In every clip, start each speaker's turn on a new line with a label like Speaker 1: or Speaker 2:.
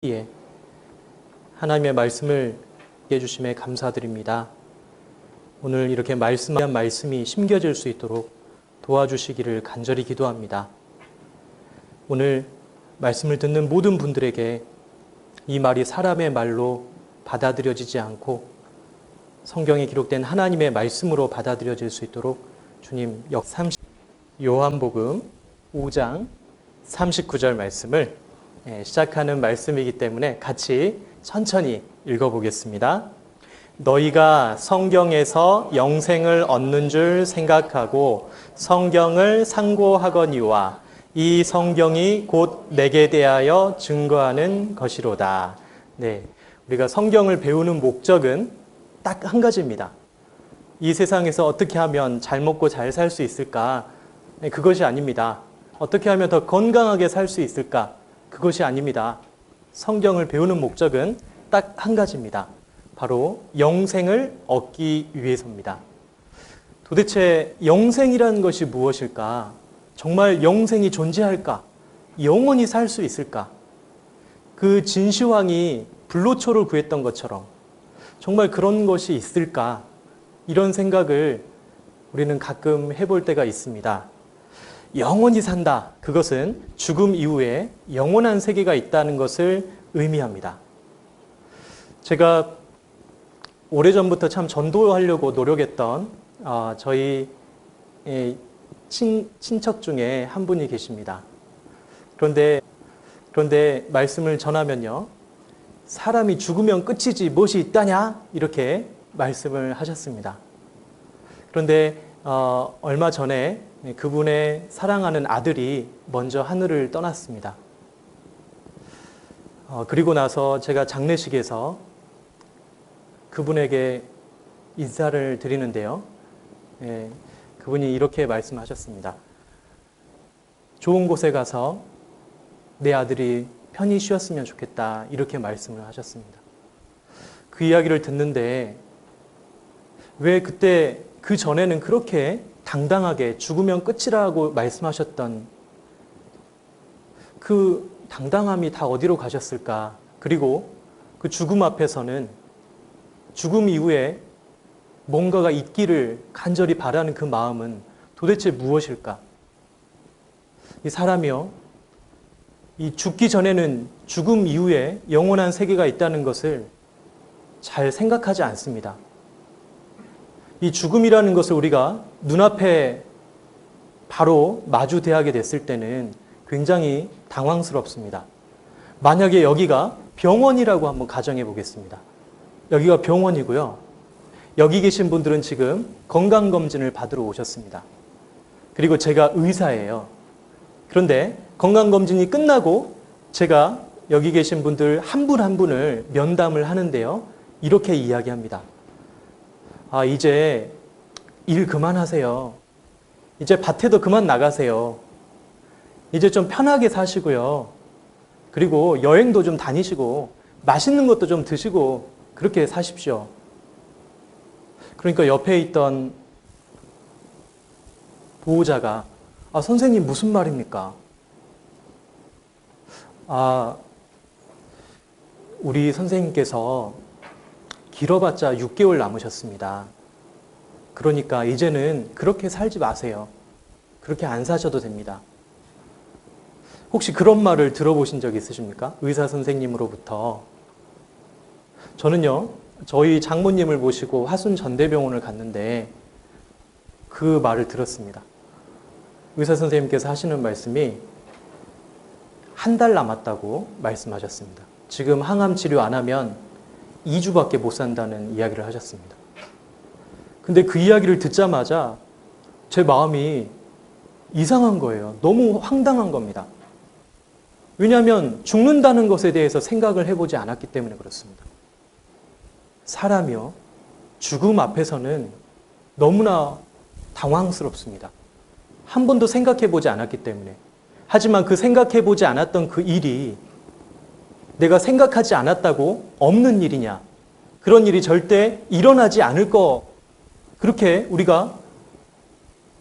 Speaker 1: 예, 하나님의 말씀을 해주심에 감사드립니다. 오늘 이렇게 말씀이 심겨질 수 있도록 도와주시기를 간절히 기도합니다. 오늘 말씀을 듣는 모든 분들에게 이 말이 사람의 말로 받아들여지지 않고 성경에 기록된 하나님의 말씀으로 받아들여질 수 있도록 주님 요한복음 5장 39절 말씀을 시작하는 말씀이기 때문에 같이 천천히 읽어보겠습니다. 너희가 성경에서 영생을 얻는 줄 생각하고 성경을 상고하거니와 이 성경이 곧 내게 대하여 증거하는 것이로다. 네, 우리가 성경을 배우는 목적은 딱 한 가지입니다. 이 세상에서 어떻게 하면 잘 먹고 잘 살 수 있을까? 네, 그것이 아닙니다. 어떻게 하면 더 건강하게 살 수 있을까? 그것이 아닙니다. 성경을 배우는 목적은 딱 한 가지입니다. 바로 영생을 얻기 위해서입니다. 도대체 영생이라는 것이 무엇일까? 정말 영생이 존재할까? 영원히 살 수 있을까? 그 진시황이 불로초를 구했던 것처럼 정말 그런 것이 있을까? 이런 생각을 우리는 가끔 해볼 때가 있습니다. 영원히 산다. 그것은 죽음 이후에 영원한 세계가 있다는 것을 의미합니다. 제가 오래전부터 참 전도하려고 노력했던 저희 친척 중에 한 분이 계십니다. 그런데 말씀을 전하면요. 사람이 죽으면 끝이지 무엇이 있다냐? 이렇게 말씀을 하셨습니다. 그런데 얼마 전에 그분의 사랑하는 아들이 먼저 하늘을 떠났습니다. 그리고 나서 제가 장례식에서 그분에게 인사를 드리는데요. 그분이 이렇게 말씀하셨습니다. 좋은 곳에 가서 내 아들이 편히 쉬었으면 좋겠다. 이렇게 말씀을 하셨습니다. 그 이야기를 듣는데 왜 그때 그 전에는 그렇게 당당하게 죽으면 끝이라고 말씀하셨던 그 당당함이 다 어디로 가셨을까? 그리고 그 죽음 앞에서는 죽음 이후에 뭔가가 있기를 간절히 바라는 그 마음은 도대체 무엇일까? 이 사람이요, 이 죽기 전에는 죽음 이후에 영원한 세계가 있다는 것을 잘 생각하지 않습니다. 이 죽음이라는 것을 우리가 눈앞에 바로 마주대하게 됐을 때는 굉장히 당황스럽습니다. 만약에 여기가 병원이라고 한번 가정해 보겠습니다. 여기가 병원이고요. 여기 계신 분들은 지금 건강검진을 받으러 오셨습니다. 그리고 제가 의사예요. 그런데 건강검진이 끝나고 제가 여기 계신 분들 한 분 한 분을 면담을 하는데요. 이렇게 이야기합니다. 이제 일 그만하세요. 이제 밭에도 그만 나가세요. 이제 좀 편하게 사시고요. 그리고 여행도 좀 다니시고 맛있는 것도 좀 드시고 그렇게 사십시오. 그러니까 옆에 있던 보호자가 선생님 무슨 말입니까? 우리 선생님께서 길어봤자 6개월 남으셨습니다. 그러니까 이제는 그렇게 살지 마세요. 그렇게 안 사셔도 됩니다. 혹시 그런 말을 들어보신 적 있으십니까? 의사 선생님으로부터. 저는요, 저희 장모님을 모시고 화순전대병원을 갔는데 그 말을 들었습니다. 의사 선생님께서 하시는 말씀이 한 달 남았다고 말씀하셨습니다. 지금 항암 치료 안 하면 2주밖에 못 산다는 이야기를 하셨습니다. 근데 그 이야기를 듣자마자 제 마음이 이상한 거예요. 너무 황당한 겁니다. 왜냐하면 죽는다는 것에 대해서 생각을 해보지 않았기 때문에 그렇습니다. 사람이요, 죽음 앞에서는 너무나 당황스럽습니다. 한 번도 생각해보지 않았기 때문에. 하지만 그 생각해보지 않았던 그 일이 내가 생각하지 않았다고 없는 일이냐? 그런 일이 절대 일어나지 않을 거, 그렇게 우리가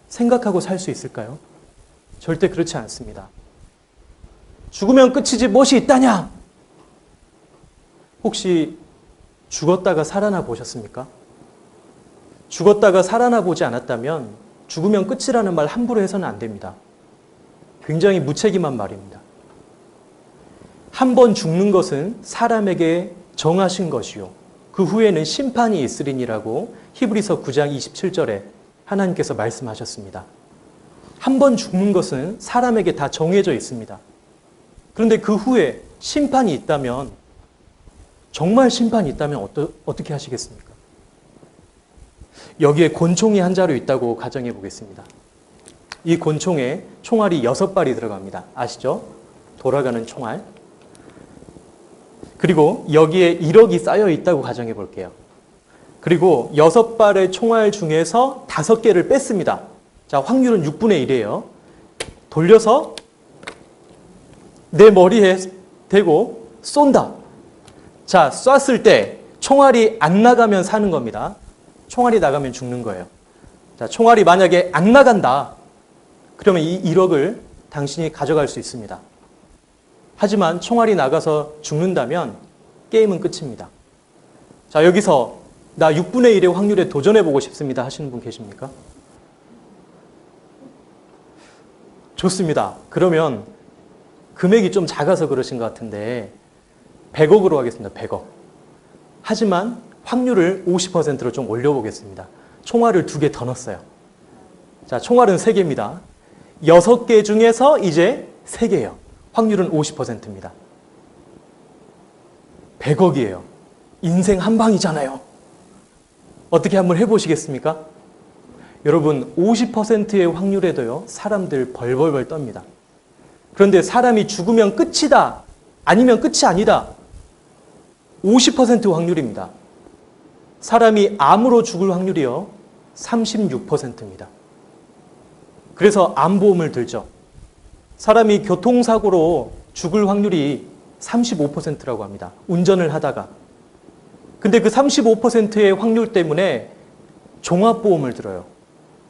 Speaker 1: 생각하고 살 수 있을까요? 절대 그렇지 않습니다. 죽으면 끝이지 무엇이 있다냐? 혹시 죽었다가 살아나 보셨습니까? 죽었다가 살아나 보지 않았다면 죽으면 끝이라는 말 함부로 해서는 안 됩니다. 굉장히 무책임한 말입니다. 한 번 죽는 것은 사람에게 정하신 것이요. 그 후에는 심판이 있으리니라고 히브리서 9장 27절에 하나님께서 말씀하셨습니다. 한 번 죽는 것은 사람에게 다 정해져 있습니다. 그런데 그 후에 심판이 있다면, 정말 심판이 있다면 어떻게 하시겠습니까? 여기에 곤총이 한 자루 있다고 가정해 보겠습니다. 이 곤총에 총알이 6발이 들어갑니다. 아시죠? 돌아가는 총알. 그리고 여기에 1억이 쌓여 있다고 가정해 볼게요. 그리고 6발의 총알 중에서 5개를 뺐습니다. 자, 확률은 6분의 1이에요. 돌려서 내 머리에 대고 쏜다. 자, 쐈을 때 총알이 안 나가면 사는 겁니다. 총알이 나가면 죽는 거예요. 자, 총알이 만약에 안 나간다. 그러면 이 1억을 당신이 가져갈 수 있습니다. 하지만 총알이 나가서 죽는다면 게임은 끝입니다. 자, 여기서 나 6분의 1의 확률에 도전해보고 싶습니다 하시는 분 계십니까? 좋습니다. 그러면 금액이 좀 작아서 그러신 것 같은데 100억으로 하겠습니다. 100억. 하지만 확률을 50%로 좀 올려보겠습니다. 총알을 2개 더 넣었어요. 자, 총알은 3개입니다. 6개 중에서 이제 3개예요. 확률은 50%입니다. 100억이에요. 인생 한 방이잖아요. 어떻게 한번 해보시겠습니까? 여러분, 50%의 확률에도요, 사람들 벌벌벌 떱니다. 그런데 사람이 죽으면 끝이다, 아니면 끝이 아니다. 50% 확률입니다. 사람이 암으로 죽을 확률이요, 36%입니다. 그래서 암보험을 들죠. 사람이 교통사고로 죽을 확률이 35%라고 합니다. 운전을 하다가. 근데 그 35%의 확률 때문에 종합보험을 들어요.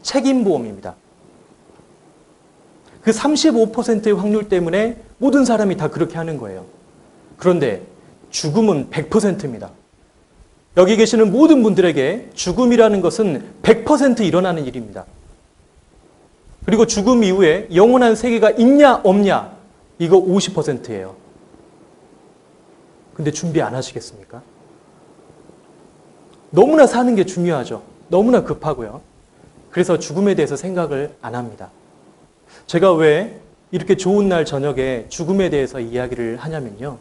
Speaker 1: 책임보험입니다. 그 35%의 확률 때문에 모든 사람이 다 그렇게 하는 거예요. 그런데 죽음은 100%입니다. 여기 계시는 모든 분들에게 죽음이라는 것은 100% 일어나는 일입니다. 그리고 죽음 이후에 영원한 세계가 있냐 없냐, 이거 50%예요. 근데 준비 안 하시겠습니까? 너무나 사는 게 중요하죠. 너무나 급하고요. 그래서 죽음에 대해서 생각을 안 합니다. 제가 왜 이렇게 좋은 날 저녁에 죽음에 대해서 이야기를 하냐면요,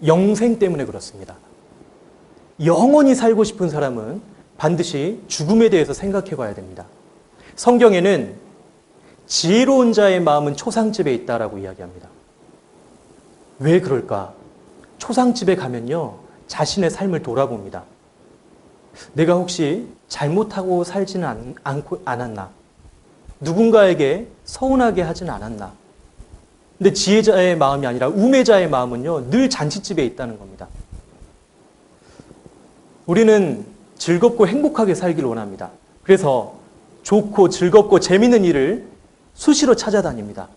Speaker 1: 영생 때문에 그렇습니다. 영원히 살고 싶은 사람은 반드시 죽음에 대해서 생각해 봐야 됩니다. 성경에는 지혜로운 자의 마음은 초상집에 있다라고 이야기합니다. 왜 그럴까? 초상집에 가면요, 자신의 삶을 돌아봅니다. 내가 혹시 잘못하고 살지는 않았나? 누군가에게 서운하게 하지는 않았나? 근데 지혜자의 마음이 아니라 우매자의 마음은요, 늘 잔치집에 있다는 겁니다. 우리는 즐겁고 행복하게 살기를 원합니다. 그래서 좋고 즐겁고 재밌는 일을 수시로 찾아다닙니다.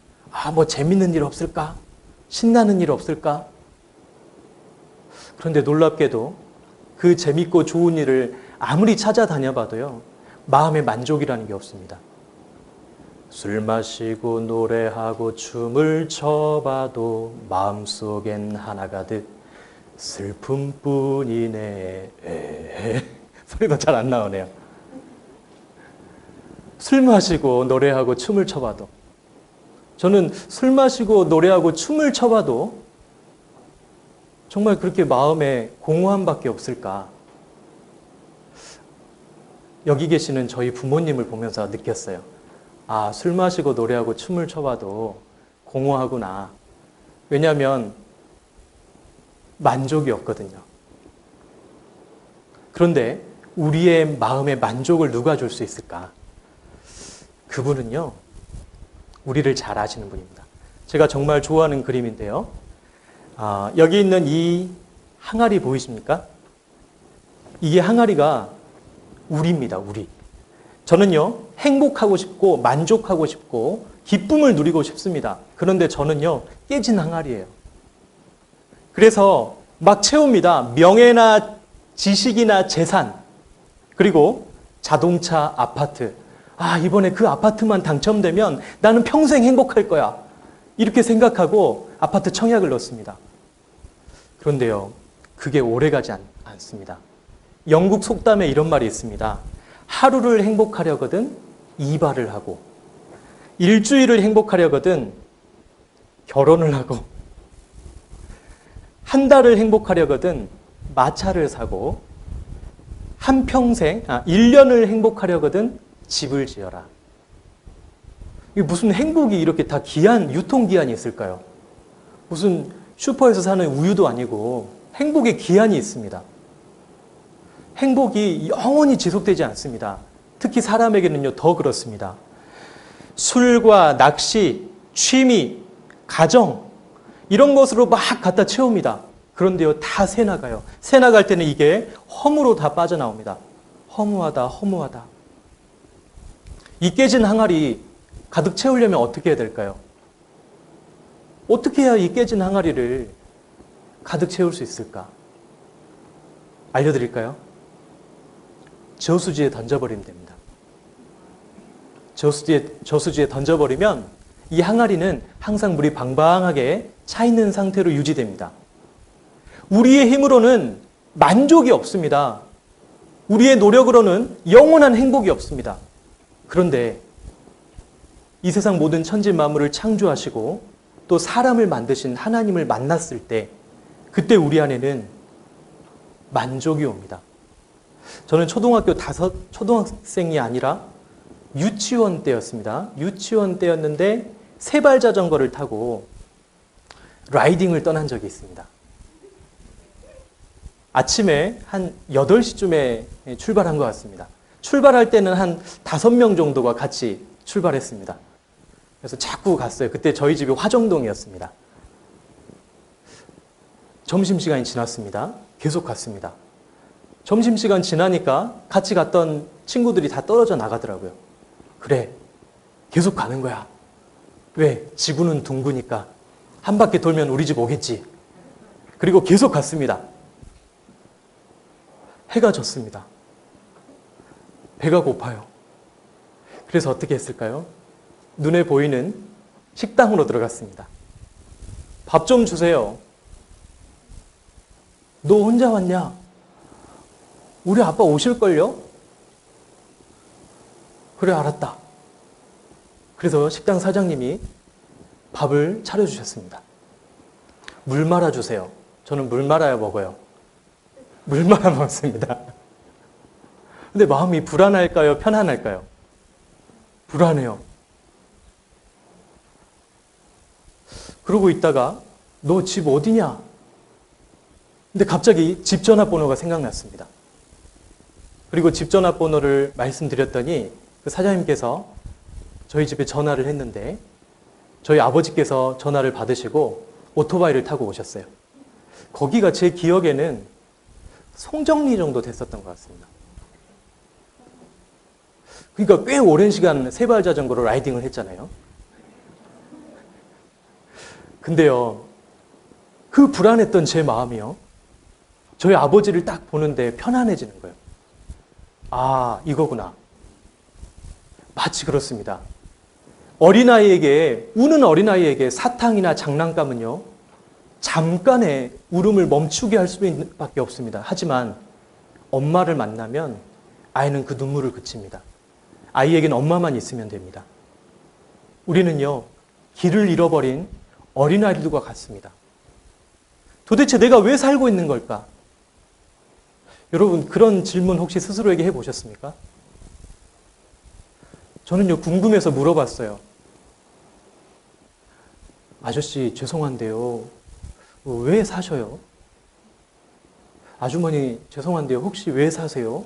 Speaker 1: 뭐 재밌는 일 없을까? 신나는 일 없을까? 그런데 놀랍게도 그 재밌고 좋은 일을 아무리 찾아다녀봐도요, 마음의 만족이라는 게 없습니다. 술 마시고 노래하고 춤을 춰봐도 마음속엔 하나가득 슬픔뿐이네. 소리도 잘 안 나오네요. 술 마시고 노래하고 춤을 춰봐도, 저는 술 마시고 노래하고 춤을 춰봐도 정말 그렇게 마음에 공허함밖에 없을까? 여기 계시는 저희 부모님을 보면서 느꼈어요. 술 마시고 노래하고 춤을 춰봐도 공허하구나. 왜냐하면 만족이 없거든요. 그런데 우리의 마음의 만족을 누가 줄 수 있을까? 그분은요, 우리를 잘 아시는 분입니다. 제가 정말 좋아하는 그림인데요. 여기 있는 이 항아리 보이십니까? 이게 항아리가 우리입니다, 우리. 저는요, 행복하고 싶고 만족하고 싶고 기쁨을 누리고 싶습니다. 그런데 저는요, 깨진 항아리예요. 그래서 막 채웁니다. 명예나 지식이나 재산, 그리고 자동차, 아파트. 아, 이번에 그 아파트만 당첨되면 나는 평생 행복할 거야. 이렇게 생각하고 아파트 청약을 넣습니다. 그런데요, 그게 오래가지 않습니다. 영국 속담에 이런 말이 있습니다. 하루를 행복하려거든 이발을 하고, 일주일을 행복하려거든 결혼을 하고, 한 달을 행복하려거든 마차를 사고, 한평생, 1년을 행복하려거든 집을 지어라. 이게 무슨 행복이 이렇게 다 유통기한이 있을까요? 무슨 슈퍼에서 사는 우유도 아니고 행복의 기한이 있습니다. 행복이 영원히 지속되지 않습니다. 특히 사람에게는요, 더 그렇습니다. 술과 낚시, 취미, 가정, 이런 것으로 막 갖다 채웁니다. 그런데요, 다 새나가요. 새나갈 때는 이게 허무로 다 빠져나옵니다. 허무하다, 허무하다. 이 깨진 항아리 가득 채우려면 어떻게 해야 될까요? 어떻게 해야 이 깨진 항아리를 가득 채울 수 있을까? 알려드릴까요? 저수지에 던져버리면 됩니다. 저수지에 던져버리면 이 항아리는 항상 물이 방방하게 차 있는 상태로 유지됩니다. 우리의 힘으로는 만족이 없습니다. 우리의 노력으로는 영원한 행복이 없습니다. 그런데 이 세상 모든 천지 만물을 창조하시고 또 사람을 만드신 하나님을 만났을 때, 그때 우리 안에는 만족이 옵니다. 저는 초등학생이 아니라 유치원 때였습니다. 유치원 때였는데 세발 자전거를 타고 라이딩을 떠난 적이 있습니다. 아침에 한 8시쯤에 출발한 것 같습니다. 출발할 때는 한 5명 정도가 같이 출발했습니다. 그래서 자꾸 갔어요. 그때 저희 집이 화정동이었습니다. 점심시간이 지났습니다. 계속 갔습니다. 점심시간 지나니까 같이 갔던 친구들이 다 떨어져 나가더라고요. 그래, 계속 가는 거야. 왜? 지구는 둥그니까 한 바퀴 돌면 우리 집 오겠지. 그리고 계속 갔습니다. 해가 졌습니다. 배가 고파요. 그래서 어떻게 했을까요? 눈에 보이는 식당으로 들어갔습니다. 밥 좀 주세요. 너 혼자 왔냐? 우리 아빠 오실걸요? 그래, 알았다. 그래서 식당 사장님이 밥을 차려주셨습니다. 물 말아주세요. 저는 물 말아야 먹어요. 물 말아 먹습니다. 근데 마음이 불안할까요? 편안할까요? 불안해요. 그러고 있다가 너 집 어디냐? 근데 갑자기 집 전화번호가 생각났습니다. 그리고 집 전화번호를 말씀드렸더니 그 사장님께서 저희 집에 전화를 했는데 저희 아버지께서 전화를 받으시고 오토바이를 타고 오셨어요. 거기가 제 기억에는 송정리 정도 됐었던 것 같습니다. 그러니까 꽤 오랜 시간 세발 자전거로 라이딩을 했잖아요. 근데요, 그 불안했던 제 마음이요, 저희 아버지를 딱 보는데 편안해지는 거예요. 아, 이거구나. 마치 그렇습니다. 우는 어린아이에게 사탕이나 장난감은요, 잠깐의 울음을 멈추게 할 수밖에 없습니다. 하지만 엄마를 만나면 아이는 그 눈물을 그칩니다. 아이에게는 엄마만 있으면 됩니다. 우리는요, 길을 잃어버린 어린아이들과 같습니다. 도대체 내가 왜 살고 있는 걸까? 여러분, 그런 질문 혹시 스스로에게 해보셨습니까? 저는요, 궁금해서 물어봤어요. 아저씨, 죄송한데요, 왜 사셔요? 아주머니, 죄송한데요, 혹시 왜 사세요?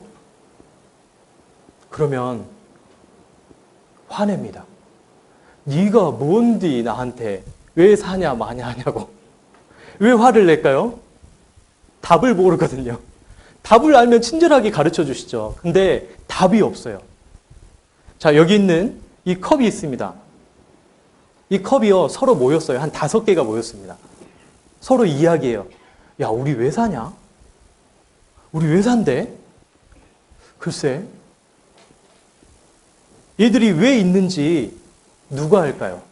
Speaker 1: 그러면 화냅니다. 네가 뭔디 나한테 왜 사냐 마냐 하냐고. 왜 화를 낼까요? 답을 모르거든요. 답을 알면 친절하게 가르쳐 주시죠. 근데 답이 없어요. 자, 여기 있는 이 컵이 있습니다. 이 컵이요, 서로 모였어요. 한 5개가 모였습니다. 서로 이야기해요. 야, 우리 왜 사냐? 우리 왜 산대? 글쎄, 얘들이 왜 있는지 누가 알까요?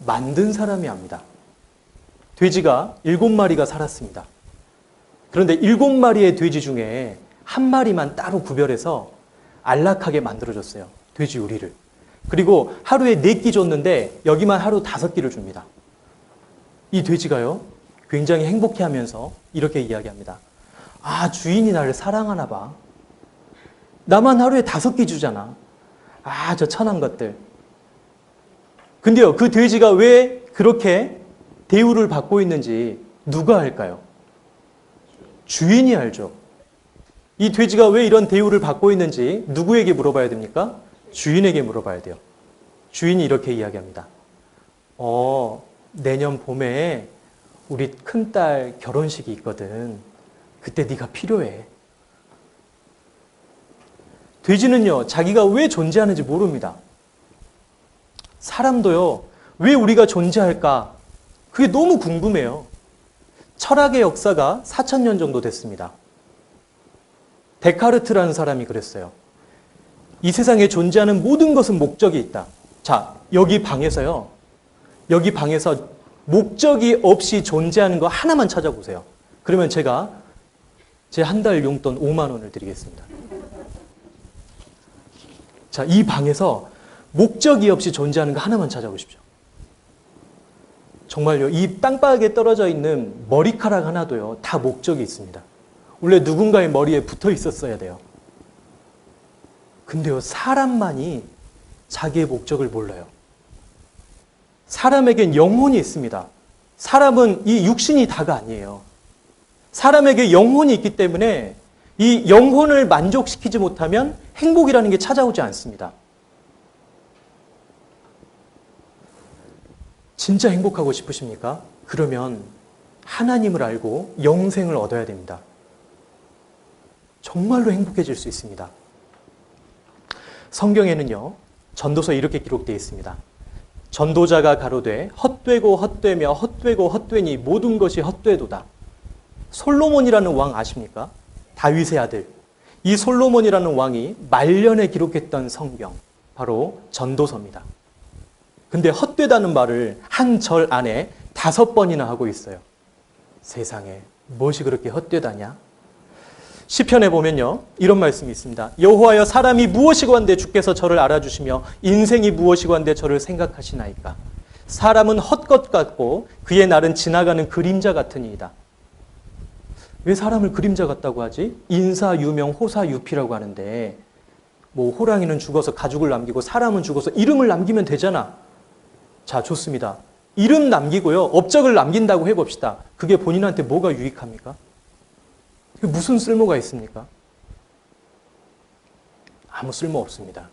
Speaker 1: 만든 사람이 압니다. 돼지가 7마리가 살았습니다. 그런데 7마리의 돼지 중에 한 마리만 따로 구별해서 안락하게 만들어줬어요. 돼지 우리를. 그리고 하루에 4끼 줬는데 여기만 하루 5끼를 줍니다. 이 돼지가요, 굉장히 행복해하면서 이렇게 이야기합니다. 아, 주인이 나를 사랑하나 봐. 나만 하루에 5끼 주잖아. 아, 저 천한 것들. 근데요, 그 돼지가 왜 그렇게 대우를 받고 있는지 누가 알까요? 주인이 알죠. 이 돼지가 왜 이런 대우를 받고 있는지 누구에게 물어봐야 됩니까? 주인에게 물어봐야 돼요. 주인이 이렇게 이야기합니다. 내년 봄에 우리 큰딸 결혼식이 있거든. 그때 네가 필요해. 돼지는요, 자기가 왜 존재하는지 모릅니다. 사람도요, 왜 우리가 존재할까? 그게 너무 궁금해요. 철학의 역사가 4,000년 정도 됐습니다. 데카르트라는 사람이 그랬어요. 이 세상에 존재하는 모든 것은 목적이 있다. 자, 여기 방에서 목적이 없이 존재하는 거 하나만 찾아보세요. 그러면 제가 제 한 달 용돈 5만 원을 드리겠습니다. 자, 이 방에서 목적이 없이 존재하는 거 하나만 찾아보십시오. 정말요, 이 땅바닥에 떨어져 있는 머리카락 하나도요, 다 목적이 있습니다. 원래 누군가의 머리에 붙어 있었어야 돼요. 근데요, 사람만이 자기의 목적을 몰라요. 사람에겐 영혼이 있습니다. 사람은 이 육신이 다가 아니에요. 사람에게 영혼이 있기 때문에 이 영혼을 만족시키지 못하면 행복이라는 게 찾아오지 않습니다. 진짜 행복하고 싶으십니까? 그러면 하나님을 알고 영생을 얻어야 됩니다. 정말로 행복해질 수 있습니다. 성경에는요, 전도서에 이렇게 기록되어 있습니다. 전도자가 가로되 헛되고 헛되며 헛되고 헛되니 모든 것이 헛되도다. 솔로몬이라는 왕 아십니까? 다윗의 아들. 이 솔로몬이라는 왕이 말년에 기록했던 성경, 바로 전도서입니다. 근데 헛되다는 말을 한 절 안에 5번이나 하고 있어요. 세상에 무엇이 그렇게 헛되다냐? 시편에 보면요, 이런 말씀이 있습니다. 여호와여, 사람이 무엇이고 한데 주께서 저를 알아주시며 인생이 무엇이고 한데 저를 생각하시나이까? 사람은 헛것 같고 그의 날은 지나가는 그림자 같으니이다. 왜 사람을 그림자 같다고 하지? 인사, 유명, 호사, 유피라고 하는데 뭐 호랑이는 죽어서 가죽을 남기고 사람은 죽어서 이름을 남기면 되잖아. 자, 좋습니다. 이름 남기고요, 업적을 남긴다고 해봅시다. 그게 본인한테 뭐가 유익합니까? 그게 무슨 쓸모가 있습니까? 아무 쓸모 없습니다.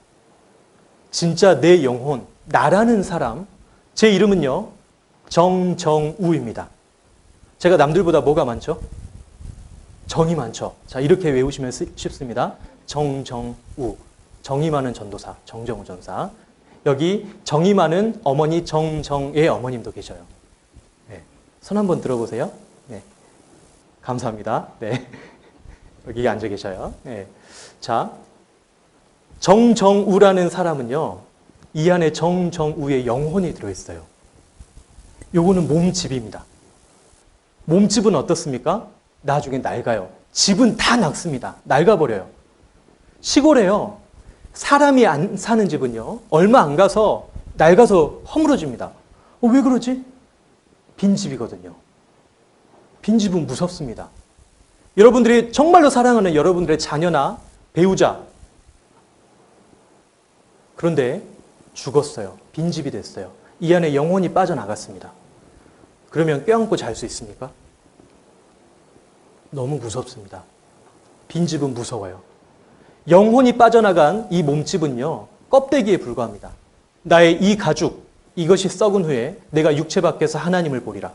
Speaker 1: 진짜 내 영혼, 나라는 사람, 제 이름은요, 정정우입니다. 제가 남들보다 뭐가 많죠? 정이 많죠. 자, 이렇게 외우시면 쉽습니다. 정정우. 정이 많은 전도사, 정정우 전사. 여기 정이 많은 어머니 정정의 어머님도 계셔요. 네. 손 한번 들어보세요. 네. 감사합니다. 네. 여기 앉아 계셔요. 네. 자, 정정우라는 사람은요, 이 안에 정정우의 영혼이 들어있어요. 요거는 몸집입니다. 몸집은 어떻습니까? 나중에 낡아요. 집은 다 낡습니다. 낡아버려요. 시골에요, 사람이 안 사는 집은요, 얼마 안 가서 낡아서 허물어집니다. 왜 그러지? 빈집이거든요. 빈집은 무섭습니다. 여러분들이 정말로 사랑하는 여러분들의 자녀나 배우자, 그런데 죽었어요. 빈집이 됐어요. 이 안에 영혼이 빠져나갔습니다. 그러면 껴안고 잘 수 있습니까? 너무 무섭습니다. 빈집은 무서워요. 영혼이 빠져나간 이 몸집은요, 껍데기에 불과합니다. 나의 이 가죽, 이것이 썩은 후에 내가 육체 밖에서 하나님을 보리라.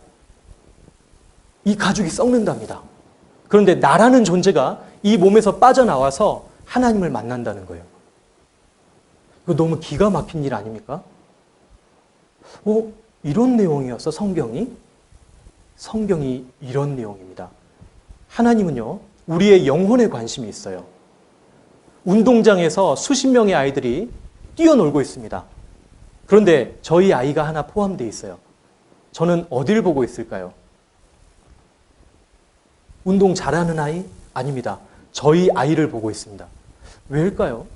Speaker 1: 이 가죽이 썩는답니다. 그런데 나라는 존재가 이 몸에서 빠져나와서 하나님을 만난다는 거예요. 이거 너무 기가 막힌 일 아닙니까? 이런 내용이었어, 성경이? 성경이 이런 내용입니다. 하나님은요, 우리의 영혼에 관심이 있어요. 운동장에서 수십 명의 아이들이 뛰어놀고 있습니다. 그런데 저희 아이가 하나 포함되어 있어요. 저는 어디를 보고 있을까요? 운동 잘하는 아이? 아닙니다. 저희 아이를 보고 있습니다. 왜일까요?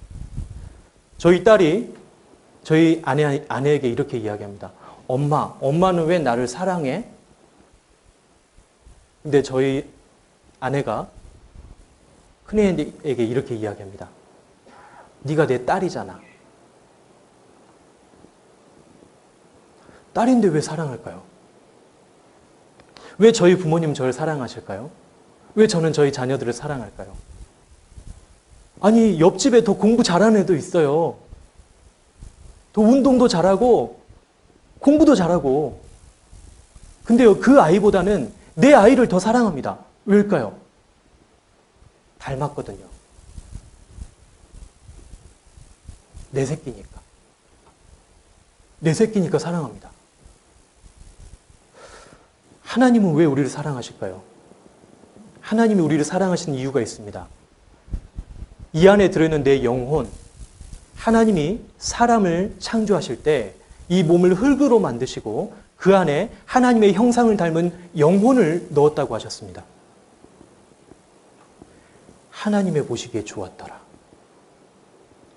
Speaker 1: 저희 딸이 저희 아내에게 이렇게 이야기합니다. 엄마는 왜 나를 사랑해? 근데 저희 아내가 큰애에게 이렇게 이야기합니다. 네가 내 딸이잖아. 딸인데 왜 사랑할까요? 왜 저희 부모님 저를 사랑하실까요? 왜 저는 저희 자녀들을 사랑할까요? 아니, 옆집에 더 공부 잘하는 애도 있어요. 더 운동도 잘하고 공부도 잘하고. 근데요, 그 아이보다는 내 아이를 더 사랑합니다. 왜일까요? 닮았거든요. 내 새끼니까. 내 새끼니까 사랑합니다. 하나님은 왜 우리를 사랑하실까요? 하나님이 우리를 사랑하시는 이유가 있습니다. 이 안에 들어있는 내 영혼, 하나님이 사람을 창조하실 때 이 몸을 흙으로 만드시고 그 안에 하나님의 형상을 닮은 영혼을 넣었다고 하셨습니다. 하나님의 보시기에 좋았더라.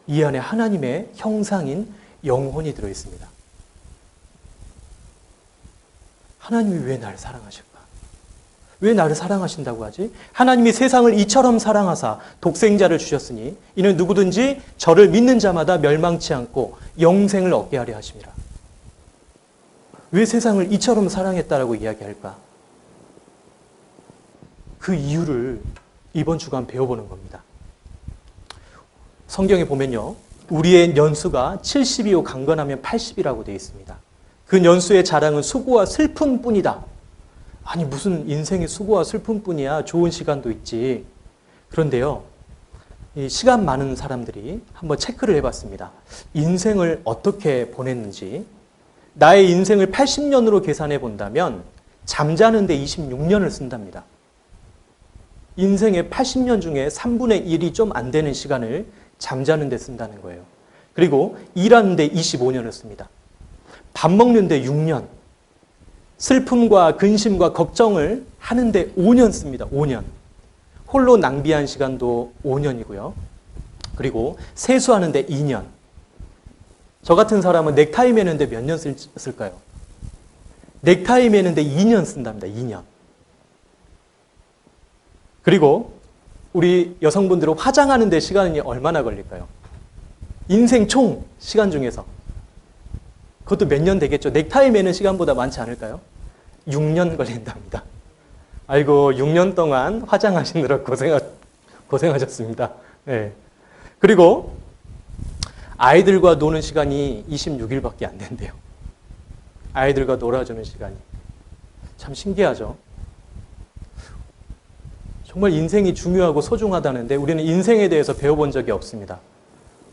Speaker 1: 이 안에 하나님의 형상인 영혼이 들어있습니다. 하나님이 왜 나를 사랑하실까? 왜 나를 사랑하신다고 하지? 하나님이 세상을 이처럼 사랑하사 독생자를 주셨으니 이는 누구든지 저를 믿는 자마다 멸망치 않고 영생을 얻게 하려 하심이라. 왜 세상을 이처럼 사랑했다라고 이야기할까? 그 이유를 이번 주간 배워보는 겁니다. 성경에 보면요, 우리의 연수가 70이요 강건하면 80이라고 되어 있습니다. 그 연수의 자랑은 수고와 슬픔뿐이다. 아니, 무슨 인생의 수고와 슬픔뿐이야. 좋은 시간도 있지. 그런데요, 이 시간 많은 사람들이 한번 체크를 해봤습니다. 인생을 어떻게 보냈는지. 나의 인생을 80년으로 계산해 본다면 잠자는데 26년을 쓴답니다. 인생의 80년 중에 3분의 1이 좀 안 되는 시간을 잠자는 데 쓴다는 거예요. 그리고 일하는 데 25년을 씁니다. 밥 먹는 데 6년, 슬픔과 근심과 걱정을 하는데 5년 씁니다. 5년. 홀로 낭비한 시간도 5년이고요. 그리고 세수하는 데 2년. 저 같은 사람은 넥타이 매는데 몇 년 쓸까요? 넥타이 매는데 2년 쓴답니다. 2년. 그리고 우리 여성분들은 화장하는 데 시간이 얼마나 걸릴까요? 인생 총 시간 중에서. 그것도 몇 년 되겠죠. 넥타이 매는 시간보다 많지 않을까요? 6년 걸린답니다. 아이고, 6년 동안 화장하시느라 고생하셨습니다. 네. 그리고 아이들과 노는 시간이 26일밖에 안 된대요. 아이들과 놀아주는 시간이. 참 신기하죠. 정말 인생이 중요하고 소중하다는데 우리는 인생에 대해서 배워본 적이 없습니다.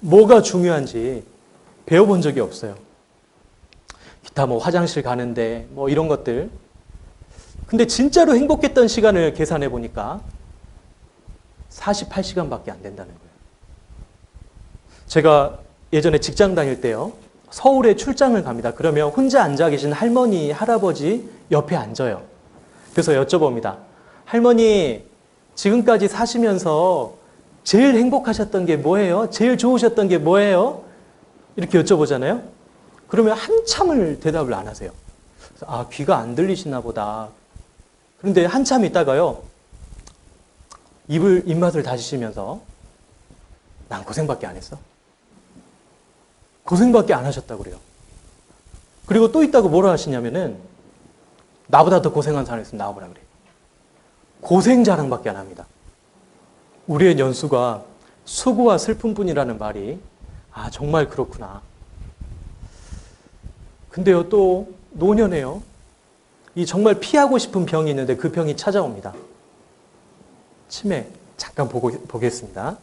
Speaker 1: 뭐가 중요한지 배워본 적이 없어요. 기타 뭐 화장실 가는데 뭐 이런 것들. 근데 진짜로 행복했던 시간을 계산해 보니까 48시간밖에 안 된다는 거예요. 제가 예전에 직장 다닐 때요, 서울에 출장을 갑니다. 그러면 혼자 앉아 계신 할머니, 할아버지 옆에 앉아요. 그래서 여쭤봅니다. 할머니, 지금까지 사시면서 제일 행복하셨던 게 뭐예요? 제일 좋으셨던 게 뭐예요? 이렇게 여쭤보잖아요. 그러면 한참을 대답을 안 하세요. 그래서 아, 귀가 안 들리시나 보다. 그런데 한참 있다가요, 입맛을 다지시면서 난 고생밖에 안 했어. 고생밖에 안 하셨다고 그래요. 그리고 또 있다고 뭐라 하시냐면은 나보다 더 고생한 사람 있으면 나와보라 그래요. 고생 자랑밖에 안 합니다. 우리의 연수가 수고와 슬픔뿐이라는 말이 아, 정말 그렇구나. 근데요, 또 노년에요, 이 정말 피하고 싶은 병이 있는데 그 병이 찾아옵니다. 치매 잠깐 보겠습니다.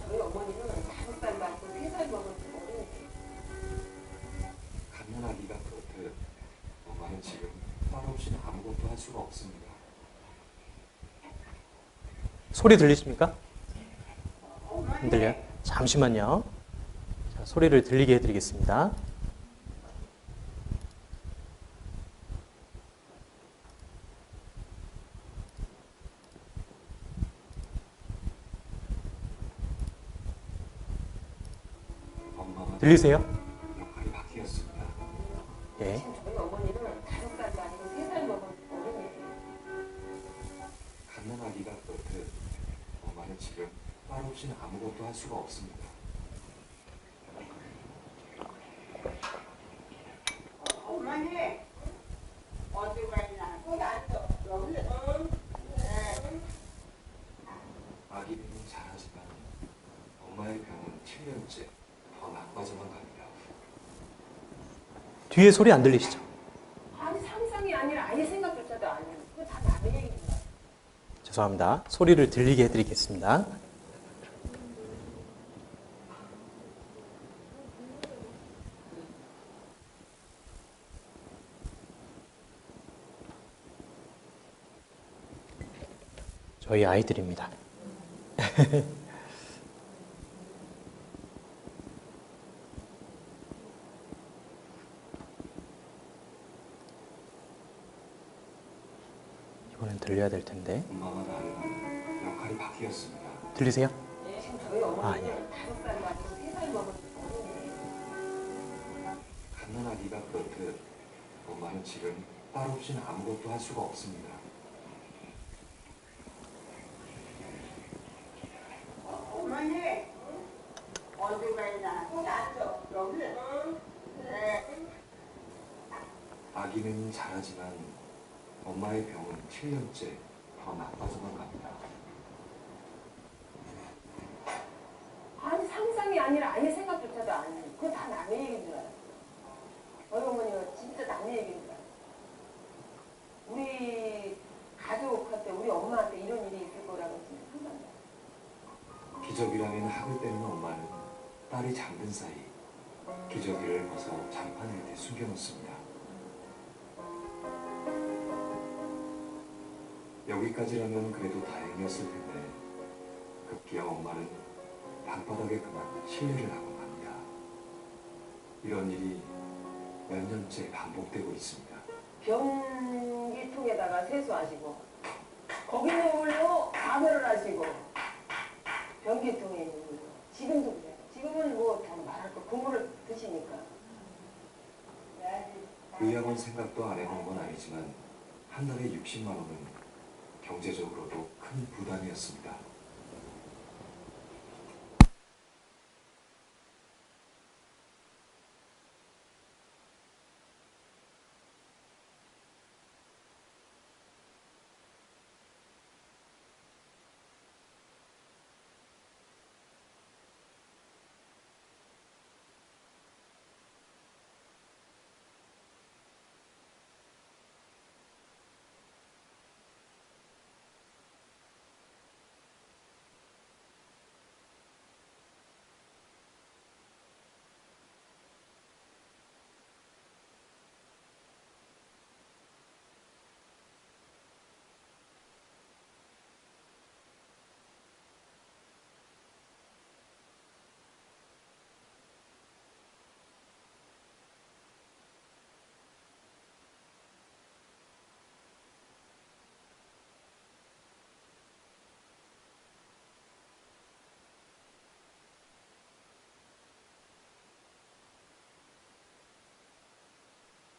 Speaker 2: 저희 어머니는 5살 먹고 3살 먹은 수가 없습니다.
Speaker 1: 소리 들리십니까? 안 들려요? 잠시만요. 자, 소리를 들리게 해드리겠습니다.
Speaker 2: 엄마가
Speaker 1: 들리세요?
Speaker 2: 역할이 바뀌었습니다.
Speaker 1: 예.
Speaker 3: 저희 어머니는 5살도 아니고 3살 먹은 어른이에요.
Speaker 2: 갓난아기가 그렇듯 엄마는 지금 딸 없이는 아무것도 할 수가 없습니다.
Speaker 3: 어머니 어디 가냐? 거기 앉아. 여기.
Speaker 2: 아기는 잘하지만 엄마의 병은 7년째 더 나빠져만 갑니다.
Speaker 1: 뒤에 소리 안 들리시죠?
Speaker 3: 아니 상상이 아니라 아예 생각조차도 안 해요. 그거 다 남의 얘기입니다.
Speaker 1: 죄송합니다. 소리를 들리게 해드리겠습니다. 저희 아이들입니다. 이거는 들려야 될 텐데.
Speaker 2: 엄마와 나는 역할이 바뀌었습니다.
Speaker 1: 들리세요?
Speaker 3: 지금 저희 어머니는
Speaker 1: 아, 예.
Speaker 3: 5살도 아니고 3살 먹은 어른이에요.
Speaker 2: 갓난아기가 그렇듯 엄마는 지금 딸 없이는 아무것도 할 수가 없습니다.
Speaker 3: 어머니 어디 가냐? 거기 앉아. 여기.
Speaker 2: 아기는 잘하지만 엄마의 병은 7년째 더 나빠져만 갑니다.
Speaker 3: 아니 상상이 아니라 아예 생각조차도 안 해요. 그거 다 남의 얘기인 줄 알아요. 저희 어머니가 진짜 남의 얘기인 줄 알아요. 우리 가족한테 우리 엄마한테 이런 일이 있을 거라고 진짜 상상해요.
Speaker 2: 기저귀라면 학을 때는 엄마는 딸이 잠든 사이 기저귀를 벗어 장판 밑에 숨겨놓습니다. 여기까지라면 그래도 다행이었을 텐데 급기야 엄마는 방바닥에 그만 실례를 하고 맙니다. 이런 일이 몇 년째 반복되고 있습니다.
Speaker 3: 변기통에다가 세수하시고 거기는 물로 가글을 하시고 변기통에 있는 물로 지금도 그래요. 지금은 뭐 다 말할 거 국물을 드시니까.
Speaker 2: 의학원 생각도 안 해본 건 아니지만 한 달에 60만 원은 경제적으로도 큰 부담이었습니다.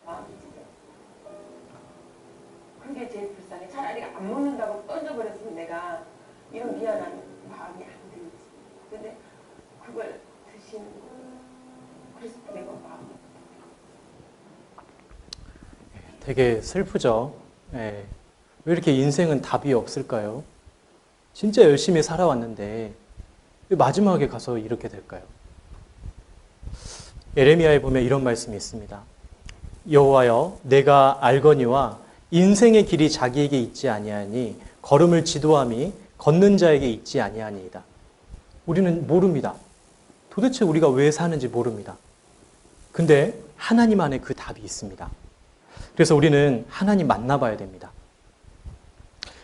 Speaker 3: 마음이 찢어. 그게 제일 불쌍해. 차라리 안 먹는다고 던져버렸으면 내가 이런 미안한 마음이 안 들지. 근데 그걸 드시는 거. 그래서 내가 마음이
Speaker 1: 되게 슬프죠. 예. 왜 이렇게 인생은 답이 없을까요? 진짜 열심히 살아왔는데 왜 마지막에 가서 이렇게 될까요? 예레미야에 보면 이런 말씀이 있습니다. 여호와여, 내가 알거니와 인생의 길이 자기에게 있지 아니하니 걸음을 지도함이 걷는 자에게 있지 아니하니이다. 우리는 모릅니다. 도대체 우리가 왜 사는지 모릅니다. 근데 하나님 안에 그 답이 있습니다. 그래서 우리는 하나님 만나봐야 됩니다.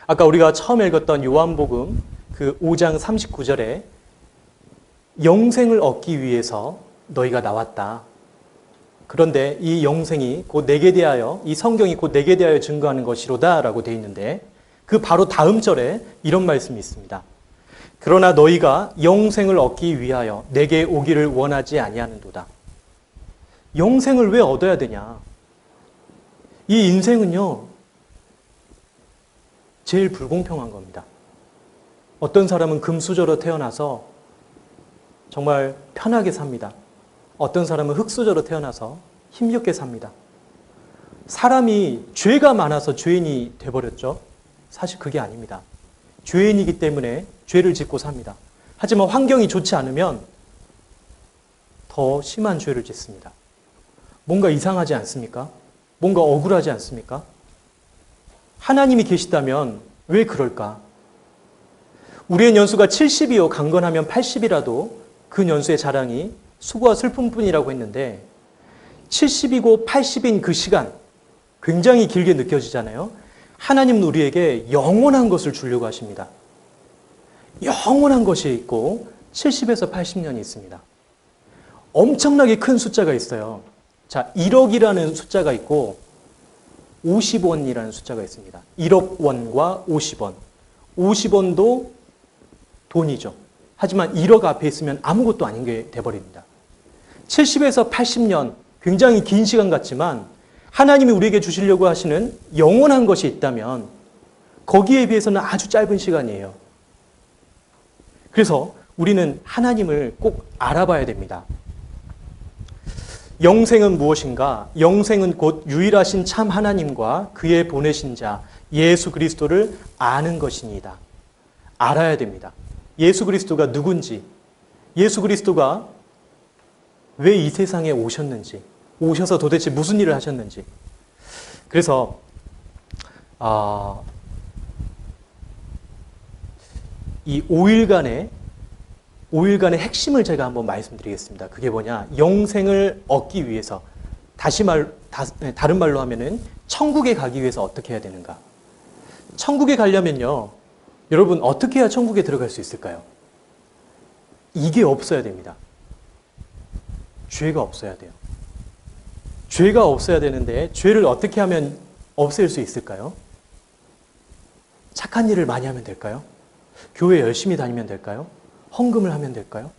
Speaker 1: 아까 우리가 처음 읽었던 요한복음 그 5장 39절에 영생을 얻기 위해서 너희가 나왔다. 그런데 이 영생이 곧 내게 대하여, 이 성경이 곧 내게 대하여 증거하는 것이로다 라고 되어 있는데 그 바로 다음 절에 이런 말씀이 있습니다. 그러나 너희가 영생을 얻기 위하여 내게 오기를 원하지 아니하는도다. 영생을 왜 얻어야 되냐? 이 인생은요, 제일 불공평한 겁니다. 어떤 사람은 금수저로 태어나서 정말 편하게 삽니다. 어떤 사람은 흙수저로 태어나서 힘겹게 삽니다. 사람이 죄가 많아서 죄인이 돼버렸죠. 사실 그게 아닙니다. 죄인이기 때문에 죄를 짓고 삽니다. 하지만 환경이 좋지 않으면 더 심한 죄를 짓습니다. 뭔가 이상하지 않습니까? 뭔가 억울하지 않습니까? 하나님이 계시다면 왜 그럴까? 우리의 연수가 70이요 강건하면 80이라도 그 연수의 자랑이 수고와 슬픔뿐이라고 했는데 70이고 80인 그 시간 굉장히 길게 느껴지잖아요. 하나님은 우리에게 영원한 것을 주려고 하십니다. 영원한 것이 있고 70에서 80년이 있습니다. 엄청나게 큰 숫자가 있어요. 자, 1억이라는 숫자가 있고 50원이라는 숫자가 있습니다. 1억 원과 50원. 50원도 돈이죠. 하지만 1억 앞에 있으면 아무것도 아닌 게 돼버립니다. 70에서 80년, 굉장히 긴 시간 같지만 하나님이 우리에게 주시려고 하시는 영원한 것이 있다면 거기에 비해서는 아주 짧은 시간이에요. 그래서 우리는 하나님을 꼭 알아봐야 됩니다. 영생은 무엇인가? 영생은 곧 유일하신 참 하나님과 그의 보내신 자 예수 그리스도를 아는 것이니이다. 알아야 됩니다. 예수 그리스도가 누군지, 예수 그리스도가 왜 이 세상에 오셨는지, 오셔서 도대체 무슨 일을 하셨는지. 그래서 이 5일간의 핵심을 제가 한번 말씀드리겠습니다. 그게 뭐냐? 영생을 얻기 위해서, 다른 말로 하면은 천국에 가기 위해서 어떻게 해야 되는가? 천국에 가려면요, 여러분 어떻게 해야 천국에 들어갈 수 있을까요? 이게 없어야 됩니다. 죄가 없어야 돼요. 죄가 없어야 되는데 죄를 어떻게 하면 없앨 수 있을까요? 착한 일을 많이 하면 될까요? 교회 열심히 다니면 될까요? 헌금을 하면 될까요?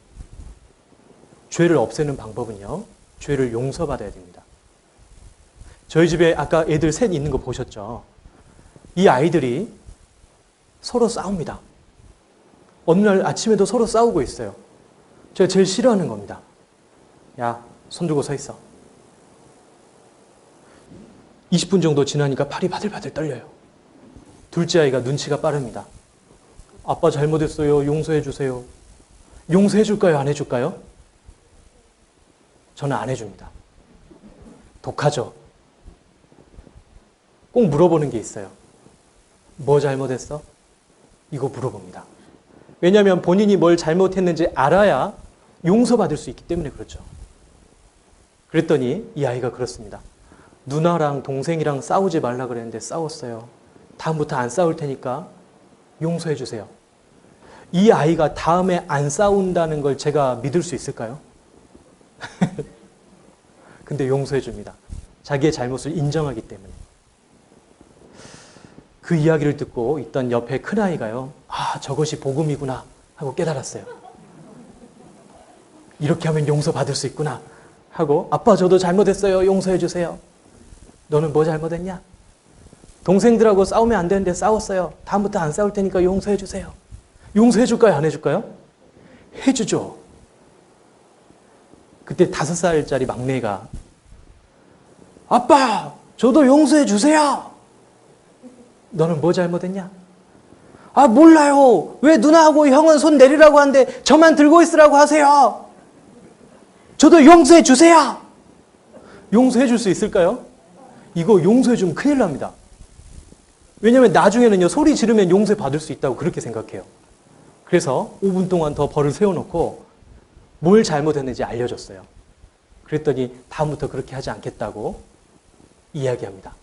Speaker 1: 죄를 없애는 방법은요, 죄를 용서받아야 됩니다. 저희 집에 아까 애들 셋 있는 거 보셨죠? 이 아이들이 서로 싸웁니다. 어느 날 아침에도 서로 싸우고 있어요. 제가 제일 싫어하는 겁니다. 야, 손 들고 서 있어. 20분 정도 지나니까 팔이 바들바들 떨려요. 둘째 아이가 눈치가 빠릅니다. 아빠 잘못했어요. 용서해 주세요. 용서해 줄까요? 안 해줄까요? 저는 안 해줍니다. 독하죠? 꼭 물어보는 게 있어요. 뭐 잘못했어? 이거 물어봅니다. 왜냐하면 본인이 뭘 잘못했는지 알아야 용서받을 수 있기 때문에 그렇죠. 그랬더니 이 아이가 그렇습니다. 누나랑 동생이랑 싸우지 말라 그랬는데 싸웠어요. 다음부터 안 싸울 테니까 용서해 주세요. 이 아이가 다음에 안 싸운다는 걸 제가 믿을 수 있을까요? 근데 용서해 줍니다. 자기의 잘못을 인정하기 때문에. 그 이야기를 듣고 있던 옆에 큰아이가요, 아, 저것이 복음이구나 하고 깨달았어요. 이렇게 하면 용서받을 수 있구나 하고, 아빠 저도 잘못했어요. 용서해 주세요. 너는 뭐 잘못했냐? 동생들하고 싸우면 안 되는데 싸웠어요. 다음부터 안 싸울 테니까 용서해 주세요. 용서해 줄까요? 안 해줄까요? 해주죠. 그때 5살짜리 막내가, 아빠 저도 용서해 주세요. 너는 뭐 잘못했냐? 아, 몰라요. 왜 누나하고 형은 손 내리라고 하는데 저만 들고 있으라고 하세요. 저도 용서해 주세요. 용서해 줄 수 있을까요? 이거 용서해 주면 큰일 납니다. 왜냐하면 나중에는요, 소리 지르면 용서 받을 수 있다고 그렇게 생각해요. 그래서 5분 동안 더 벌을 세워놓고 뭘 잘못했는지 알려줬어요. 그랬더니 다음부터 그렇게 하지 않겠다고 이야기합니다.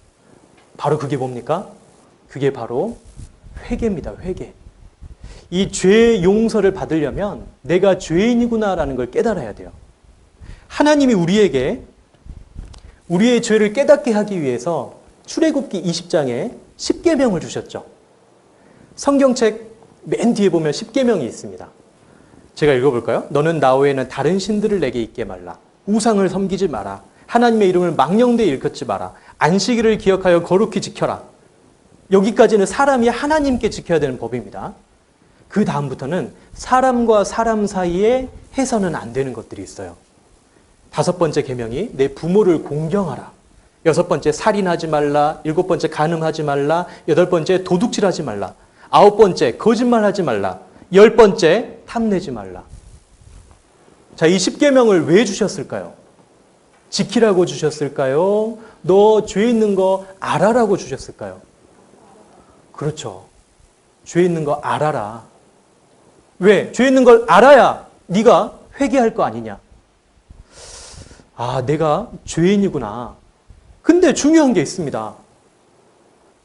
Speaker 1: 바로 그게 뭡니까? 그게 바로 회개입니다. 회개. 이 죄의 용서를 받으려면 내가 죄인이구나라는 걸 깨달아야 돼요. 하나님이 우리에게 우리의 죄를 깨닫게 하기 위해서 출애굽기 20장에 10계명을 주셨죠. 성경책 맨 뒤에 보면 10계명이 있습니다. 제가 읽어볼까요? 너는 나 외에는 다른 신들을 내게 있게 말라. 우상을 섬기지 마라. 하나님의 이름을 망령되이 일컫지 마라. 안식일을 기억하여 거룩히 지켜라. 여기까지는 사람이 하나님께 지켜야 되는 법입니다. 그 다음부터는 사람과 사람 사이에 해서는 안 되는 것들이 있어요. 5번째 계명이 내 부모를 공경하라. 6번째 살인하지 말라. 7번째 간음하지 말라. 8번째 도둑질하지 말라. 9번째 거짓말하지 말라. 10번째 탐내지 말라. 자, 이 10계명을 왜 주셨을까요? 지키라고 주셨을까요? 너 죄 있는 거 알아라고 주셨을까요? 그렇죠. 죄 있는 거 알아라. 왜? 죄 있는 걸 알아야 네가 회개할 거 아니냐. 아, 내가 죄인이구나. 근데 중요한 게 있습니다.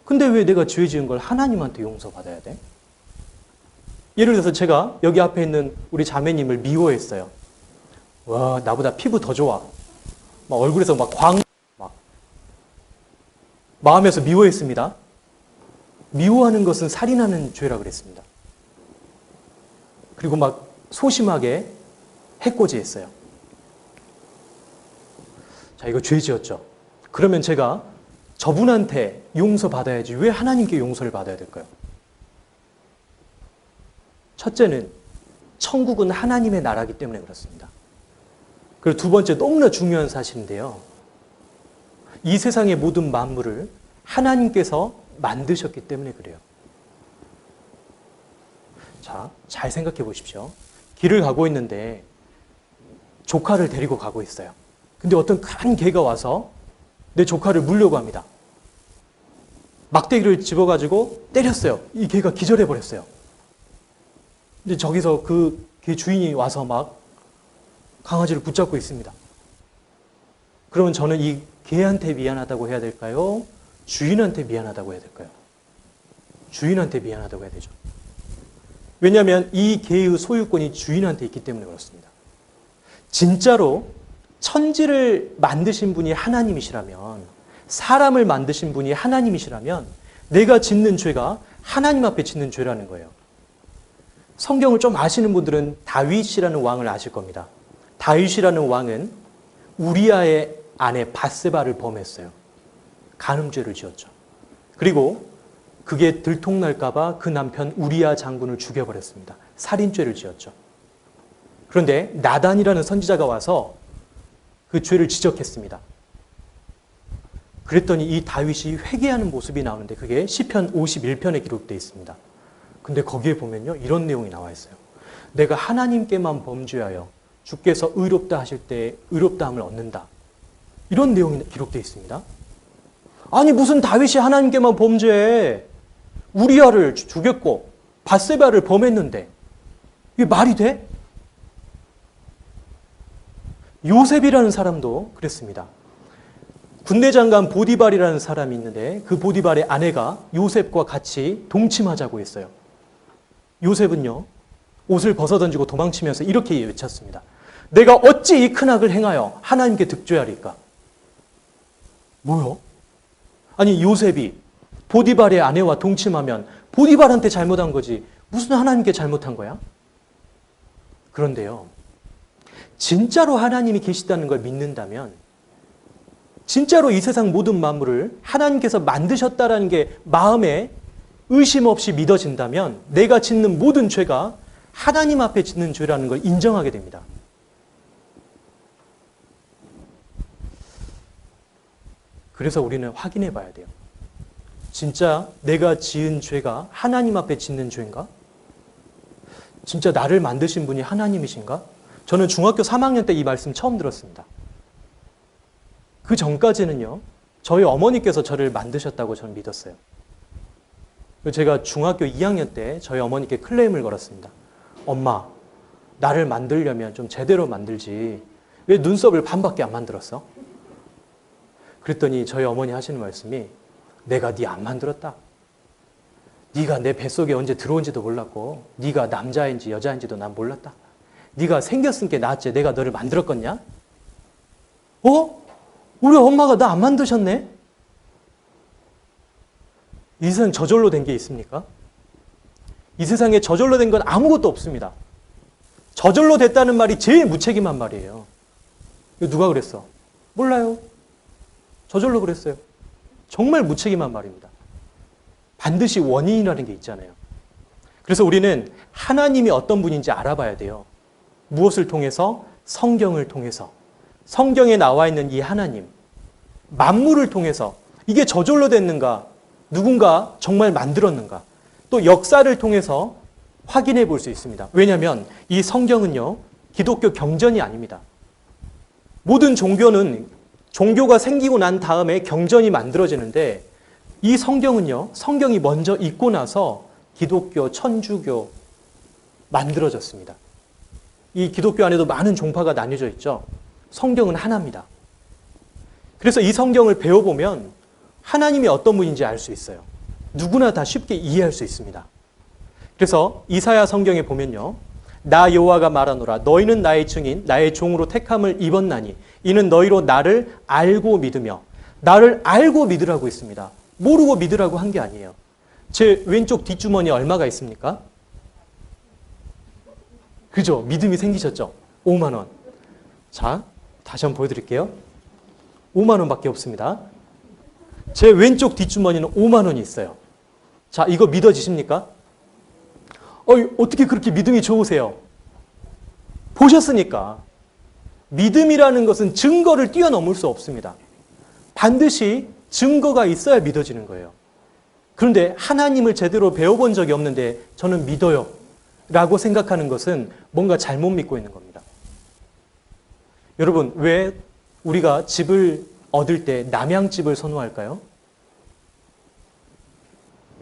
Speaker 1: 근데 왜 내가 죄 지은 걸 하나님한테 용서받아야 돼? 예를 들어서 제가 여기 앞에 있는 우리 자매님을 미워했어요. 와, 나보다 피부 더 좋아. 막 얼굴에서 막 마음에서 미워했습니다. 미워하는 것은 살인하는 죄라 그랬습니다. 그리고 막 소심하게 해코지했어요. 자, 이거 죄 지었죠. 그러면 제가 저분한테 용서받아야지 왜 하나님께 용서를 받아야 될까요? 첫째는 천국은 하나님의 나라이기 때문에 그렇습니다. 그리고 두 번째 너무나 중요한 사실인데요. 이 세상의 모든 만물을 하나님께서 만드셨기 때문에 그래요. 자, 잘 생각해 보십시오. 길을 가고 있는데 조카를 데리고 가고 있어요. 근데 어떤 큰 개가 와서 내 조카를 물려고 합니다. 막대기를 집어가지고 때렸어요. 이 개가 기절해버렸어요. 근데 저기서 그 개 주인이 와서 막 강아지를 붙잡고 있습니다. 그러면 저는 이 개한테 미안하다고 해야 될까요? 주인한테 미안하다고 해야 될까요? 주인한테 미안하다고 해야 되죠. 왜냐하면 이 개의 소유권이 주인한테 있기 때문에 그렇습니다. 진짜로 천지를 만드신 분이 하나님이시라면, 사람을 만드신 분이 하나님이시라면 내가 짓는 죄가 하나님 앞에 짓는 죄라는 거예요. 성경을 좀 아시는 분들은 다윗이라는 왕을 아실 겁니다. 다윗이라는 왕은 우리아의 아내 밧세바를 범했어요. 간음죄를 지었죠. 그리고 그게 들통날까 봐 그 남편 우리아 장군을 죽여버렸습니다. 살인죄를 지었죠. 그런데 나단이라는 선지자가 와서 그 죄를 지적했습니다. 그랬더니 이 다윗이 회개하는 모습이 나오는데 그게 시편 51편에 기록되어 있습니다. 근데 거기에 보면요, 이런 내용이 나와 있어요. 내가 하나님께만 범죄하여 주께서 의롭다 하실 때 의롭다함을 얻는다. 이런 내용이 기록되어 있습니다. 아니, 무슨 다윗이 하나님께만 범죄해. 우리아를 죽였고 밧세바를 범했는데 이게 말이 돼? 요셉이라는 사람도 그랬습니다. 군대 장관 보디발이라는 사람이 있는데 그 보디발의 아내가 요셉과 같이 동침하자고 했어요. 요셉은요, 옷을 벗어던지고 도망치면서 이렇게 외쳤습니다. 내가 어찌 이 큰 악을 행하여 하나님께 득죄하리까? 뭐요? 아니, 요셉이 보디발의 아내와 동침하면 보디발한테 잘못한 거지 무슨 하나님께 잘못한 거야? 그런데요, 진짜로 하나님이 계시다는 걸 믿는다면, 진짜로 이 세상 모든 만물을 하나님께서 만드셨다라는 게 마음에 의심 없이 믿어진다면 내가 짓는 모든 죄가 하나님 앞에 짓는 죄라는 걸 인정하게 됩니다. 그래서 우리는 확인해 봐야 돼요. 진짜 내가 지은 죄가 하나님 앞에 짓는 죄인가? 진짜 나를 만드신 분이 하나님이신가? 저는 중학교 3학년 때 이 말씀 처음 들었습니다. 그 전까지는요, 저희 어머니께서 저를 만드셨다고 저는 믿었어요. 제가 중학교 2학년 때 저희 어머니께 클레임을 걸었습니다. 엄마, 나를 만들려면 좀 제대로 만들지 왜 눈썹을 반밖에 안 만들었어? 그랬더니 저희 어머니 하시는 말씀이 내가 네 안 만들었다. 네가 내 뱃속에 언제 들어온지도 몰랐고 네가 남자인지 여자인지도 난 몰랐다. 네가 생겼으니까 낳았지 내가 너를 만들었겠냐? 우리 엄마가 나 안 만드셨네? 이 세상 저절로 된 게 있습니까? 이 세상에 저절로 된 건 아무것도 없습니다. 저절로 됐다는 말이 제일 무책임한 말이에요. 이거 누가 그랬어? 몰라요. 저절로 그랬어요. 정말 무책임한 말입니다. 반드시 원인이라는 게 있잖아요. 그래서 우리는 하나님이 어떤 분인지 알아봐야 돼요. 무엇을 통해서? 성경을 통해서. 성경에 나와 있는 이 하나님, 만물을 통해서 이게 저절로 됐는가? 누군가 정말 만들었는가? 또 역사를 통해서 확인해 볼 수 있습니다. 왜냐하면 이 성경은요, 기독교 경전이 아닙니다. 모든 종교는 종교가 생기고 난 다음에 경전이 만들어지는데 이 성경은요, 성경이 먼저 있고 나서 기독교, 천주교 만들어졌습니다. 이 기독교 안에도 많은 종파가 나뉘어져 있죠. 성경은 하나입니다. 그래서 이 성경을 배워보면 하나님이 어떤 분인지 알 수 있어요. 누구나 다 쉽게 이해할 수 있습니다. 그래서 이사야 성경에 보면요. 나 여호와가 말하노라 너희는 나의 증인 나의 종으로 택함을 입었나니 이는 너희로 나를 알고 믿으며 나를 알고 믿으라고 있습니다. 모르고 믿으라고 한 게 아니에요. 제 왼쪽 뒷주머니에 얼마가 있습니까? 그죠? 믿음이 생기셨죠? 5만 원. 자, 다시 한번 보여드릴게요. 5만 원밖에 없습니다. 제 왼쪽 뒷주머니는 5만 원이 있어요. 자, 이거 믿어지십니까? 어떻게 그렇게 믿음이 좋으세요? 보셨으니까. 믿음이라는 것은 증거를 뛰어넘을 수 없습니다. 반드시 증거가 있어야 믿어지는 거예요. 그런데 하나님을 제대로 배워본 적이 없는데 저는 믿어요 라고 생각하는 것은 뭔가 잘못 믿고 있는 겁니다. 여러분, 왜 우리가 집을 얻을 때 남양집을 선호할까요?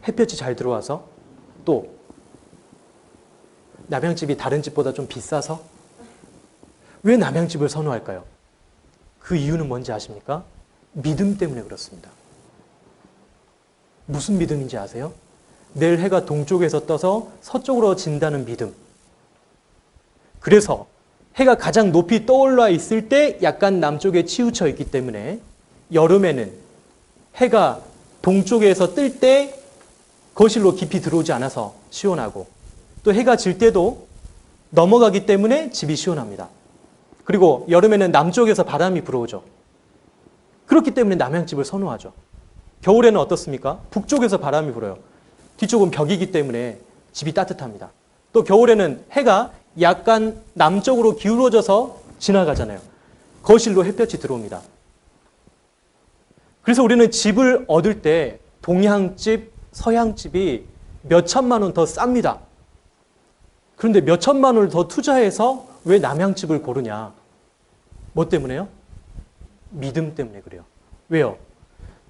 Speaker 1: 햇볕이 잘 들어와서, 또 남양집이 다른 집보다 좀 비싸서? 왜 남양집을 선호할까요? 그 이유는 뭔지 아십니까? 믿음 때문에 그렇습니다. 무슨 믿음인지 아세요? 내일 해가 동쪽에서 떠서 서쪽으로 진다는 믿음. 그래서 해가 가장 높이 떠올라 있을 때 약간 남쪽에 치우쳐 있기 때문에 여름에는 해가 동쪽에서 뜰 때 거실로 깊이 들어오지 않아서 시원하고, 또 해가 질 때도 넘어가기 때문에 집이 시원합니다. 그리고 여름에는 남쪽에서 바람이 불어오죠. 그렇기 때문에 남양집을 선호하죠. 겨울에는 어떻습니까? 북쪽에서 바람이 불어요. 뒤쪽은 벽이기 때문에 집이 따뜻합니다. 또 겨울에는 해가 약간 남쪽으로 기울어져서 지나가잖아요. 거실로 햇볕이 들어옵니다. 그래서 우리는 집을 얻을 때 동양집, 서양집이 몇 천만 원 더 쌉니다. 그런데 몇 천만 원을 더 투자해서 왜 남양집을 고르냐? 뭐 때문에요? 믿음 때문에 그래요. 왜요?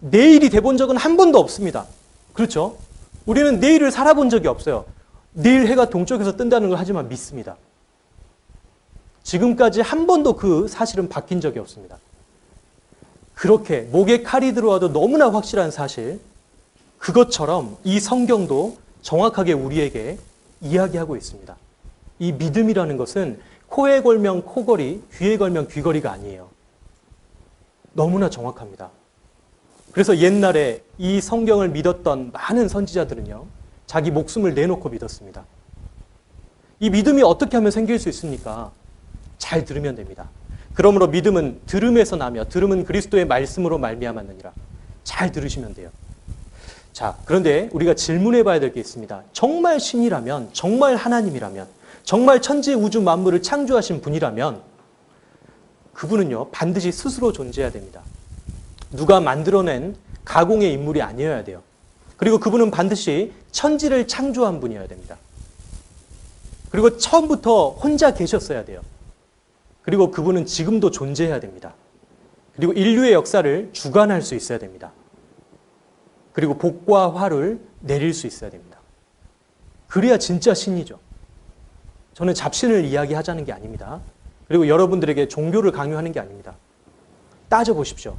Speaker 1: 내일이 돼본 적은 한 번도 없습니다. 그렇죠? 우리는 내일을 살아본 적이 없어요. 내일 해가 동쪽에서 뜬다는 걸 하지만 믿습니다. 지금까지 한 번도 그 사실은 바뀐 적이 없습니다. 그렇게 목에 칼이 들어와도 너무나 확실한 사실, 그것처럼 이 성경도 정확하게 우리에게 이야기하고 있습니다. 이 믿음이라는 것은 코에 걸면 코걸이, 귀에 걸면 귀걸이가 아니에요. 너무나 정확합니다. 그래서 옛날에 이 성경을 믿었던 많은 선지자들은요, 자기 목숨을 내놓고 믿었습니다. 이 믿음이 어떻게 하면 생길 수 있습니까? 잘 들으면 됩니다. 그러므로 믿음은 들음에서 나며 들음은 그리스도의 말씀으로 말미암았느니라. 잘 들으시면 돼요. 자, 그런데 우리가 질문해 봐야 될 게 있습니다. 정말 신이라면, 정말 하나님이라면, 정말 천지 우주 만물을 창조하신 분이라면 그분은요, 반드시 스스로 존재해야 됩니다. 누가 만들어낸 가공의 인물이 아니어야 돼요. 그리고 그분은 반드시 천지를 창조한 분이어야 됩니다. 그리고 처음부터 혼자 계셨어야 돼요. 그리고 그분은 지금도 존재해야 됩니다. 그리고 인류의 역사를 주관할 수 있어야 됩니다. 그리고 복과 화를 내릴 수 있어야 됩니다. 그래야 진짜 신이죠. 저는 잡신을 이야기하자는 게 아닙니다. 그리고 여러분들에게 종교를 강요하는 게 아닙니다. 따져보십시오.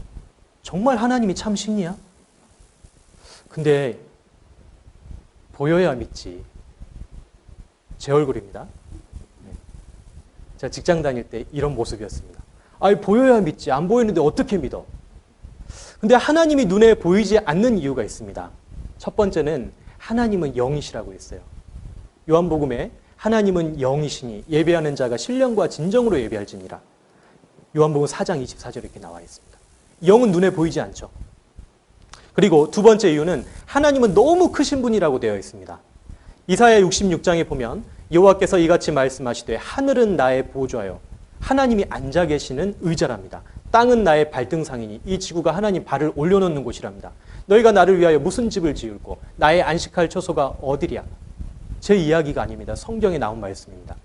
Speaker 1: 정말 하나님이 참 신이야? 근데 보여야 믿지. 제 얼굴입니다. 네. 제가 직장 다닐 때 이런 모습이었습니다. 아니, 보여야 믿지. 안 보이는데 어떻게 믿어? 근데 하나님이 눈에 보이지 않는 이유가 있습니다. 첫 번째는 하나님은 영이시라고 했어요. 요한복음에 하나님은 영이시니 예배하는 자가 신령과 진정으로 예배할지니라. 요한복음 4장 24절에 이렇게 나와 있습니다. 영은 눈에 보이지 않죠. 그리고 두 번째 이유는 하나님은 너무 크신 분이라고 되어 있습니다. 이사야 66장에 보면 여호와께서 이같이 말씀하시되 하늘은 나의 보좌요 하나님이 앉아 계시는 의자랍니다. 땅은 나의 발등상이니 이 지구가 하나님 발을 올려놓는 곳이랍니다. 너희가 나를 위하여 무슨 집을 지을고 나의 안식할 처소가 어디랴. 제 이야기가 아닙니다. 성경에 나온 말씀입니다.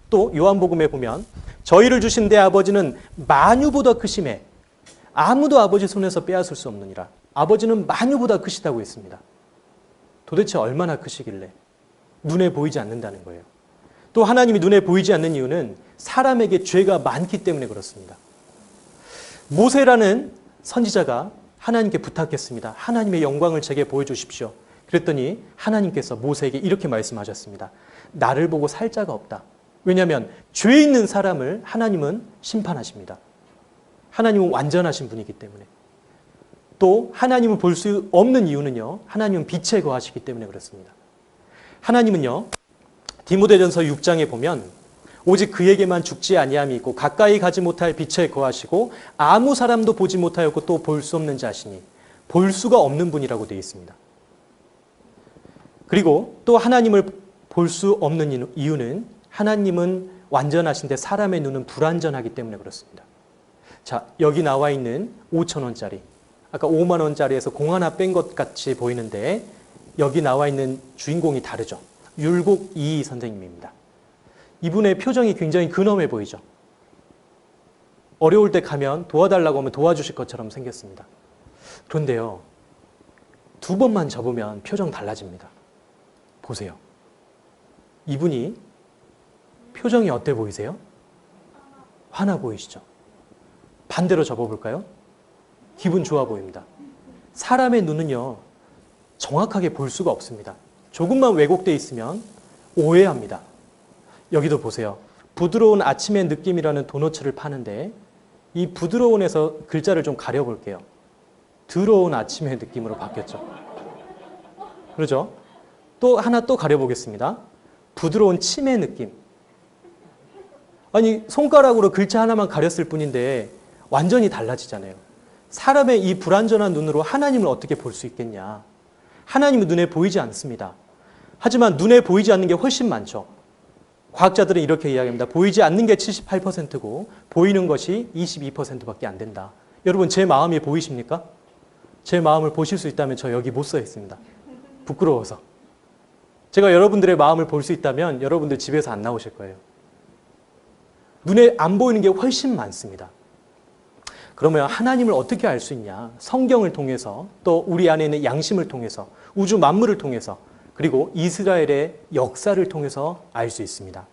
Speaker 1: 또 요한복음에 보면 저희를 주신 내 아버지는 만유보다 크심에 아무도 아버지 손에서 빼앗을 수 없느니라. 아버지는 만유보다 크시다고 했습니다. 도대체 얼마나 크시길래 눈에 보이지 않는다는 거예요. 또 하나님이 눈에 보이지 않는 이유는 사람에게 죄가 많기 때문에 그렇습니다. 모세라는 선지자가 하나님께 부탁했습니다. 하나님의 영광을 제게 보여주십시오. 그랬더니 하나님께서 모세에게 이렇게 말씀하셨습니다. 나를 보고 살 자가 없다. 왜냐하면 죄 있는 사람을 하나님은 심판하십니다. 하나님은 완전하신 분이기 때문에. 또 하나님을 볼 수 없는 이유는요. 하나님은 빛에 거하시기 때문에 그렇습니다. 하나님은요. 디모데전서 6장에 보면 오직 그에게만 죽지 아니함이 있고 가까이 가지 못할 빛에 거하시고 아무 사람도 보지 못하였고 또 볼 수 없는 자시니 볼 수가 없는 분이라고 되어 있습니다. 그리고 또 하나님을 볼 수 없는 이유는 하나님은 완전하신데 사람의 눈은 불완전하기 때문에 그렇습니다. 자, 여기 나와 있는 5,000원짜리 아까 5만 원짜리에서 공 하나 뺀 것 같이 보이는데 여기 나와 있는 주인공이 다르죠. 율곡 이희 선생님입니다. 이분의 표정이 굉장히 근엄해 보이죠. 어려울 때 가면 도와달라고 하면 도와주실 것처럼 생겼습니다. 그런데요. 두 번만 접으면 표정 달라집니다. 보세요. 이분이 표정이 어때 보이세요? 화나 보이시죠? 반대로 접어볼까요? 기분 좋아 보입니다. 사람의 눈은요. 정확하게 볼 수가 없습니다. 조금만 왜곡되어 있으면 오해합니다. 여기도 보세요. 부드러운 아침의 느낌이라는 도너츠를 파는데 이 부드러운에서 글자를 좀 가려볼게요. 더러운 아침의 느낌으로 바뀌었죠. 그러죠? 또 하나 또 가려보겠습니다. 부드러운 침의 느낌. 아니 손가락으로 글자 하나만 가렸을 뿐인데 완전히 달라지잖아요. 사람의 이 불완전한 눈으로 하나님을 어떻게 볼 수 있겠냐. 하나님은 눈에 보이지 않습니다. 하지만 눈에 보이지 않는 게 훨씬 많죠. 과학자들은 이렇게 이야기합니다. 보이지 않는 게 78%고 보이는 것이 22%밖에 안 된다. 여러분 제 마음이 보이십니까? 제 마음을 보실 수 있다면 저 여기 못 서 있습니다. 부끄러워서. 제가 여러분들의 마음을 볼 수 있다면 여러분들 집에서 안 나오실 거예요. 눈에 안 보이는 게 훨씬 많습니다. 그러면 하나님을 어떻게 알 수 있냐? 성경을 통해서 또 우리 안에 있는 양심을 통해서 우주 만물을 통해서 그리고 이스라엘의 역사를 통해서 알 수 있습니다.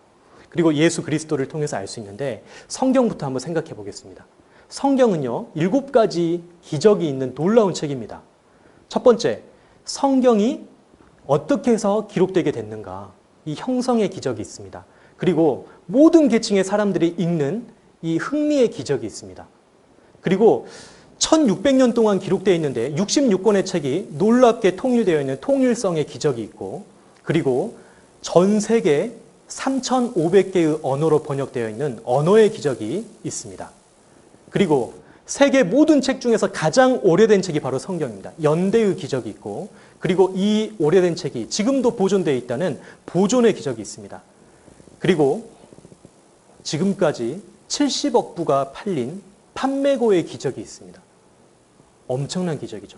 Speaker 1: 그리고 예수 그리스도를 통해서 알 수 있는데 성경부터 한번 생각해 보겠습니다. 성경은요. 7가지 기적이 있는 놀라운 책입니다. 첫 번째, 성경이 어떻게 해서 기록되게 됐는가? 이 형성의 기적이 있습니다. 그리고 모든 계층의 사람들이 읽는 이 흥미의 기적이 있습니다. 그리고 1600년 동안 기록되어 있는데 66권의 책이 놀랍게 통일되어 있는 통일성의 기적이 있고 그리고 전 세계 3500개의 언어로 번역되어 있는 언어의 기적이 있습니다. 그리고 세계 모든 책 중에서 가장 오래된 책이 바로 성경입니다. 연대의 기적이 있고 그리고 이 오래된 책이 지금도 보존되어 있다는 보존의 기적이 있습니다. 그리고 지금까지 70억 부가 팔린 판매고의 기적이 있습니다. 엄청난 기적이죠.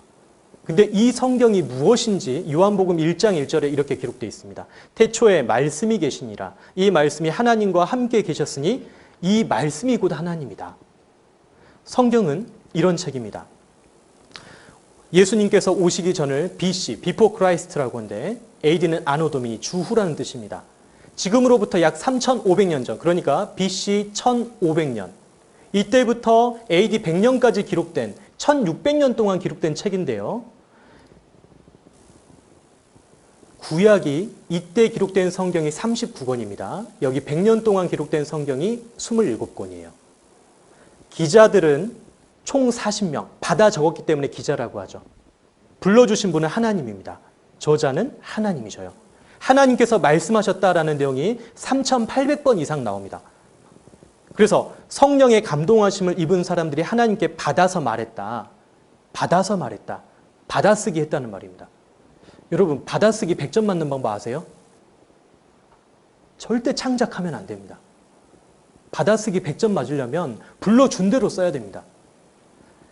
Speaker 1: 근데 이 성경이 무엇인지 요한복음 1장 1절에 이렇게 기록되어 있습니다. 태초에 말씀이 계시니라. 이 말씀이 하나님과 함께 계셨으니 이 말씀이 곧 하나님이다. 성경은 이런 책입니다. 예수님께서 오시기 전을 BC, Before Christ라고 하는데 AD는 아노 도미니, 주후라는 뜻입니다. 지금으로부터 약 3,500년 전, 그러니까 BC 1,500년. 이때부터 AD 100년까지 기록된 1600년 동안 기록된 책인데요. 구약이 이때 기록된 성경이 39권입니다. 여기 100년 동안 기록된 성경이 27권이에요. 기자들은 총 40명, 받아 적었기 때문에 기자라고 하죠. 불러주신 분은 하나님입니다. 저자는 하나님이셔요. 하나님께서 말씀하셨다라는 내용이 3,800번 이상 나옵니다. 그래서 성령의 감동하심을 입은 사람들이 하나님께 받아서 말했다. 받아서 말했다. 받아쓰기 했다는 말입니다. 여러분, 받아쓰기 100점 맞는 방법 아세요? 절대 창작하면 안 됩니다. 받아쓰기 100점 맞으려면 불러준 대로 써야 됩니다.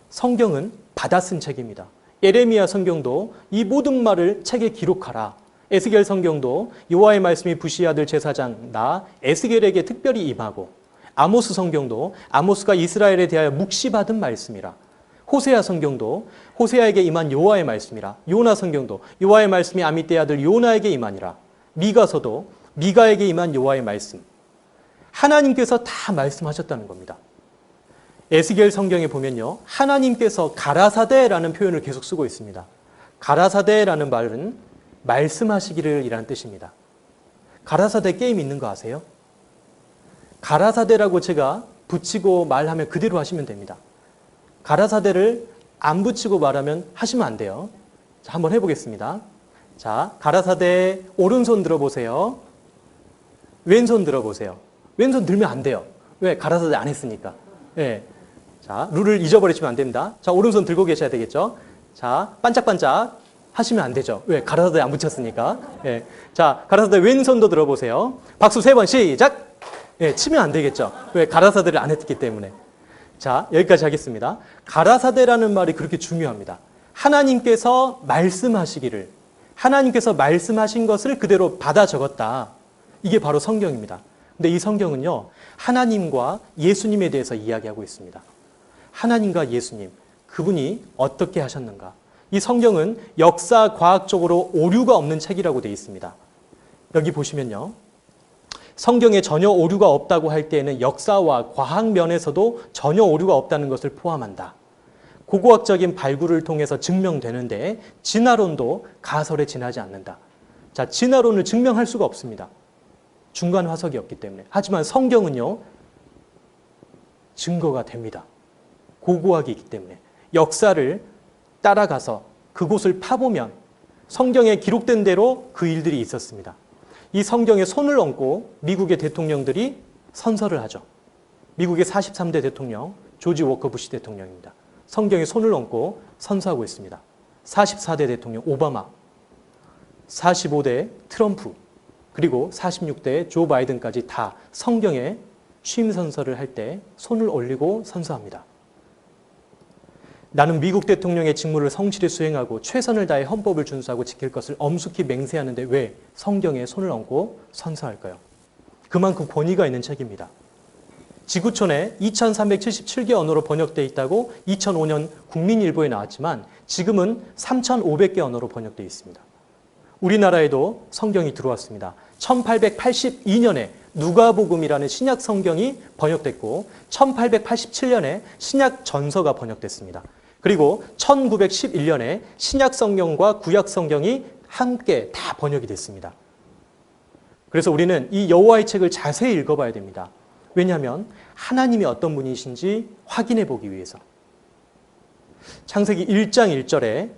Speaker 1: 성경은 받아쓴 책입니다. 예레미야 성경도 이 모든 말을 책에 기록하라. 에스겔 성경도 여호와의 말씀이 부시 아들 제사장 나 에스겔에게 특별히 임하고, 아모스 성경도 아모스가 이스라엘에 대하여 묵시받은 말씀이라. 호세아 성경도 호세아에게 임한 여호와의 말씀이라. 요나 성경도 여호와의 말씀이 아미떼 아들 요나에게 임하니라. 미가서도 미가에게 임한 여호와의 말씀. 하나님께서 다 말씀하셨다는 겁니다. 에스겔 성경에 보면요, 하나님께서 가라사대라는 표현을 계속 쓰고 있습니다. 가라사대라는 말은 말씀하시기를 이라는 뜻입니다. 가라사대 게임 있는 거 아세요? 가라사대라고 제가 붙이고 말하면 그대로 하시면 됩니다. 가라사대를 안 붙이고 말하면 하시면 안 돼요. 자, 한번 해보겠습니다. 자, 가라사대 오른손 들어보세요. 왼손 들어보세요. 왼손 들면 안 돼요. 왜? 가라사대 안 했으니까. 네. 자, 룰을 잊어버리시면 안 됩니다. 자, 오른손 들고 계셔야 되겠죠. 자, 반짝반짝 하시면 안 되죠. 왜? 가라사대 안 붙였으니까. 네. 자, 가라사대 왼손도 들어보세요. 박수 3번 시작! 네, 치면 안 되겠죠. 왜? 가라사대를 안 했기 때문에. 자, 여기까지 하겠습니다. 가라사대라는 말이 그렇게 중요합니다. 하나님께서 말씀하시기를, 하나님께서 말씀하신 것을 그대로 받아 적었다. 이게 바로 성경입니다. 근데 이 성경은요, 하나님과 예수님에 대해서 이야기하고 있습니다. 하나님과 예수님, 그분이 어떻게 하셨는가. 이 성경은 역사 과학적으로 오류가 없는 책이라고 되어 있습니다. 여기 보시면요, 성경에 전혀 오류가 없다고 할 때에는 역사와 과학 면에서도 전혀 오류가 없다는 것을 포함한다. 고고학적인 발굴을 통해서 증명되는데 진화론도 가설에 지나지 않는다. 자, 진화론을 증명할 수가 없습니다. 중간 화석이 없기 때문에. 하지만 성경은요, 증거가 됩니다. 고고학이기 때문에. 역사를 따라가서 그곳을 파보면 성경에 기록된 대로 그 일들이 있었습니다. 이 성경에 손을 얹고 미국의 대통령들이 선서를 하죠. 미국의 43대 대통령 조지 워커 부시 대통령입니다. 성경에 손을 얹고 선서하고 있습니다. 44대 대통령 오바마, 45대 트럼프, 그리고 46대 조 바이든까지 다 성경에 취임 선서를 할 때 손을 올리고 선서합니다. 나는 미국 대통령의 직무를 성실히 수행하고 최선을 다해 헌법을 준수하고 지킬 것을 엄숙히 맹세하는데 왜 성경에 손을 얹고 선서할까요? 그만큼 권위가 있는 책입니다. 지구촌에 2377개 언어로 번역되어 있다고 2005년 국민일보에 나왔지만 지금은 3500개 언어로 번역되어 있습니다. 우리나라에도 성경이 들어왔습니다. 1882년에 누가복음이라는 신약 성경이 번역됐고 1887년에 신약 전서가 번역됐습니다. 그리고 1911년에 신약 성경과 구약 성경이 함께 다 번역이 됐습니다. 그래서 우리는 이 여호와의 책을 자세히 읽어봐야 됩니다. 왜냐하면 하나님이 어떤 분이신지 확인해 보기 위해서. 창세기 1장 1절에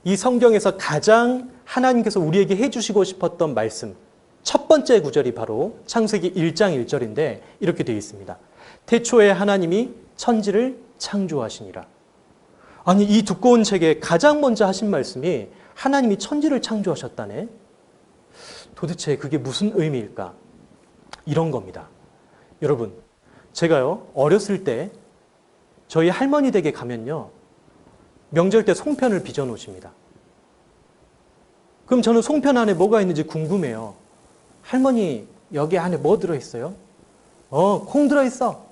Speaker 1: 이 성경에서 가장 하나님께서 우리에게 해주시고 싶었던 말씀, 첫 번째 구절이 바로 창세기 1장 1절인데 이렇게 되어 있습니다. 태초에 하나님이 천지를 창조하시니라. 아니, 이 두꺼운 책에 가장 먼저 하신 말씀이 하나님이 천지를 창조하셨다네. 도대체 그게 무슨 의미일까? 이런 겁니다. 여러분, 제가요, 어렸을 때 저희 할머니 댁에 가면요, 명절 때 송편을 빚어 놓으십니다. 그럼 저는 송편 안에 뭐가 있는지 궁금해요. 할머니, 여기 안에 뭐 들어있어요? 콩 들어있어.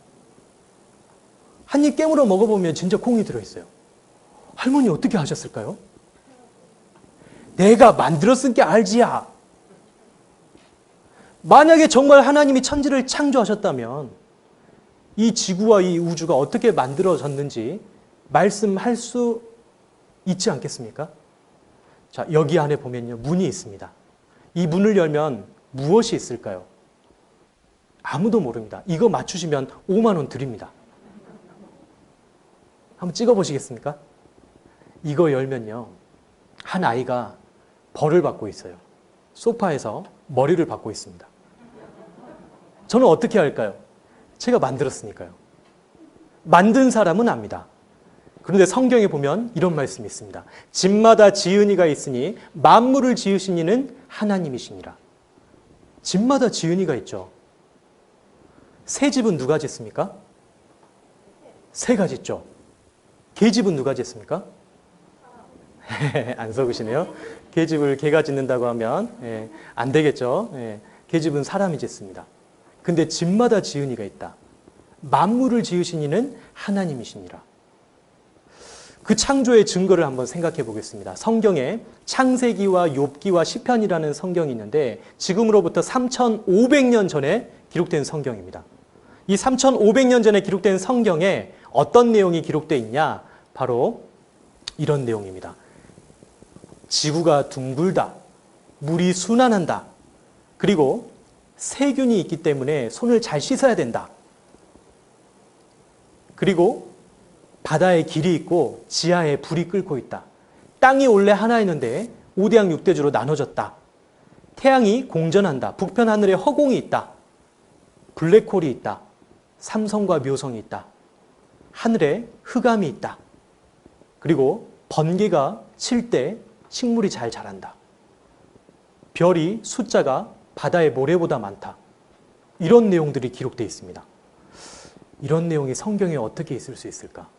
Speaker 1: 한 입 깨물어 먹어보면 진짜 콩이 들어있어요. 할머니 어떻게 하셨을까요? 내가 만들었으니까 알지야. 만약에 정말 하나님이 천지를 창조하셨다면 이 지구와 이 우주가 어떻게 만들어졌는지 말씀할 수 있지 않겠습니까? 자, 여기 안에 보면요, 문이 있습니다. 이 문을 열면 무엇이 있을까요? 아무도 모릅니다. 이거 맞추시면 5만 원 드립니다. 한번 찍어보시겠습니까? 이거 열면요. 한 아이가 벌을 받고 있어요. 소파에서 머리를 받고 있습니다. 저는 어떻게 할까요? 제가 만들었으니까요. 만든 사람은 압니다. 그런데 성경에 보면 이런 말씀이 있습니다. 집마다 지은이가 있으니 만물을 지으신 이는 하나님이시니라. 집마다 지은이가 있죠. 새 집은 누가 짓습니까? 새가 짓죠. 개집은 누가 짓습니까? 안 속으시네요. 개집을 개가 짓는다고 하면 안 되겠죠. 개집은 사람이 짓습니다. 근데 집마다 지은이가 있다. 만물을 지으신 이는 하나님이시니라. 그 창조의 증거를 한번 생각해 보겠습니다. 성경에 창세기와 욥기와 시편이라는 성경이 있는데 지금으로부터 3,500년 전에 기록된 성경입니다. 이 3,500년 전에 기록된 성경에 어떤 내용이 기록되어 있냐? 바로 이런 내용입니다. 지구가 둥글다. 물이 순환한다. 그리고 세균이 있기 때문에 손을 잘 씻어야 된다. 그리고 바다에 길이 있고 지하에 불이 끓고 있다. 땅이 원래 하나였는데 5대양 6대주로 나눠졌다. 태양이 공전한다. 북편 하늘에 허공이 있다. 블랙홀이 있다. 삼성과 묘성이 있다. 하늘에 흑암이 있다. 그리고 번개가 칠 때 식물이 잘 자란다. 별이 숫자가 바다의 모래보다 많다. 이런 내용들이 기록되어 있습니다. 이런 내용이 성경에 어떻게 있을 수 있을까?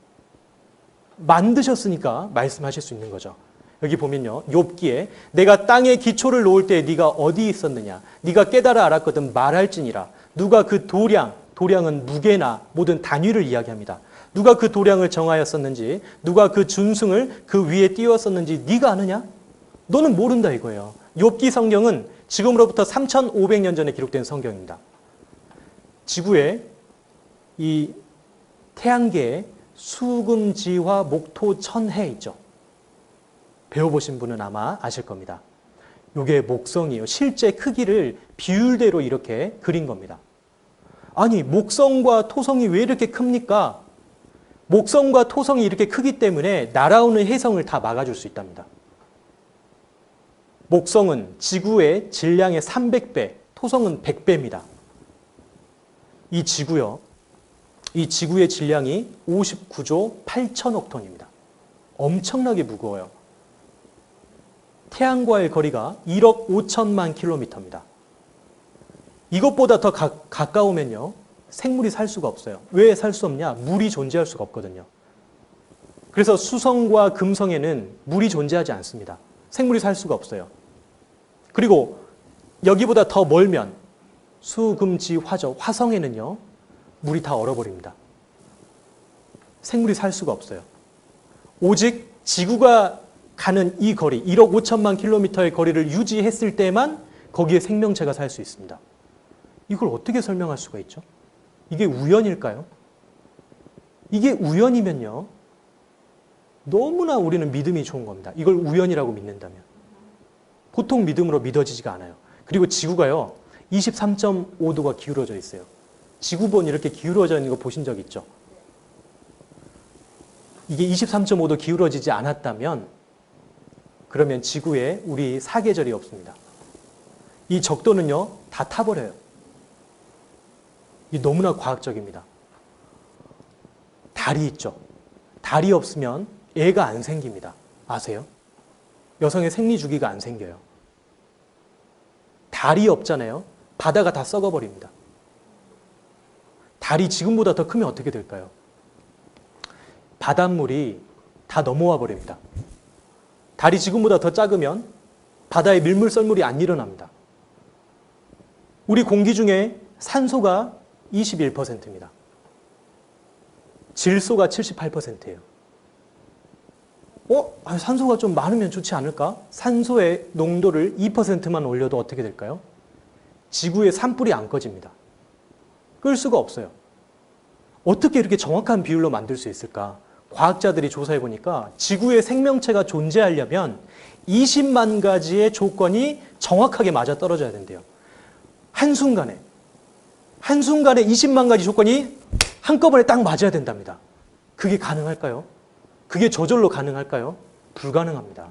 Speaker 1: 만드셨으니까 말씀하실 수 있는 거죠. 여기 보면요. 욥기에 내가 땅에 기초를 놓을 때 네가 어디 있었느냐? 네가 깨달아 알았거든 말할지니라. 누가 그 도량은 무게나 모든 단위를 이야기합니다. 누가 그 도량을 정하였었는지, 누가 그 준승을 그 위에 띄웠었는지 네가 아느냐? 너는 모른다 이거예요. 욥기 성경은 지금으로부터 3,500년 전에 기록된 성경입니다. 지구에 이 태양계에 수금지화 목토 천해 있죠. 배워보신 분은 아마 아실 겁니다. 이게 목성이에요. 실제 크기를 비율대로 이렇게 그린 겁니다. 아니 목성과 토성이 왜 이렇게 큽니까? 목성과 토성이 이렇게 크기 때문에 날아오는 혜성을 다 막아줄 수 있답니다. 목성은 지구의 질량의 300배, 토성은 100배입니다. 이 지구요. 이 지구의 질량이 59조 8천억 톤입니다. 엄청나게 무거워요. 태양과의 거리가 1억 5천만 킬로미터입니다. 이것보다 더 가까우면요. 생물이 살 수가 없어요. 왜 살 수 없냐? 물이 존재할 수가 없거든요. 그래서 수성과 금성에는 물이 존재하지 않습니다. 생물이 살 수가 없어요. 그리고 여기보다 더 멀면 수금지 화죠. 화성에는요. 물이 다 얼어버립니다. 생물이 살 수가 없어요. 오직 지구가 가는 이 거리, 1억 5천만 킬로미터의 거리를 유지했을 때만 거기에 생명체가 살 수 있습니다. 이걸 어떻게 설명할 수가 있죠? 이게 우연일까요? 이게 우연이면요. 너무나 우리는 믿음이 좋은 겁니다. 이걸 우연이라고 믿는다면. 보통 믿음으로 믿어지지가 않아요. 그리고 지구가요. 23.5도가 기울어져 있어요. 지구본 이렇게 기울어져 있는 거 보신 적 있죠? 이게 23.5도 기울어지지 않았다면 그러면 지구에 우리 사계절이 없습니다. 이 적도는요. 다 타버려요. 이게 너무나 과학적입니다. 달이 있죠. 달이 없으면 애가 안 생깁니다. 아세요? 여성의 생리 주기가 안 생겨요. 달이 없잖아요. 바다가 다 썩어버립니다. 달이 지금보다 더 크면 어떻게 될까요? 바닷물이 다 넘어와 버립니다. 달이 지금보다 더 작으면 바다에 밀물썰물이 안 일어납니다. 우리 공기 중에 산소가 21%입니다. 질소가 78%예요. 산소가 좀 많으면 좋지 않을까? 산소의 농도를 2%만 올려도 어떻게 될까요? 지구의 산불이 안 꺼집니다. 끌 수가 없어요. 어떻게 이렇게 정확한 비율로 만들 수 있을까? 과학자들이 조사해 보니까 지구에 생명체가 존재하려면 20만 가지의 조건이 정확하게 맞아 떨어져야 된대요. 한순간에 20만 가지 조건이 한꺼번에 딱 맞아야 된답니다. 그게 가능할까요? 그게 저절로 가능할까요? 불가능합니다.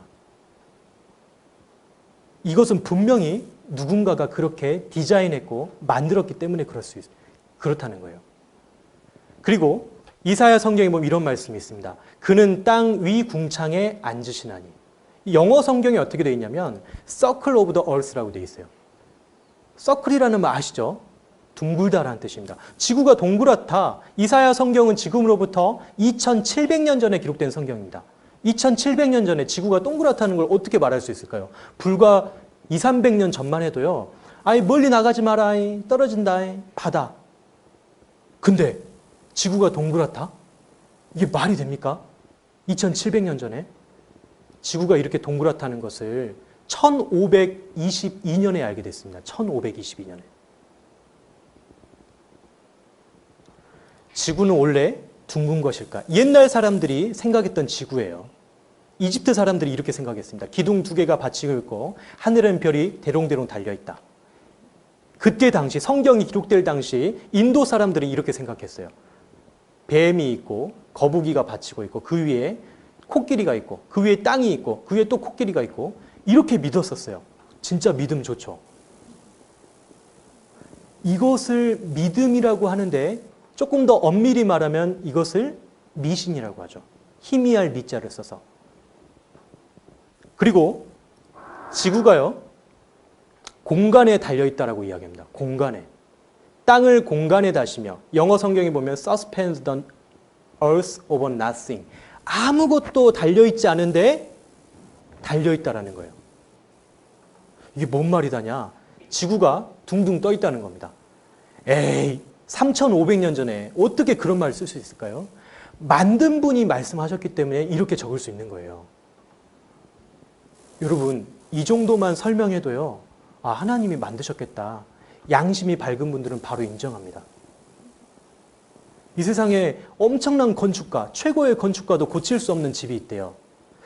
Speaker 1: 이것은 분명히 누군가가 그렇게 디자인했고 만들었기 때문에 그렇다는 거예요. 그리고 이사야 성경에 보면 이런 말씀이 있습니다. 그는 땅 위 궁창에 앉으시나니. 영어 성경에 어떻게 되어 있냐면 Circle of the Earth라고 되어 있어요. 서클이라는 말 아시죠? 둥글다라는 뜻입니다. 지구가 동그랗다. 이사야 성경은 지금으로부터 2700년 전에 기록된 성경입니다. 2700년 전에 지구가 동그랗다는 걸 어떻게 말할 수 있을까요? 불과 200~300년 전만 해도요. 아이 멀리 나가지 마라. 떨어진다. 바다. 근데 지구가 동그랗다? 이게 말이 됩니까? 2700년 전에 지구가 이렇게 동그랗다는 것을 1522년에 알게 됐습니다. 1522년에. 지구는 원래 둥근 것일까? 옛날 사람들이 생각했던 지구예요. 이집트 사람들이 이렇게 생각했습니다. 기둥 2개가 받치고 있고 하늘엔 별이 대롱대롱 달려있다. 그때 당시 성경이 기록될 당시 인도 사람들이 이렇게 생각했어요. 뱀이 있고 거북이가 받치고 있고 그 위에 코끼리가 있고 그 위에 땅이 있고 그 위에 또 코끼리가 있고 이렇게 믿었었어요. 진짜 믿음 좋죠. 이것을 믿음이라고 하는데 조금 더 엄밀히 말하면 이것을 미신이라고 하죠. 희미할 미자를 써서. 그리고 지구가요. 공간에 달려있다라고 이야기합니다. 공간에. 땅을 공간에 다시며 영어 성경에 보면 suspends the earth over nothing. 아무것도 달려있지 않은데 달려있다라는 거예요. 이게 뭔 말이다냐? 지구가 둥둥 떠 있다는 겁니다. 에이, 3500년 전에 어떻게 그런 말을 쓸 수 있을까요? 만든 분이 말씀하셨기 때문에 이렇게 적을 수 있는 거예요. 여러분, 이 정도만 설명해도요. 아, 하나님이 만드셨겠다. 양심이 밝은 분들은 바로 인정합니다. 이 세상에 엄청난 건축가, 최고의 건축가도 고칠 수 없는 집이 있대요.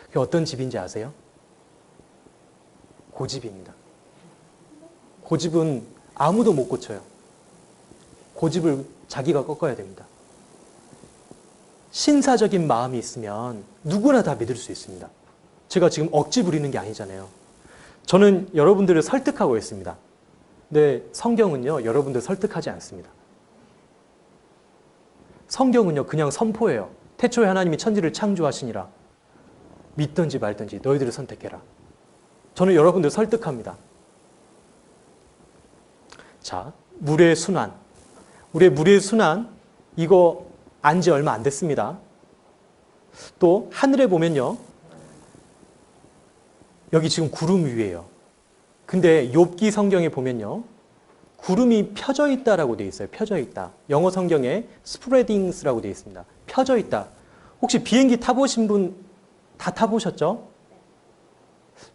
Speaker 1: 그게 어떤 집인지 아세요? 고집입니다. 고집은 아무도 못 고쳐요. 고집을 자기가 꺾어야 됩니다. 신사적인 마음이 있으면 누구나 다 믿을 수 있습니다. 제가 지금 억지 부리는 게 아니잖아요. 저는 여러분들을 설득하고 있습니다. 근데 성경은요, 여러분들 설득하지 않습니다. 성경은요, 그냥 선포예요. 태초에 하나님이 천지를 창조하시니라. 믿든지 말든지 너희들을 선택해라. 저는 여러분들 설득합니다. 자, 물의 순환. 우리의 물의 순환, 이거 안지 얼마 안 됐습니다. 또 하늘에 보면요. 여기 지금 구름 위에요. 근데 욥기 성경에 보면요. 구름이 펴져 있다라고 되어 있어요. 펴져 있다. 영어 성경에 spreadings라고 되어 있습니다. 펴져 있다. 혹시 비행기 타보신 분 다 타보셨죠?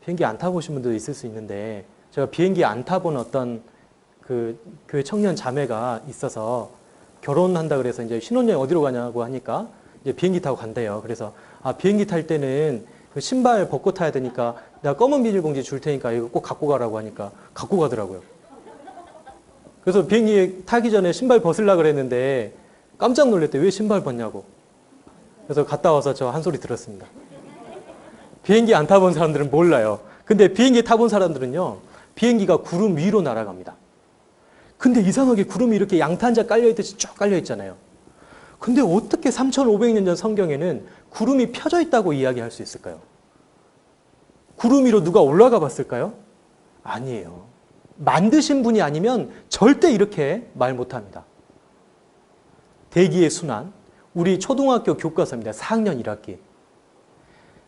Speaker 1: 비행기 안 타보신 분도 있을 수 있는데 제가 비행기 안 타본 어떤 그 교회 청년 자매가 있어서 결혼한다 그래서 이제 신혼여행 어디로 가냐고 하니까 이제 비행기 타고 간대요. 그래서 아, 비행기 탈 때는 그 신발 벗고 타야 되니까 내가 검은 비닐봉지 줄 테니까 이거 꼭 갖고 가라고 하니까 갖고 가더라고요. 그래서 비행기 타기 전에 신발 벗으려고 그랬는데 깜짝 놀랐대요. 왜 신발 벗냐고. 그래서 갔다 와서 저 한 소리 들었습니다. 비행기 안 타본 사람들은 몰라요. 근데 비행기 타본 사람들은요. 비행기가 구름 위로 날아갑니다. 근데 이상하게 구름이 이렇게 양탄자 깔려있듯이 쭉 깔려있잖아요. 근데 어떻게 3500년 전 성경에는 구름이 펴져 있다고 이야기할 수 있을까요? 구름 위로 누가 올라가 봤을까요? 아니에요. 만드신 분이 아니면 절대 이렇게 말 못합니다. 대기의 순환, 우리 초등학교 교과서입니다. 4학년 1학기.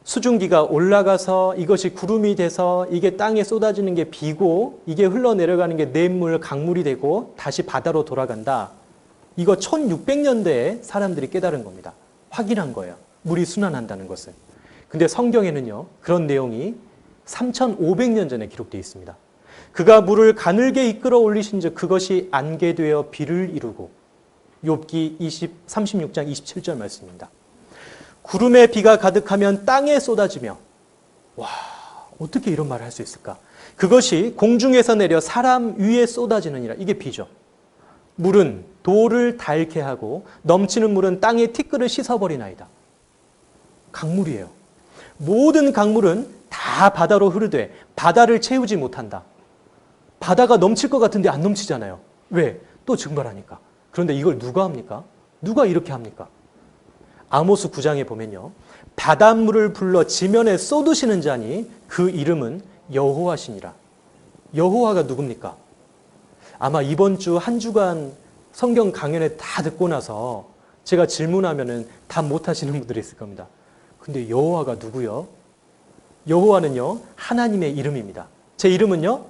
Speaker 1: 수증기가 올라가서 이것이 구름이 돼서 이게 땅에 쏟아지는 게 비고 이게 흘러내려가는 게 냇물, 강물이 되고 다시 바다로 돌아간다. 이거 1600년대에 사람들이 깨달은 겁니다. 확인한 거예요. 물이 순환한다는 것을. 근데 성경에는요. 그런 내용이 3500년 전에 기록되어 있습니다. 그가 물을 가늘게 이끌어 올리신 즉 그것이 안개 되어 비를 이루고 욥기 36장 27절 말씀입니다. 구름에 비가 가득하면 땅에 쏟아지며. 와, 어떻게 이런 말을 할 수 있을까? 그것이 공중에서 내려 사람 위에 쏟아지느니라. 이게 비죠. 물은 돌을 닳게 하고 넘치는 물은 땅의 티끌을 씻어버리나이다. 강물이에요. 모든 강물은 다 바다로 흐르되 바다를 채우지 못한다. 바다가 넘칠 것 같은데 안 넘치잖아요. 왜? 또 증발하니까. 그런데 이걸 누가 합니까? 누가 이렇게 합니까? 아모스 9장에 보면요. 바닷물을 불러 지면에 쏟으시는 자니 그 이름은 여호와시니라. 여호와가 누굽니까? 아마 이번 주 한 주간 성경 강연에 다 듣고 나서 제가 질문하면은 답 못하시는 분들이 있을 겁니다. 근데 여호와가 누구요? 여호와는요, 하나님의 이름입니다. 제 이름은요,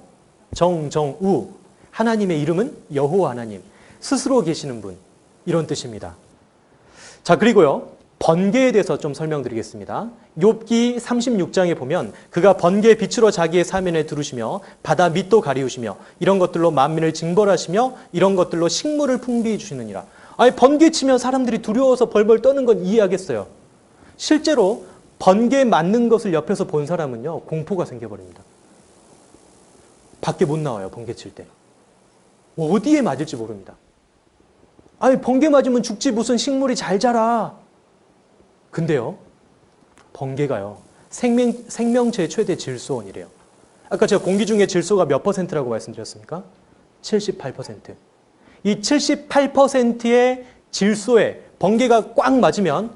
Speaker 1: 정정우. 하나님의 이름은 여호와 하나님. 스스로 계시는 분. 이런 뜻입니다. 자, 그리고요, 번개에 대해서 좀 설명드리겠습니다. 욥기 36장에 보면 그가 번개 빛으로 자기의 사면에 두르시며 바다 밑도 가리우시며 이런 것들로 만민을 징벌하시며 이런 것들로 식물을 풍비해 주시느니라. 아니, 번개 치면 사람들이 두려워서 벌벌 떠는 건 이해하겠어요. 실제로 번개 맞는 것을 옆에서 본 사람은요, 공포가 생겨버립니다. 밖에 못 나와요, 번개 칠 때. 어디에 맞을지 모릅니다. 아니, 번개 맞으면 죽지 무슨 식물이 잘 자라. 근데요, 번개가요, 생명체의 최대 질소원이래요. 아까 제가 공기 중에 질소가 몇 %라고 말씀드렸습니까? 78%. 이 78%의 질소에 번개가 꽉 맞으면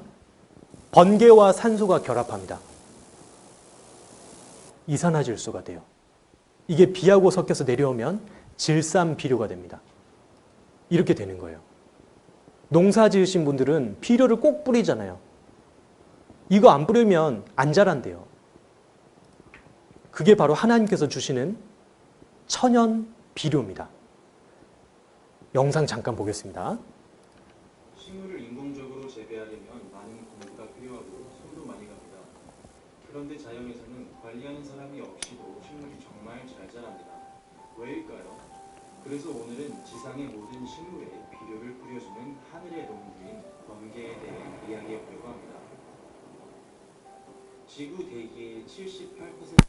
Speaker 1: 번개와 산소가 결합합니다. 이산화질소가 돼요. 이게 비하고 섞여서 내려오면 질산비료가 됩니다. 이렇게 되는 거예요. 농사 지으신 분들은 비료를 꼭 뿌리잖아요. 이거 안 뿌리면 안 자란대요. 그게 바로 하나님께서 주시는 천연 비료입니다. 영상 잠깐 보겠습니다.
Speaker 4: 식물을 인공적으로 재배하려면 많은 공부가 필요하고 손도 많이 갑니다. 그런데 자연에서는 관리하는 사람이 없이도 식물이 정말 잘 자랍니다. 왜일까요? 그래서 오늘은 지상의 모든 식물에 비료를 뿌려주는 하늘의 농부인 번개에 대해 이야기해 보려고 합니다. 지구 대기의 78%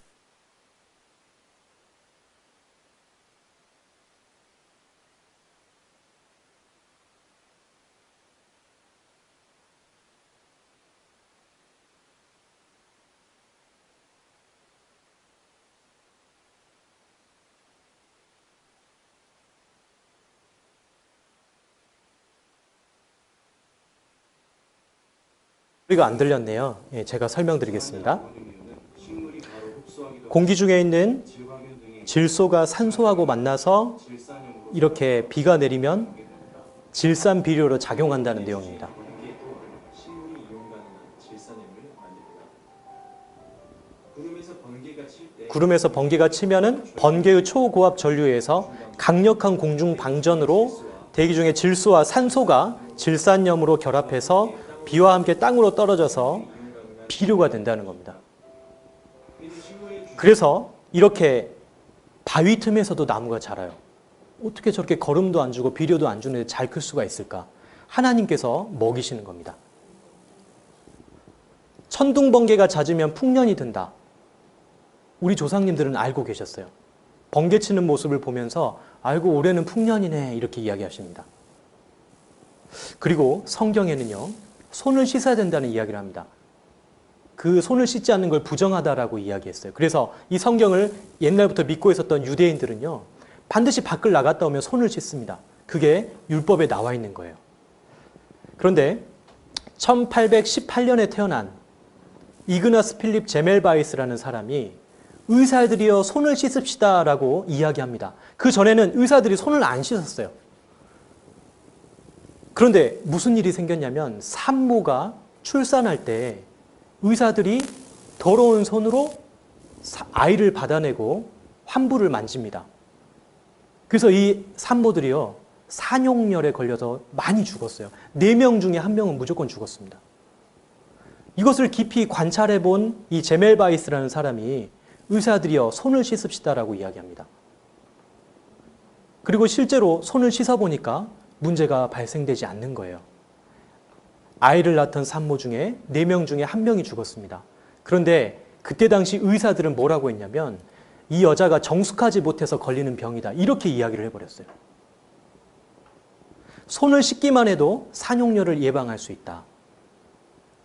Speaker 1: 소리가 안 들렸네요. 예, 제가 설명드리겠습니다.
Speaker 4: 나오는 이유는 식물이 바로 흡수하기도
Speaker 1: 공기 중에 있는
Speaker 4: 질화균 등의
Speaker 1: 질소가 산소하고 만나서
Speaker 4: 질산염으로
Speaker 1: 이렇게 비가 내리면
Speaker 4: 하게 됩니다.
Speaker 1: 질산 비료로 작용한다는 내용입니다.
Speaker 4: 번개 또한 식물이 이용 가능한 질산염을 만듭니다. 구름에서 번개가 치면은 번개의 초고압 전류에서 강력한 공중 방전으로 대기 중에 질소와 산소가 질산염으로 결합해서 비와 함께 땅으로 떨어져서 비료가 된다는 겁니다. 그래서 이렇게 바위 틈에서도 나무가 자라요. 어떻게 저렇게 거름도 안 주고 비료도 안 주는데 잘 클 수가 있을까? 하나님께서 먹이시는 겁니다. 천둥번개가 잦으면 풍년이 든다. 우리 조상님들은 알고 계셨어요. 번개 치는 모습을 보면서 알고 올해는 풍년이네 이렇게 이야기하십니다. 그리고 성경에는요, 손을 씻어야 된다는 이야기를 합니다. 그 손을 씻지 않는 걸 부정하다라고 이야기했어요. 그래서 이 성경을 옛날부터 믿고 있었던 유대인들은요, 반드시 밖을 나갔다 오면 손을 씻습니다. 그게 율법에 나와 있는 거예요. 그런데 1818년에 태어난 이그나스 필립 제멜바이스라는 사람이 의사들이여 손을 씻읍시다라고 이야기합니다. 그 전에는 의사들이 손을 안 씻었어요. 그런데 무슨 일이 생겼냐면 산모가 출산할 때 의사들이 더러운 손으로 아이를 받아내고 환부를 만집니다. 그래서 이 산모들이요, 산용열에 걸려서 많이 죽었어요. 4명 중에 1명은 무조건 죽었습니다. 이것을 깊이 관찰해 본 이 제멜바이스라는 사람이 의사들이여 손을 씻읍시다라고 이야기합니다. 그리고 실제로 손을 씻어보니까 문제가 발생되지 않는 거예요.
Speaker 1: 아이를 낳던 산모 중에 4명 중에 1명이 죽었습니다. 그런데 그때 당시 의사들은 뭐라고 했냐면 이 여자가 정숙하지 못해서 걸리는 병이다. 이렇게 이야기를 해버렸어요. 손을 씻기만 해도 산용열을 예방할 수 있다.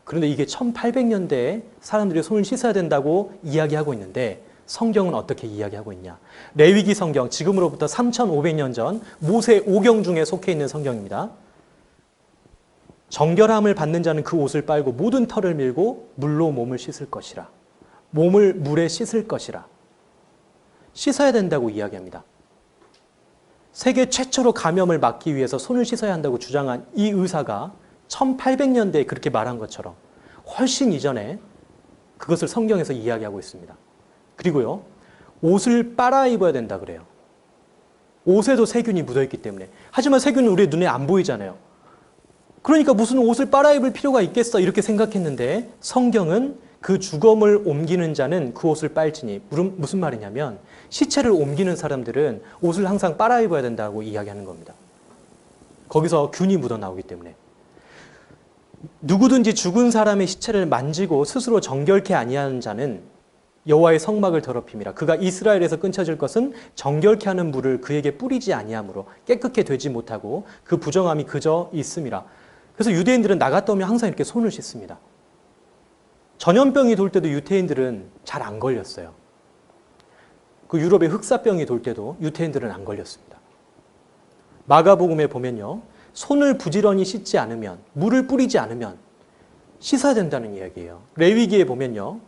Speaker 1: 그런데 이게 1800년대에 사람들이 손을 씻어야 된다고 이야기하고 있는데 성경은 어떻게 이야기하고 있냐. 레위기 성경, 지금으로부터 3500년 전 모세 오경 중에 속해 있는 성경입니다. 정결함을 받는 자는 그 옷을 빨고 모든 털을 밀고 물로 몸을 씻을 것이라. 몸을 물에 씻을 것이라. 씻어야 된다고 이야기합니다. 세계 최초로 감염을 막기 위해서 손을 씻어야 한다고 주장한 이 의사가 1800년대에 그렇게 말한 것처럼 훨씬 이전에 그것을 성경에서 이야기하고 있습니다. 그리고요, 옷을 빨아 입어야 된다 그래요. 옷에도 세균이 묻어있기 때문에. 하지만 세균은 우리 눈에 안 보이잖아요. 그러니까 무슨 옷을 빨아 입을 필요가 있겠어 이렇게 생각했는데 성경은 그 주검을 옮기는 자는 그 옷을 빨지니. 무슨 말이냐면 시체를 옮기는 사람들은 옷을 항상 빨아 입어야 된다고 이야기하는 겁니다. 거기서 균이 묻어 나오기 때문에. 누구든지 죽은 사람의 시체를 만지고 스스로 정결케 아니하는 자는 여호와의 성막을 더럽힘이라. 그가 이스라엘에서 끊쳐질 것은 정결케 하는 물을 그에게 뿌리지 아니하므로 깨끗게 되지 못하고 그 부정함이 그저 있음이라. 그래서 유대인들은 나갔다 오면 항상 이렇게 손을 씻습니다. 전염병이 돌 때도 유태인들은 잘 안 걸렸어요. 그 유럽의 흑사병이 돌 때도 유태인들은 안 걸렸습니다. 마가복음에 보면요, 손을 부지런히 씻지 않으면, 물을 뿌리지 않으면 씻어야 된다는 이야기예요. 레위기에 보면요,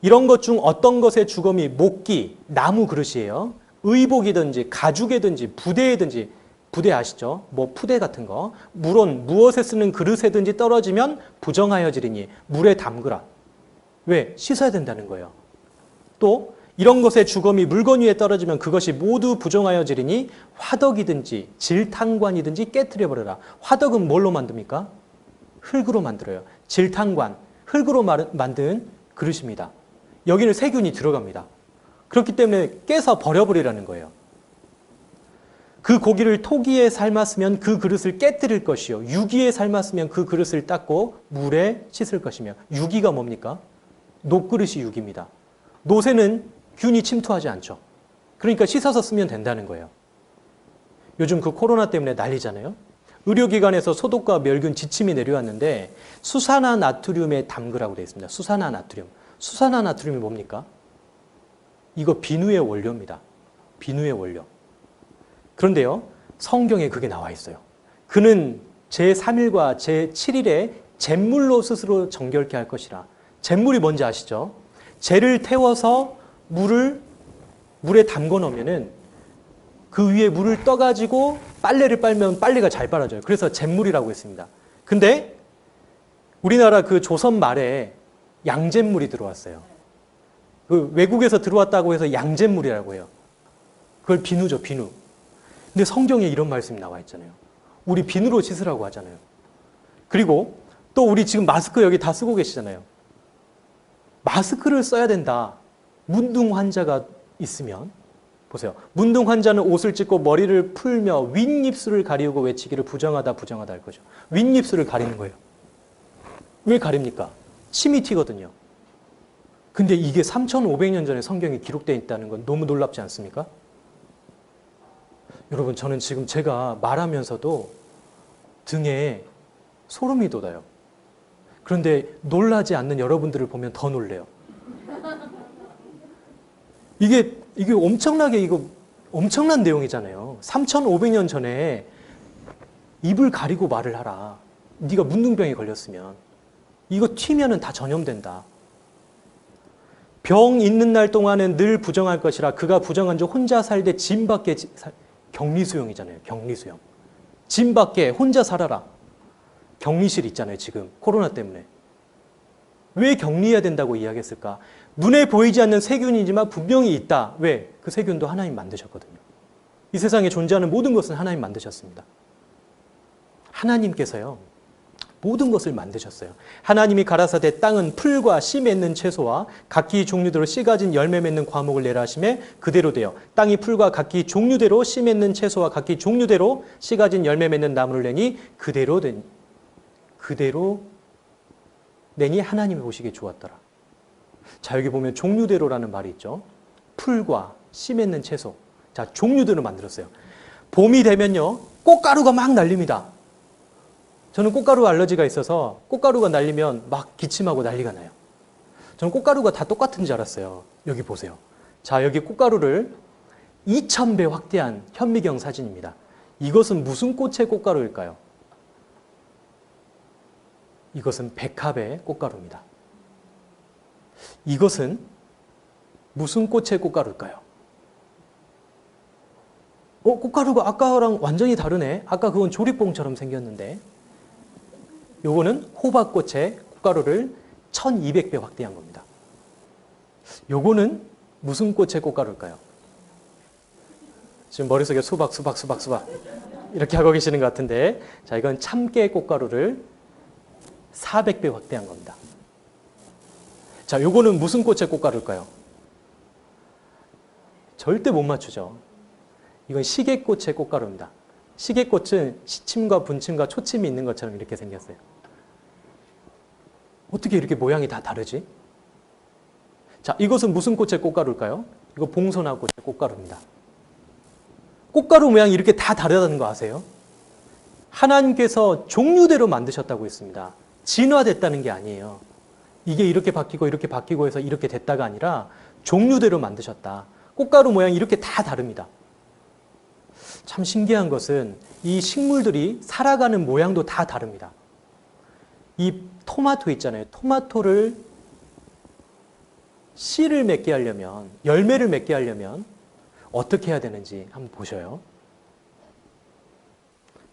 Speaker 1: 이런 것 중 어떤 것의 주검이 목기, 나무 그릇이에요. 의복이든지 가죽이든지 부대이든지, 부대 아시죠? 뭐 푸대 같은 거. 물론 무엇에 쓰는 그릇에든지 떨어지면 부정하여지리니 물에 담그라. 왜? 씻어야 된다는 거예요. 또 이런 것의 주검이 물건 위에 떨어지면 그것이 모두 부정하여지리니 화덕이든지 질탕관이든지 깨트려 버려라. 화덕은 뭘로 만듭니까? 흙으로 만들어요. 질탕관, 흙으로 만든 그릇입니다. 여기는 세균이 들어갑니다. 그렇기 때문에 깨서 버려버리라는 거예요. 그 고기를 토기에 삶았으면 그 그릇을 깨뜨릴 것이요. 유기에 삶았으면 그 그릇을 닦고 물에 씻을 것이며. 유기가 뭡니까? 녹그릇이 유기입니다. 노새는 균이 침투하지 않죠. 그러니까 씻어서 쓰면 된다는 거예요. 요즘 그 코로나 때문에 난리잖아요. 의료기관에서 소독과 멸균 지침이 내려왔는데 수산화나트륨에 담그라고 되어 있습니다. 수산화나트륨. 수산화나트륨이 뭡니까? 이거 비누의 원료입니다. 비누의 원료. 그런데요, 성경에 그게 나와 있어요. 그는 제3일과 제7일에 잿물로 스스로 정결케 할 것이라. 잿물이 뭔지 아시죠? 재를 태워서 물에 담궈 놓으면은 그 위에 물을 떠가지고 빨래를 빨면 빨래가 잘 빨아져요. 그래서 잿물이라고 했습니다. 근데 우리나라 그 조선 말에 양잿물이 들어왔어요. 그 외국에서 들어왔다고 해서 양잿물이라고 해요. 그걸 비누죠, 비누. 근데 성경에 이런 말씀이 나와 있잖아요. 우리 비누로 씻으라고 하잖아요. 그리고 또 우리 지금 마스크 여기 다 쓰고 계시잖아요. 마스크를 써야 된다. 문둥 환자가 있으면 보세요. 문둥 환자는 옷을 찢고 머리를 풀며 윗입술을 가리우고 외치기를 부정하다 부정하다 할 거죠. 윗입술을 가리는 거예요. 왜 가립니까? 침이 튀거든요. 근데 이게 3,500년 전에 성경에 기록되어 있다는 건 너무 놀랍지 않습니까? 여러분, 저는 지금 제가 말하면서도 등에 소름이 돋아요. 그런데 놀라지 않는 여러분들을 보면 더 놀래요. 이게 엄청난 내용이잖아요. 3,500년 전에 입을 가리고 말을 하라. 네가 문둥병에 걸렸으면 이거 튀면은 다 전염된다. 병 있는 날 동안은 늘 부정할 것이라. 그가 부정한 줄 혼자 살되 짐 밖에 격리수용이잖아요. 격리수용. 짐 밖에 혼자 살아라. 격리실 있잖아요. 지금 코로나 때문에. 왜 격리해야 된다고 이야기했을까? 눈에 보이지 않는 세균이지만 분명히 있다. 왜? 그 세균도 하나님 만드셨거든요. 이 세상에 존재하는 모든 것은 하나님 만드셨습니다. 하나님께서요, 모든 것을 만드셨어요. 하나님이 가라사대 땅은 풀과 씨 맺는 채소와 각기 종류대로 씨 가진 열매 맺는 과목을 내라 하시매 그대로 되어 땅이 풀과 각기 종류대로 씨 맺는 채소와 각기 종류대로 씨 가진 열매 맺는 나무를 내니 그대로 그대로 내니 하나님이 보시기에 좋았더라. 자, 여기 보면 종류대로라는 말이 있죠. 풀과 씨 맺는 채소. 자, 종류대로 만들었어요. 봄이 되면요, 꽃가루가 막 날립니다. 저는 꽃가루 알러지가 있어서 꽃가루가 날리면 막 기침하고 난리가 나요. 저는 꽃가루가 다 똑같은 줄 알았어요. 여기 보세요. 자, 여기 꽃가루를 2000배 확대한 현미경 사진입니다. 이것은 무슨 꽃의 꽃가루일까요? 이것은 백합의 꽃가루입니다. 이것은 무슨 꽃의 꽃가루일까요? 꽃가루가 아까랑 완전히 다르네. 아까 그건 조리뽕처럼 생겼는데 요거는 호박꽃의 꽃가루를 1200배 확대한 겁니다. 요거는 무슨 꽃의 꽃가루일까요? 지금 머릿속에 수박 이렇게 하고 계시는 것 같은데, 자, 이건 참깨 꽃가루를 400배 확대한 겁니다. 자, 요거는 무슨 꽃의 꽃가루일까요? 절대 못 맞추죠. 이건 시계꽃의 꽃가루입니다. 시계꽃은 시침과 분침과 초침이 있는 것처럼 이렇게 생겼어요. 어떻게 이렇게 모양이 다 다르지? 자, 이것은 무슨 꽃의 꽃가루일까요? 이거 봉선화 꽃의 꽃가루입니다. 꽃가루 모양이 이렇게 다 다르다는 거 아세요? 하나님께서 종류대로 만드셨다고 했습니다. 진화됐다는 게 아니에요. 이게 이렇게 바뀌고 해서 이렇게 됐다가 아니라 종류대로 만드셨다. 꽃가루 모양이 이렇게 다 다릅니다. 참 신기한 것은 이 식물들이 살아가는 모양도 다 다릅니다. 이 토마토 있잖아요. 토마토를 씨를 맺게 하려면, 열매를 맺게 하려면 어떻게 해야 되는지 한번 보셔요.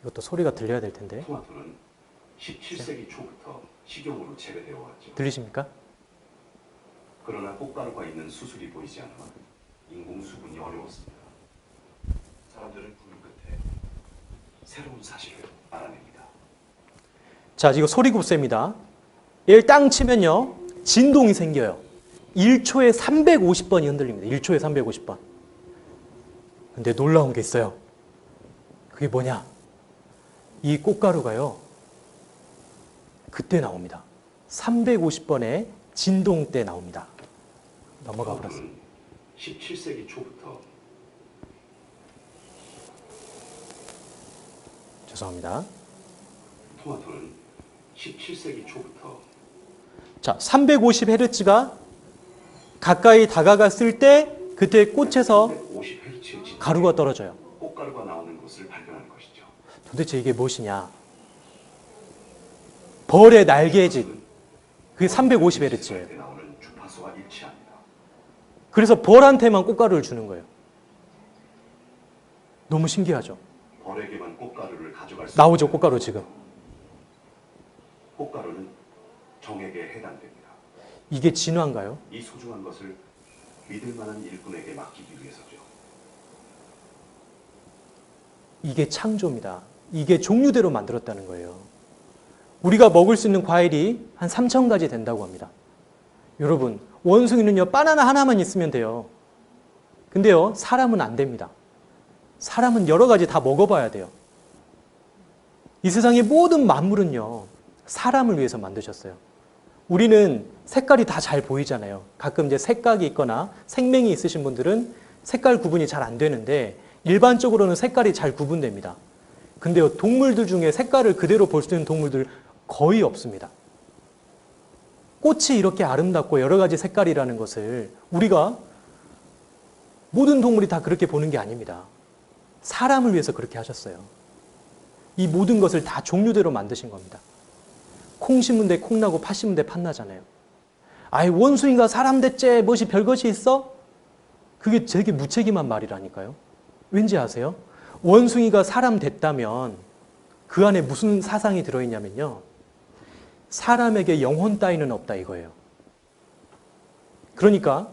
Speaker 1: 이것도 소리가 들려야 될 텐데.
Speaker 5: 토마토는 17세기 초부터 식용으로 재배되어 왔죠.
Speaker 1: 들리십니까?
Speaker 5: 그러나 꽃가루가 있는 수술이 보이지 않아 인공 수분이 어려웠습니다. 사람들은 고민 끝에 새로운 사실을 알아냅니다.
Speaker 1: 자, 이거 소리굽새입니다. 얘를 땅 치면요, 진동이 생겨요. 1초에 350번이 흔들립니다. 1초에 350번. 근데 놀라운 게 있어요. 그게 뭐냐? 이 꽃가루가요, 그때 나옵니다. 350번의 진동 때 나옵니다. 넘어가 버렸어요.
Speaker 5: 17세기 초부터
Speaker 1: 죄송합니다.
Speaker 5: 토마토는 17세기 초부터
Speaker 1: 자, 350Hz가 가까이 다가갔을 때 그때 꽃에서
Speaker 5: 350Hz
Speaker 1: 가루가 떨어져요.
Speaker 5: 꽃가루가 나오는 것을 발견한 것이죠.
Speaker 1: 도대체 이게 무엇이냐? 벌의 날개짓. 그게 350Hz예요.
Speaker 5: 때 나오는 주파수와 일치합니다.
Speaker 1: 그래서 벌한테만 꽃가루를 주는 거예요. 너무 신기하죠?
Speaker 5: 벌에게만 꽃가루를 가져갈 수
Speaker 1: 나오죠,
Speaker 5: 있는
Speaker 1: 꽃가루 지금.
Speaker 5: 꽃가루는 정에게 해당됩니다.
Speaker 1: 이게 진화인가요?
Speaker 5: 이 소중한 것을 믿을 만한 일꾼에게 맡기기 위해서죠.
Speaker 1: 이게 창조입니다. 이게 종류대로 만들었다는 거예요. 우리가 먹을 수 있는 과일이 한 3,000가지 된다고 합니다. 여러분, 원숭이는요, 바나나 하나만 있으면 돼요. 근데요, 사람은 안 됩니다. 사람은 여러 가지 다 먹어봐야 돼요. 이 세상의 모든 만물은요, 사람을 위해서 만드셨어요. 우리는 색깔이 다 잘 보이잖아요. 가끔 이제 색각이 있거나 생맹이 있으신 분들은 색깔 구분이 잘 안 되는데 일반적으로는 색깔이 잘 구분됩니다. 근데요, 동물들 중에 색깔을 그대로 볼 수 있는 동물들 거의 없습니다. 꽃이 이렇게 아름답고 여러 가지 색깔이라는 것을 우리가 모든 동물이 다 그렇게 보는 게 아닙니다. 사람을 위해서 그렇게 하셨어요. 이 모든 것을 다 종류대로 만드신 겁니다. 콩 심은 데 콩 나고 팥 심은 데 팥 나잖아요. 아이, 원숭이가 사람 됐제 무엇이 별것이 있어? 그게 되게 무책임한 말이라니까요. 왠지 아세요? 원숭이가 사람 됐다면 그 안에 무슨 사상이 들어있냐면요, 사람에게 영혼 따위는 없다 이거예요. 그러니까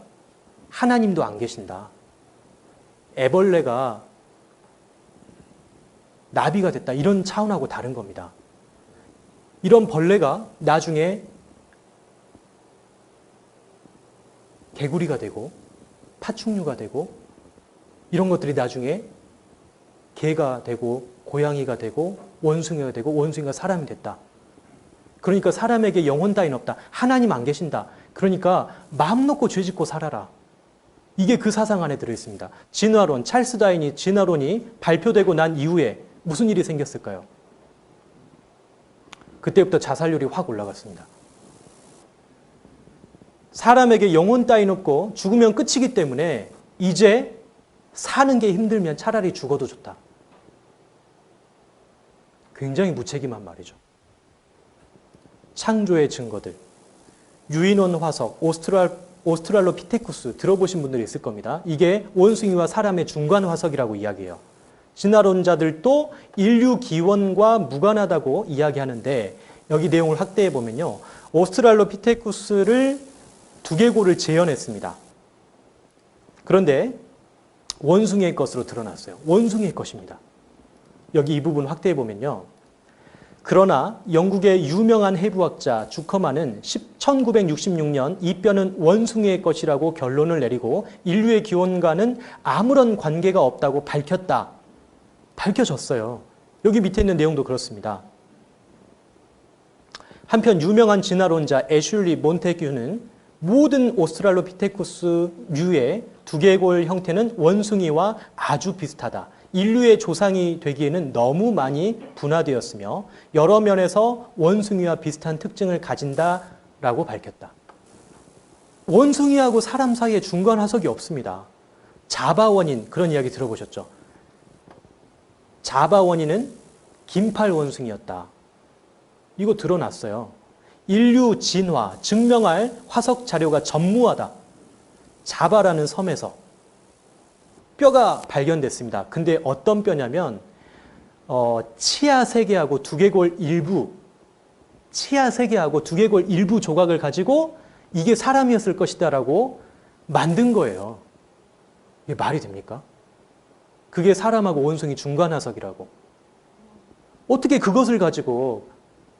Speaker 1: 하나님도 안 계신다. 애벌레가 나비가 됐다, 이런 차원하고 다른 겁니다. 이런 벌레가 나중에 개구리가 되고 파충류가 되고 이런 것들이 나중에 개가 되고 고양이가 되고 원숭이가 되고 원숭이가 사람이 됐다. 그러니까 사람에게 영혼 따윈 없다. 하나님 안 계신다. 그러니까 마음 놓고 죄 짓고 살아라. 이게 그 사상 안에 들어있습니다. 진화론, 찰스 다윈이 진화론이 발표되고 난 이후에 무슨 일이 생겼을까요? 그때부터 자살률이 확 올라갔습니다. 사람에게 영혼 따윈 없고 죽으면 끝이기 때문에 이제 사는 게 힘들면 차라리 죽어도 좋다. 굉장히 무책임한 말이죠. 창조의 증거들, 유인원 화석, 오스트랄로피테쿠스 들어보신 분들이 있을 겁니다. 이게 원숭이와 사람의 중간 화석이라고 이야기해요. 진화론자들도 인류 기원과 무관하다고 이야기하는데 여기 내용을 확대해 보면요. 오스트랄로피테쿠스를 두개골을 재현했습니다. 그런데 원숭이의 것으로 드러났어요. 원숭이의 것입니다. 여기 이 부분 확대해 보면요. 그러나 영국의 유명한 해부학자 주커만은 1966년 이 뼈는 원숭이의 것이라고 결론을 내리고 인류의 기원과는 아무런 관계가 없다고 밝혔다. 밝혀졌어요. 여기 밑에 있는 내용도 그렇습니다. 한편 유명한 진화론자 애슐리 몬테규는 모든 오스트랄로피테쿠스류의 두개골 형태는 원숭이와 아주 비슷하다. 인류의 조상이 되기에는 너무 많이 분화되었으며 여러 면에서 원숭이와 비슷한 특징을 가진다라고 밝혔다. 원숭이하고 사람 사이에 중간 화석이 없습니다. 자바 원인, 그런 이야기 들어보셨죠? 자바 원인은 긴팔 원숭이였다. 이거 드러났어요. 인류 진화, 증명할 화석 자료가 전무하다. 자바라는 섬에서 뼈가 발견됐습니다. 근데 어떤 뼈냐면 치아 3개하고 두개골 일부, 치아 3개하고 두개골 일부 조각을 가지고 이게 사람이었을 것이다라고 만든 거예요. 이게 말이 됩니까? 그게 사람하고 원숭이 중간 화석이라고. 어떻게 그것을 가지고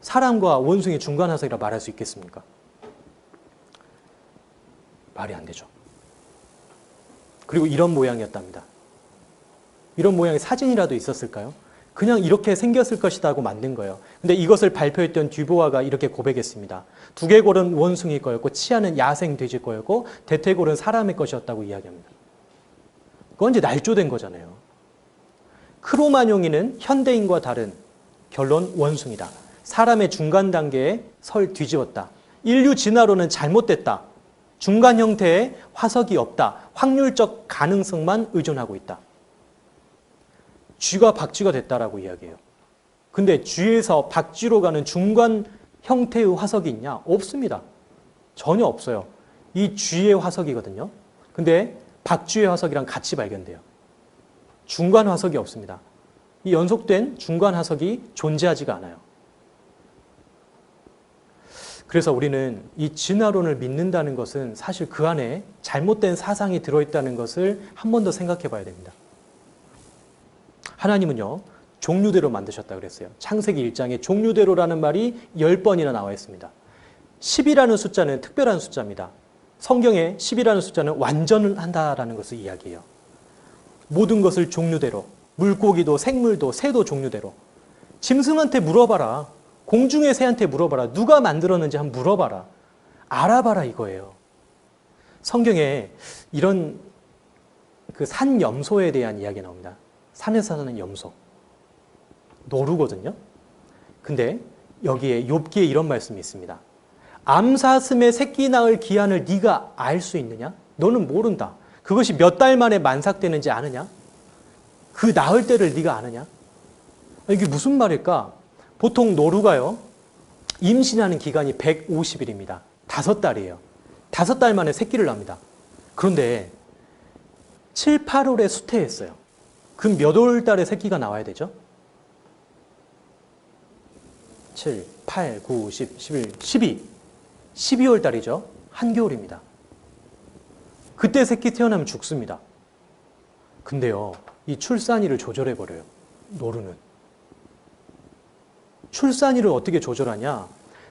Speaker 1: 사람과 원숭이 중간 화석이라 말할 수 있겠습니까? 말이 안 되죠. 그리고 이런 모양이었답니다. 이런 모양의 사진이라도 있었을까요? 그냥 이렇게 생겼을 것이다 하고 만든 거예요. 근데 이것을 발표했던 듀보아가 이렇게 고백했습니다. 두개골은 원숭이 거였고 치아는 야생 돼지 거였고 대퇴골은 사람의 것이었다고 이야기합니다. 그건 이제 날조된 거잖아요. 크로마뇽이는 현대인과 다른 결론 원숭이다. 사람의 중간 단계에 설 뒤집었다. 인류 진화론은 잘못됐다. 중간 형태의 화석이 없다. 확률적 가능성만 의존하고 있다. 쥐가 박쥐가 됐다라고 이야기해요. 근데 쥐에서 박쥐로 가는 중간 형태의 화석이 있냐? 없습니다. 전혀 없어요. 이 쥐의 화석이거든요. 근데 박쥐의 화석이랑 같이 발견돼요. 중간 화석이 없습니다. 이 연속된 중간 화석이 존재하지가 않아요. 그래서 우리는 이 진화론을 믿는다는 것은 사실 그 안에 잘못된 사상이 들어있다는 것을 한 번 더 생각해 봐야 됩니다. 하나님은요, 종류대로 만드셨다 그랬어요. 창세기 1장에 종류대로라는 말이 10번이나 나와 있습니다. 10이라는 숫자는 특별한 숫자입니다. 성경에 10이라는 숫자는 완전을 한다라는 것을 이야기해요. 모든 것을 종류대로, 물고기도 생물도 새도 종류대로. 짐승한테 물어봐라. 공중의 새한테 물어봐라. 누가 만들었는지 한번 물어봐라. 알아봐라 이거예요. 성경에 이런 그 산 염소에 대한 이야기 나옵니다. 산에서 사는 염소. 노루거든요. 근데 여기에 욥기에 이런 말씀이 있습니다. 암사슴의 새끼 낳을 기한을 네가 알 수 있느냐? 너는 모른다. 그것이 몇 달 만에 만삭되는지 아느냐? 그 낳을 때를 네가 아느냐? 이게 무슨 말일까? 보통 노루가요, 임신하는 기간이 150일입니다. 5달이에요. 5달 만에 새끼를 낳습니다. 그런데 7, 8월에 수태했어요. 그럼 몇 월 달에 새끼가 나와야 되죠? 7, 8, 9, 10, 11, 12. 12월 달이죠. 한겨울입니다. 그때 새끼 태어나면 죽습니다. 근데요, 이 출산일을 조절해버려요. 노루는. 출산일을 어떻게 조절하냐?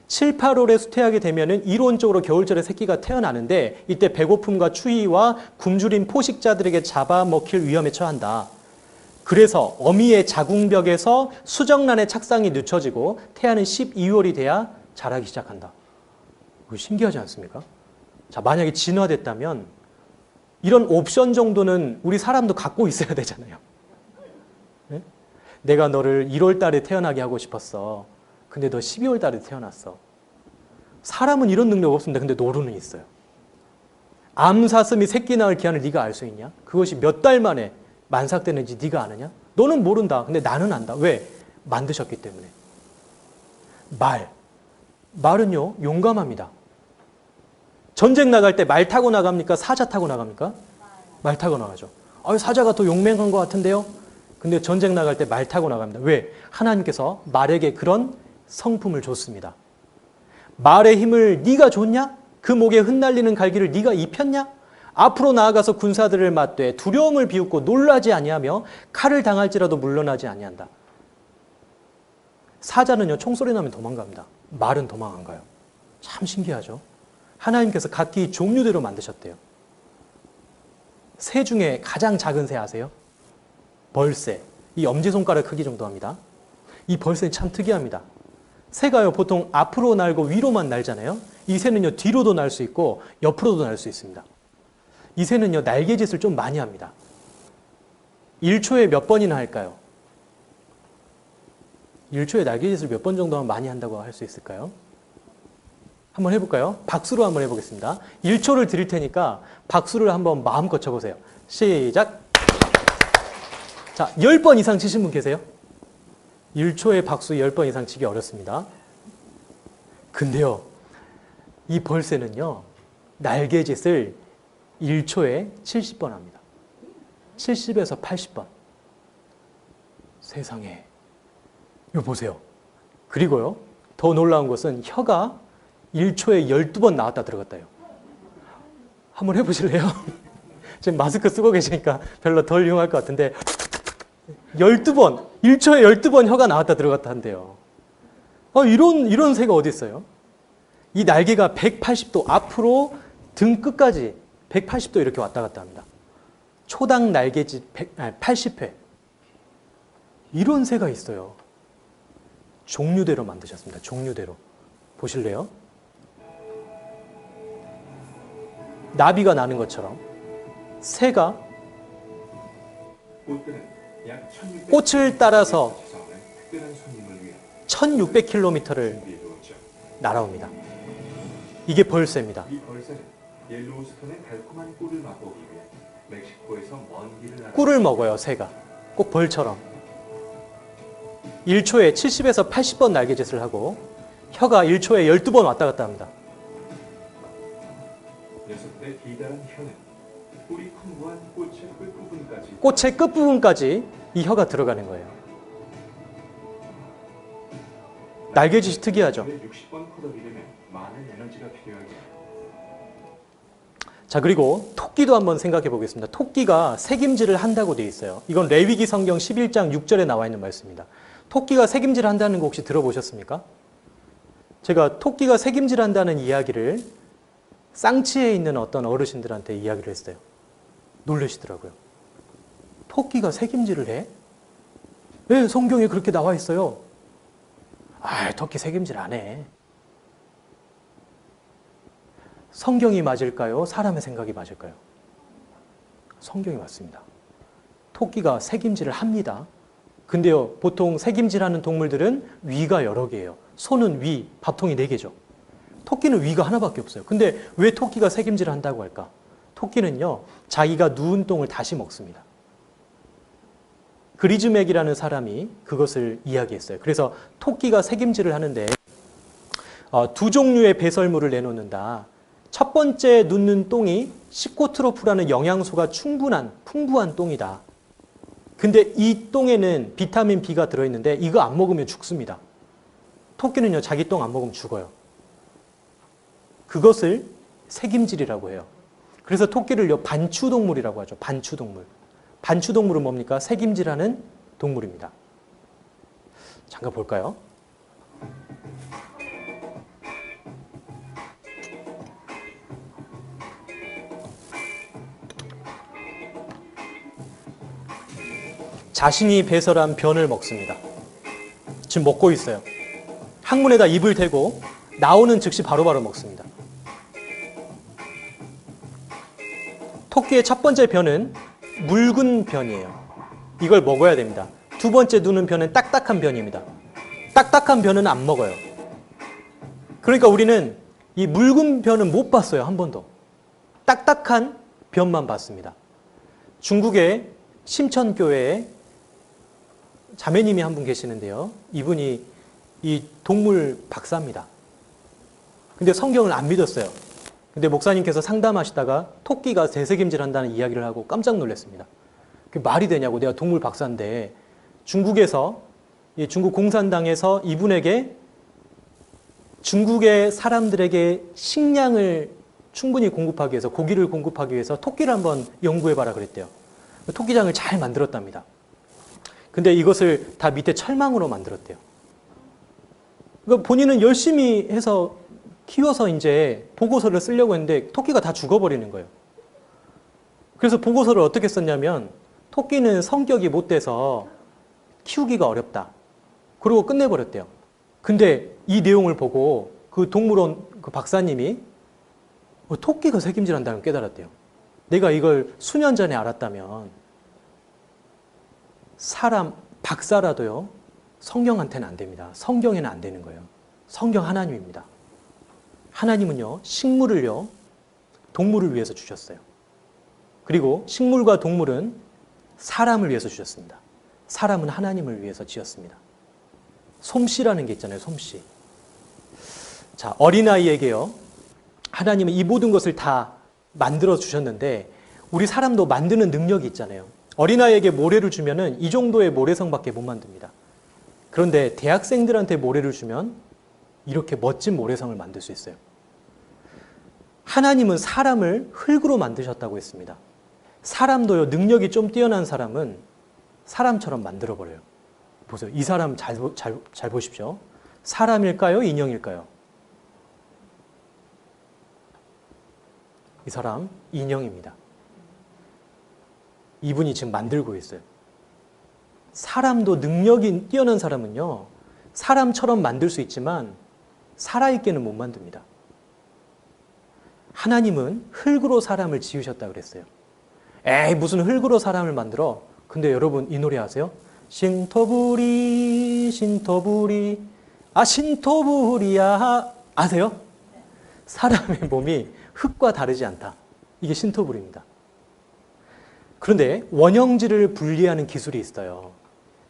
Speaker 1: 7, 8월에 수태하게 되면은 이론적으로 겨울철에 새끼가 태어나는데 이때 배고픔과 추위와 굶주린 포식자들에게 잡아먹힐 위험에 처한다. 그래서 어미의 자궁벽에서 수정란의 착상이 늦춰지고 태아는 12월이 돼야 자라기 시작한다. 그거 신기하지 않습니까? 자, 만약에 진화됐다면 이런 옵션 정도는 우리 사람도 갖고 있어야 되잖아요. 네? 내가 너를 1월 달에 태어나게 하고 싶었어. 근데 너 12월 달에 태어났어. 사람은 이런 능력 없습니다. 근데 노루는 있어요. 암사슴이 새끼 낳을 기한을 네가 알 수 있냐? 그것이 몇 달 만에 만삭되는지 네가 아느냐? 너는 모른다. 근데 나는 안다. 왜? 만드셨기 때문에. 말은요, 용감합니다. 전쟁 나갈 때 말 타고 나갑니까? 사자 타고 나갑니까? 말 타고 나가죠. 사자가 더 용맹한 것 같은데요? 근데 전쟁 나갈 때 말 타고 나갑니다. 왜? 하나님께서 말에게 그런 성품을 줬습니다. 말의 힘을 네가 줬냐? 그 목에 흩날리는 갈기를 네가 입혔냐? 앞으로 나아가서 군사들을 맞되 두려움을 비웃고 놀라지 아니하며 칼을 당할지라도 물러나지 아니한다. 사자는요, 총소리 나면 도망갑니다. 말은 도망 안 가요. 참 신기하죠? 하나님께서 각기 종류대로 만드셨대요. 새 중에 가장 작은 새 아세요? 벌새. 이 엄지손가락 크기 정도 합니다. 이 벌새는 참 특이합니다. 새가요, 보통 앞으로 날고 위로만 날잖아요. 이 새는요, 뒤로도 날 수 있고 옆으로도 날 수 있습니다. 이 새는요, 날개짓을 좀 많이 합니다. 1초에 몇 번이나 할까요? 1초에 날개짓을 몇 번 정도 하면 많이 한다고 할 수 있을까요? 한번 해볼까요? 박수로 한번 해보겠습니다. 1초를 드릴 테니까 박수를 한번 마음껏 쳐보세요. 시작! 자, 10번 이상 치신 분 계세요? 1초에 박수 10번 이상 치기 어렵습니다. 근데요, 이 벌새는요, 날개짓을 1초에 70번 합니다. 70에서 80번. 세상에. 이거 보세요. 그리고요, 더 놀라운 것은 혀가 1초에 12번 나왔다 들어갔다요. 한번 해보실래요? 지금 마스크 쓰고 계시니까 별로 덜 유용할 것 같은데 12번, 1초에 12번 혀가 나왔다 들어갔다 한대요. 이런 새가 어디 있어요? 이 날개가 180도 앞으로 등 끝까지 180도 이렇게 왔다 갔다 합니다. 초당 날개짓 80회. 이런 새가 있어요. 종류대로 만드셨습니다. 종류대로. 보실래요? 나비가 나는 것처럼 새가 꽃을 따라서 1600km를 날아옵니다. 이게 벌새입니다.
Speaker 2: 이 벌새는 옐로우스톤의 달콤한 꿀을 맛보기 위해 멕시코에서 먼 길을 날아
Speaker 1: 꿀을 먹어요, 새가. 꼭 벌처럼. 1초에 70에서 80번 날개짓을 하고 혀가 1초에 12번 왔다 갔다 합니다.
Speaker 2: 녀석들의 기다란 혀는 꿀이 풍부한
Speaker 1: 꽃의 끝부분까지 이 혀가 들어가는 거예요. 날개짓이 특이하죠.
Speaker 2: 60번 커덕이려면 많은 에너지가 필요하게.
Speaker 1: 자, 그리고 토끼도 한번 생각해 보겠습니다. 토끼가 새김질을 한다고 되어 있어요. 이건 레위기 성경 11장 6절에 나와 있는 말씀입니다. 토끼가 새김질을 한다는 거 혹시 들어보셨습니까? 제가 토끼가 새김질 한다는 이야기를 쌍치에 있는 어떤 어르신들한테 이야기를 했어요. 놀라시더라고요. 토끼가 새김질을 해? 네, 성경에 그렇게 나와 있어요. 토끼 새김질 안 해. 성경이 맞을까요? 사람의 생각이 맞을까요? 성경이 맞습니다. 토끼가 새김질을 합니다. 근데요, 보통 새김질하는 동물들은 위가 여러 개예요. 소는 위, 밥통이 4개죠. 토끼는 위가 하나밖에 없어요. 근데 왜 토끼가 새김질을 한다고 할까? 토끼는요, 자기가 누운 똥을 다시 먹습니다. 그리즈맥이라는 사람이 그것을 이야기했어요. 그래서 토끼가 새김질을 하는데 2종류의 배설물을 내놓는다. 첫 번째 눕는 똥이 시코트로프라는 영양소가 풍부한 똥이다. 근데 이 똥에는 비타민 B가 들어있는데 이거 안 먹으면 죽습니다. 토끼는요, 자기 똥 안 먹으면 죽어요. 그것을 새김질이라고 해요. 그래서 토끼를요, 반추동물이라고 하죠. 반추동물. 반추동물은 뭡니까? 새김질하는 동물입니다. 잠깐 볼까요? 자신이 배설한 변을 먹습니다. 지금 먹고 있어요. 항문에다 입을 대고 나오는 즉시 바로바로 먹습니다. 토끼의 첫 번째 변은 묽은 변이에요. 이걸 먹어야 됩니다. 두 번째 누는 변은 딱딱한 변입니다. 딱딱한 변은 안 먹어요. 그러니까 우리는 이 묽은 변은 못 봤어요. 한 번도. 딱딱한 변만 봤습니다. 중국의 심천교회에 자매님이 한 분 계시는데요. 이분이 이 동물 박사입니다. 근데 성경을 안 믿었어요. 근데 목사님께서 상담하시다가 토끼가 새새김질 한다는 이야기를 하고 깜짝 놀랐습니다. 그게 말이 되냐고, 내가 동물 박사인데. 중국에서, 중국 공산당에서 이분에게 중국의 사람들에게 식량을 충분히 공급하기 위해서, 고기를 공급하기 위해서 토끼를 한번 연구해봐라 그랬대요. 토끼장을 잘 만들었답니다. 근데 이것을 다 밑에 철망으로 만들었대요. 그러니까 본인은 열심히 해서 키워서 이제 보고서를 쓰려고 했는데 토끼가 다 죽어버리는 거예요. 그래서 보고서를 어떻게 썼냐면, 토끼는 성격이 못 돼서 키우기가 어렵다. 그러고 끝내버렸대요. 근데 이 내용을 보고 그 동물원 그 박사님이 토끼가 새김질한다는 걸 깨달았대요. 내가 이걸 수년 전에 알았다면 사람, 박사라도요, 성경한테는 안 됩니다. 성경에는 안 되는 거예요. 성경 하나님입니다. 하나님은요, 식물을요, 동물을 위해서 주셨어요. 그리고 식물과 동물은 사람을 위해서 주셨습니다. 사람은 하나님을 위해서 지었습니다. 솜씨라는 게 있잖아요, 솜씨. 자, 어린아이에게요, 하나님은 이 모든 것을 다 만들어 주셨는데, 우리 사람도 만드는 능력이 있잖아요. 어린아이에게 모래를 주면은 이 정도의 모래성밖에 못 만듭니다. 그런데 대학생들한테 모래를 주면 이렇게 멋진 모래성을 만들 수 있어요. 하나님은 사람을 흙으로 만드셨다고 했습니다. 사람도요, 능력이 좀 뛰어난 사람은 사람처럼 만들어버려요. 보세요. 이 사람 잘 보십시오. 사람일까요? 인형일까요? 이 사람 인형입니다. 이분이 지금 만들고 있어요. 사람도 능력이 뛰어난 사람은요, 사람처럼 만들 수 있지만 살아있게는 못 만듭니다. 하나님은 흙으로 사람을 지으셨다 그랬어요. 에이, 무슨 흙으로 사람을 만들어? 근데 여러분 이 노래 아세요? 신토부리 신토부리 아 신토부리야 아세요? 사람의 몸이 흙과 다르지 않다. 이게 신토부리입니다. 그런데 원형질을 분리하는 기술이 있어요.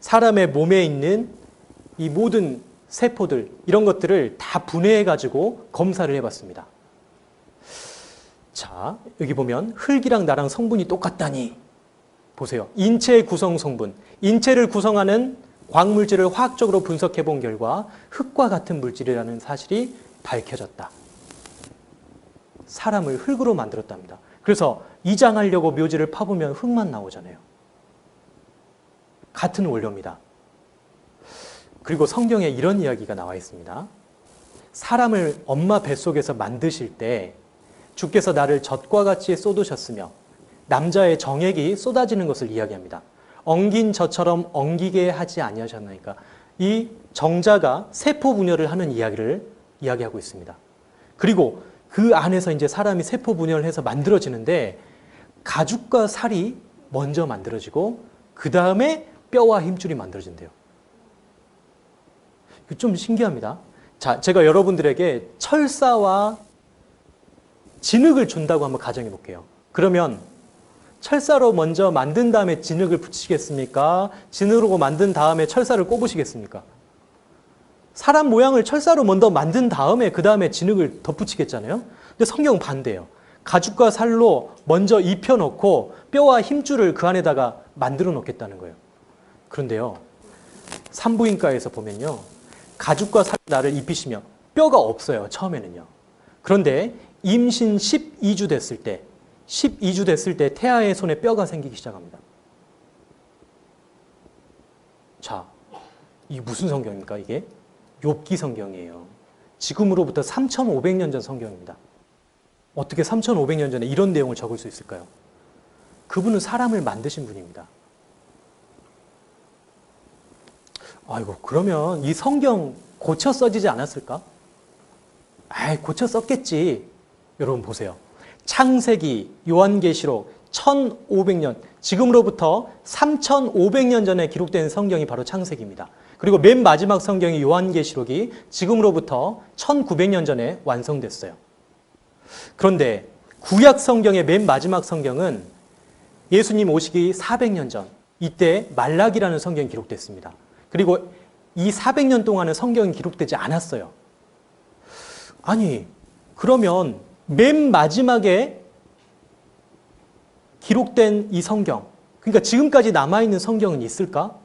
Speaker 1: 사람의 몸에 있는 이 모든 세포들, 이런 것들을 다 분해해가지고 검사를 해봤습니다. 자, 여기 보면 흙이랑 나랑 성분이 똑같다니. 보세요. 인체의 구성 성분, 인체를 구성하는 광물질을 화학적으로 분석해 본 결과 흙과 같은 물질이라는 사실이 밝혀졌다. 사람을 흙으로 만들었답니다. 그래서 이장하려고 묘지를 파보면 흙만 나오잖아요. 같은 원료입니다. 그리고 성경에 이런 이야기가 나와 있습니다. 사람을 엄마 뱃속에서 만드실 때 주께서 나를 젖과 같이 쏟으셨으며 남자의 정액이 쏟아지는 것을 이야기합니다. 엉긴 젖처럼 엉기게 하지 아니하셨나이까. 이 정자가 세포 분열을 하는 이야기를 이야기하고 있습니다. 그리고 그 안에서 이제 사람이 세포 분열을 해서 만들어지는데 가죽과 살이 먼저 만들어지고 그 다음에 뼈와 힘줄이 만들어진대요. 좀 신기합니다. 자, 제가 여러분들에게 철사와 진흙을 준다고 한번 가정해 볼게요. 그러면 철사로 먼저 만든 다음에 진흙을 붙이겠습니까? 진흙으로 만든 다음에 철사를 꼽으시겠습니까? 사람 모양을 철사로 먼저 만든 다음에 그 다음에 진흙을 덧붙이겠잖아요. 근데 성경은 반대예요. 가죽과 살로 먼저 입혀놓고 뼈와 힘줄을 그 안에다가 만들어 놓겠다는 거예요. 그런데요, 산부인과에서 보면요, 가죽과 살 나를 입히시면 뼈가 없어요, 처음에는요. 그런데 임신 12주 됐을 때 태아의 손에 뼈가 생기기 시작합니다. 자, 이게 무슨 성경입니까, 이게? 욥기 성경이에요. 지금으로부터 3,500년 전 성경입니다. 어떻게 3,500년 전에 이런 내용을 적을 수 있을까요? 그분은 사람을 만드신 분입니다. 아이고, 그러면 이 성경 고쳐 써지지 않았을까? 아이, 고쳐 썼겠지. 여러분 보세요. 창세기, 요한계시록 1500년, 지금으로부터 3500년 전에 기록된 성경이 바로 창세기입니다. 그리고 맨 마지막 성경이 요한계시록이 지금으로부터 1900년 전에 완성됐어요. 그런데 구약 성경의 맨 마지막 성경은 예수님 오시기 400년 전, 이때 말라기라는 성경이 기록됐습니다. 그리고 이 400년 동안은 성경이 기록되지 않았어요. 아니, 그러면 맨 마지막에 기록된 이 성경, 그러니까 지금까지 남아있는 성경은 있을까?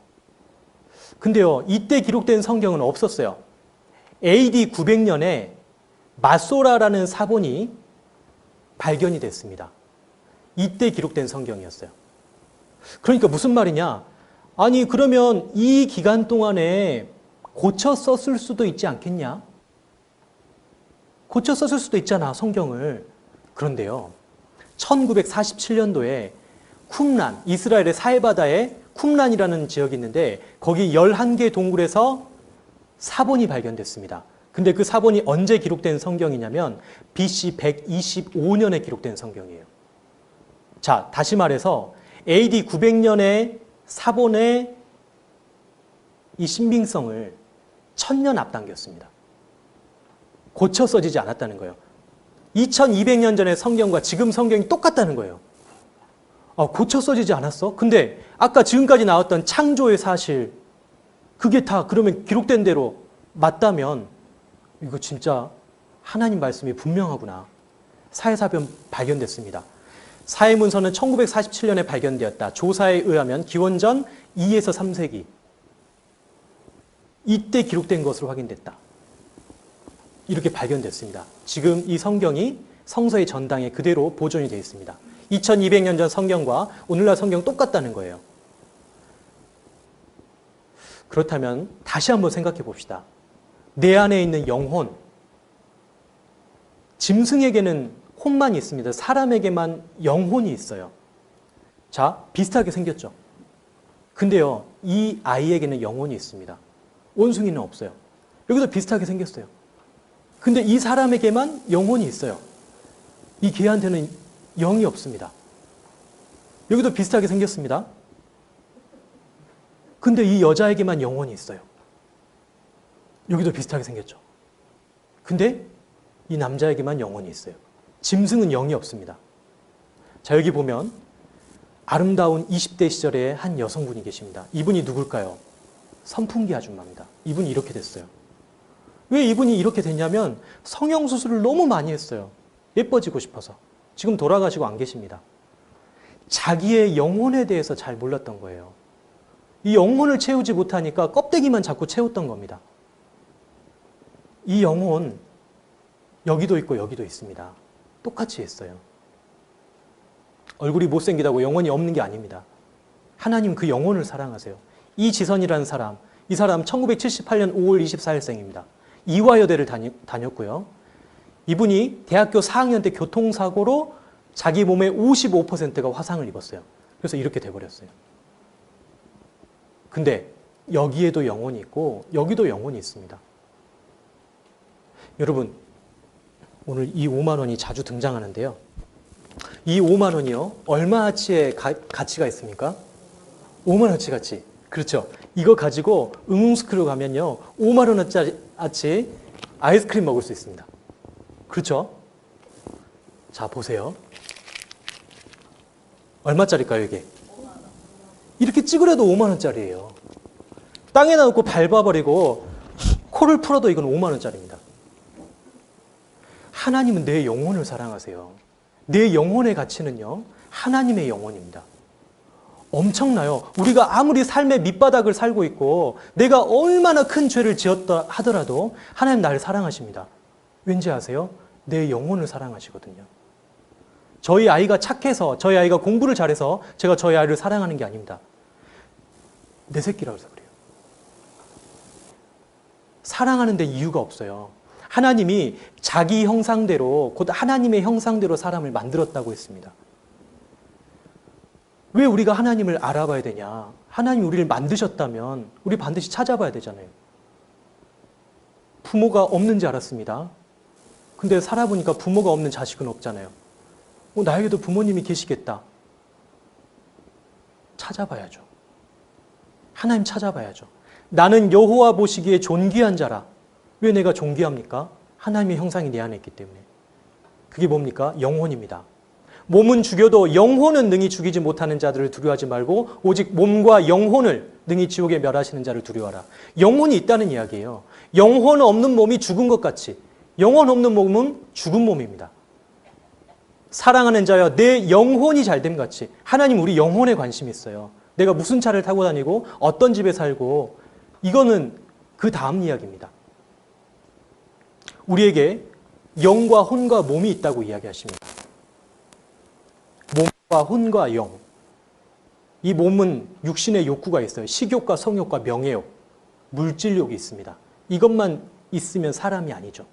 Speaker 1: 근데요, 이때 기록된 성경은 없었어요. AD 900년에 마소라라는 사본이 발견이 됐습니다. 이때 기록된 성경이었어요. 그러니까 무슨 말이냐? 아니, 그러면 이 기간 동안에 고쳐 썼을 수도 있지 않겠냐? 고쳐 썼을 수도 있잖아, 성경을. 그런데요, 1947년도에 쿰란, 이스라엘의 사해바다에 쿰란이라는 지역이 있는데 거기 11개 동굴에서 사본이 발견됐습니다. 근데 그 사본이 언제 기록된 성경이냐면 BC 125년에 기록된 성경이에요. 자, 다시 말해서 AD 900년의 사본의 이 신빙성을 1000년 앞당겼습니다. 고쳐 써지지 않았다는 거예요. 2200년 전의 성경과 지금 성경이 똑같다는 거예요. 고쳐 써지지 않았어? 근데 아까 지금까지 나왔던 창조의 사실, 그게 다 그러면 기록된 대로 맞다면 이거 진짜 하나님 말씀이 분명하구나. 사해사변 발견됐습니다. 사해문서는 1947년에 발견되었다. 조사에 의하면 기원전 2에서 3세기. 이때 기록된 것으로 확인됐다. 이렇게 발견됐습니다. 지금 이 성경이 성서의 전당에 그대로 보존이 되어 있습니다. 2200년 전 성경과 오늘날 성경 똑같다는 거예요. 그렇다면 다시 한번 생각해 봅시다. 내 안에 있는 영혼, 짐승에게는 혼만 있습니다. 사람에게만 영혼이 있어요. 자, 비슷하게 생겼죠. 근데요, 이 아이에게는 영혼이 있습니다. 원숭이는 없어요. 여기도 비슷하게 생겼어요. 근데 이 사람에게만 영혼이 있어요. 이 개한테는 영이 없습니다. 여기도 비슷하게 생겼습니다. 근데 이 여자에게만 영혼이 있어요. 여기도 비슷하게 생겼죠. 근데 이 남자에게만 영혼이 있어요. 짐승은 영이 없습니다. 자, 여기 보면 아름다운 20대 시절의 한 여성분이 계십니다. 이분이 누굴까요? 선풍기 아줌마입니다. 이분이 이렇게 됐어요. 왜 이분이 이렇게 됐냐면 성형수술을 너무 많이 했어요. 예뻐지고 싶어서. 지금 돌아가시고 안 계십니다. 자기의 영혼에 대해서 잘 몰랐던 거예요. 이 영혼을 채우지 못하니까 껍데기만 자꾸 채웠던 겁니다. 이 영혼, 여기도 있고 여기도 있습니다. 똑같이 했어요. 얼굴이 못생기다고 영혼이 없는 게 아닙니다. 하나님 그 영혼을 사랑하세요. 이지선이라는 사람, 이 사람 1978년 5월 24일생입니다. 이화여대를 다녔고요. 이분이 대학교 4학년 때 교통사고로 자기 몸의 55%가 화상을 입었어요. 그래서 이렇게 돼버렸어요. 근데 여기에도 영혼이 있고 여기도 영혼이 있습니다. 여러분, 오늘 이 5만 원이 자주 등장하는데요. 이 5만 원이요, 얼마치의 가치가 있습니까? 5만 원치 가치. 그렇죠. 이거 가지고 응웅스크로 가면요, 5만 원어치 아이스크림 먹을 수 있습니다. 그렇죠? 자, 보세요. 얼마짜리일까요, 이게? 이렇게 찍으려도 5만 원짜리예요. 땅에다 놓고 밟아버리고 코를 풀어도 이건 5만 원짜리입니다. 하나님은 내 영혼을 사랑하세요. 내 영혼의 가치는요, 하나님의 영혼입니다. 엄청나요. 우리가 아무리 삶의 밑바닥을 살고 있고 내가 얼마나 큰 죄를 지었다 하더라도 하나님 나를 사랑하십니다. 왠지 아세요? 내 영혼을 사랑하시거든요. 저희 아이가 착해서, 저희 아이가 공부를 잘해서 제가 저희 아이를 사랑하는 게 아닙니다. 내 새끼라고 해서 그래요. 사랑하는 데 이유가 없어요. 하나님이 자기 형상대로, 곧 하나님의 형상대로 사람을 만들었다고 했습니다. 왜 우리가 하나님을 알아봐야 되냐? 하나님이 우리를 만드셨다면 우리 반드시 찾아봐야 되잖아요. 부모가 없는지 알았습니다. 근데 살아보니까 부모가 없는 자식은 없잖아요. 나에게도 부모님이 계시겠다. 찾아봐야죠. 하나님 찾아봐야죠. 나는 여호와 보시기에 존귀한 자라. 왜 내가 존귀합니까? 하나님의 형상이 내 안에 있기 때문에. 그게 뭡니까? 영혼입니다. 몸은 죽여도 영혼은 능히 죽이지 못하는 자들을 두려워하지 말고 오직 몸과 영혼을 능히 지옥에 멸하시는 자를 두려워하라. 영혼이 있다는 이야기예요. 영혼 없는 몸이 죽은 것 같이 영혼 없는 몸은 죽은 몸입니다. 사랑하는 자여 내 영혼이 잘됨 같이 하나님 우리 영혼에 관심이 있어요. 내가 무슨 차를 타고 다니고 어떤 집에 살고 이거는 그 다음 이야기입니다. 우리에게 영과 혼과 몸이 있다고 이야기하십니다. 몸과 혼과 영. 이 몸은 육신의 욕구가 있어요. 식욕과 성욕과 명예욕, 물질욕이 있습니다. 이것만 있으면 사람이 아니죠.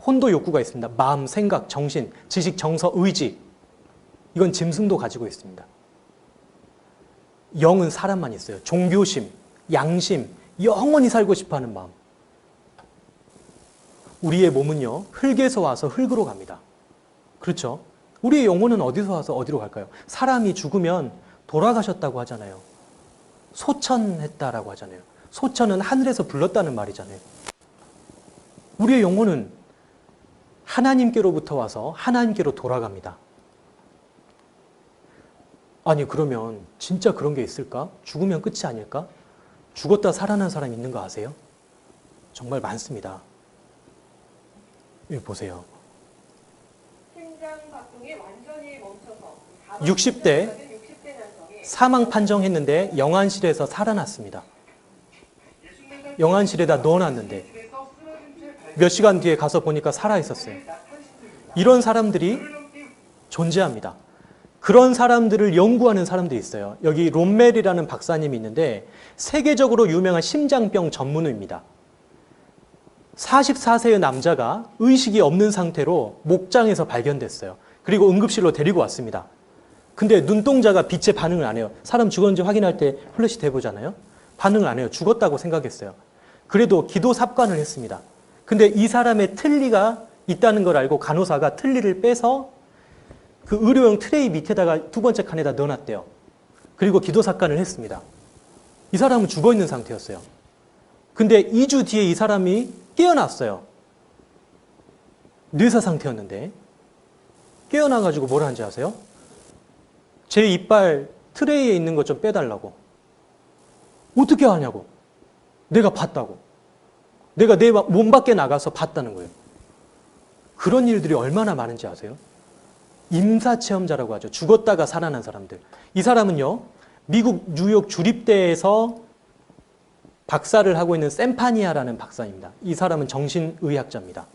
Speaker 1: 혼도 욕구가 있습니다. 마음, 생각, 정신, 지식, 정서, 의지. 이건 짐승도 가지고 있습니다. 영은 사람만 있어요. 종교심, 양심, 영원히 살고 싶어하는 마음. 우리의 몸은요, 흙에서 와서 흙으로 갑니다. 그렇죠? 우리의 영혼은 어디서 와서 어디로 갈까요? 사람이 죽으면 돌아가셨다고 하잖아요. 소천했다라고 하잖아요. 소천은 하늘에서 불렀다는 말이잖아요. 우리의 영혼은 하나님께로부터 와서 하나님께로 돌아갑니다. 아니 그러면 진짜 그런 게 있을까? 죽으면 끝이 아닐까? 죽었다 살아난 사람 있는 거 아세요? 정말 많습니다. 여기 보세요.
Speaker 3: 심장 박동이 완전히 멈춰서
Speaker 1: 60대 사망 판정했는데 영안실에서 살아났습니다. 영안실에다 넣어놨는데 몇 시간 뒤에 가서 보니까 살아있었어요. 이런 사람들이 존재합니다. 그런 사람들을 연구하는 사람들이 있어요. 여기 롬멜이라는 박사님이 있는데 세계적으로 유명한 심장병 전문의입니다. 44세의 남자가 의식이 없는 상태로 목장에서 발견됐어요. 그리고 응급실로 데리고 왔습니다. 근데 눈동자가 빛에 반응을 안 해요. 사람 죽었는지 확인할 때 플래시 대보잖아요. 반응을 안 해요. 죽었다고 생각했어요. 그래도 기도 삽관을 했습니다. 근데 이 사람의 틀니가 있다는 걸 알고 간호사가 틀니를 빼서 그 의료용 트레이 밑에다가 두 번째 칸에다 넣어놨대요. 그리고 기도 삽관을 했습니다. 이 사람은 죽어있는 상태였어요. 근데 2주 뒤에 이 사람이 깨어났어요. 뇌사 상태였는데 깨어나가지고 뭘 하는지 아세요? 제 이빨 트레이에 있는 것 좀 빼달라고. 어떻게 하냐고. 내가 봤다고. 내가 내 몸 밖에 나가서 봤다는 거예요. 그런 일들이 얼마나 많은지 아세요? 임사체험자라고 하죠. 죽었다가 살아난 사람들. 이 사람은요, 미국 뉴욕 주립대에서 박사를 하고 있는 샘파니아라는 박사입니다. 이 사람은 정신의학자입니다.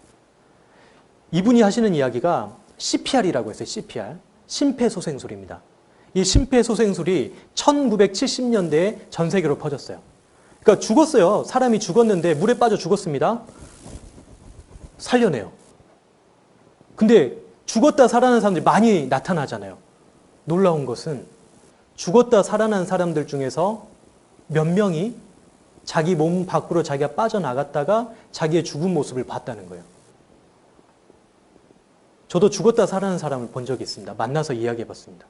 Speaker 1: 이분이 하시는 이야기가 CPR이라고 했어요. CPR. 심폐소생술입니다. 이 심폐소생술이 1970년대에 전 세계로 퍼졌어요. 그러니까 죽었어요. 사람이 죽었는데 물에 빠져 죽었습니다. 살려내요. 근데 죽었다 살아난 사람들이 많이 나타나잖아요. 놀라운 것은 죽었다 살아난 사람들 중에서 몇 명이 자기 몸 밖으로 자기가 빠져나갔다가 자기의 죽은 모습을 봤다는 거예요. 저도 죽었다 살아난 사람을 본 적이 있습니다. 만나서 이야기해봤습니다.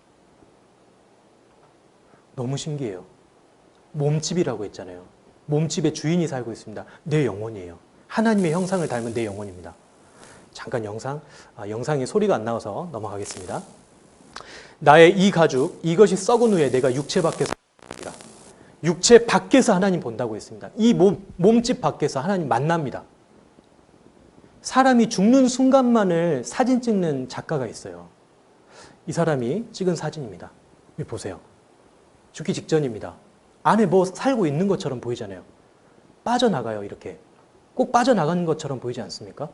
Speaker 1: 너무 신기해요. 몸집이라고 했잖아요. 몸집에 주인이 살고 있습니다. 내 영혼이에요. 하나님의 형상을 닮은 내 영혼입니다. 잠깐 영상에 소리가 안 나와서 넘어가겠습니다. 나의 이 가죽, 이것이 썩은 후에 내가 육체 밖에서 육체 밖에서 하나님 본다고 했습니다. 이 몸집 밖에서 하나님 만납니다. 사람이 죽는 순간만을 사진 찍는 작가가 있어요. 이 사람이 찍은 사진입니다. 여기 보세요. 죽기 직전입니다. 안에 뭐 살고 있는 것처럼 보이잖아요. 빠져나가요, 이렇게. 꼭 빠져나가는 것처럼 보이지 않습니까?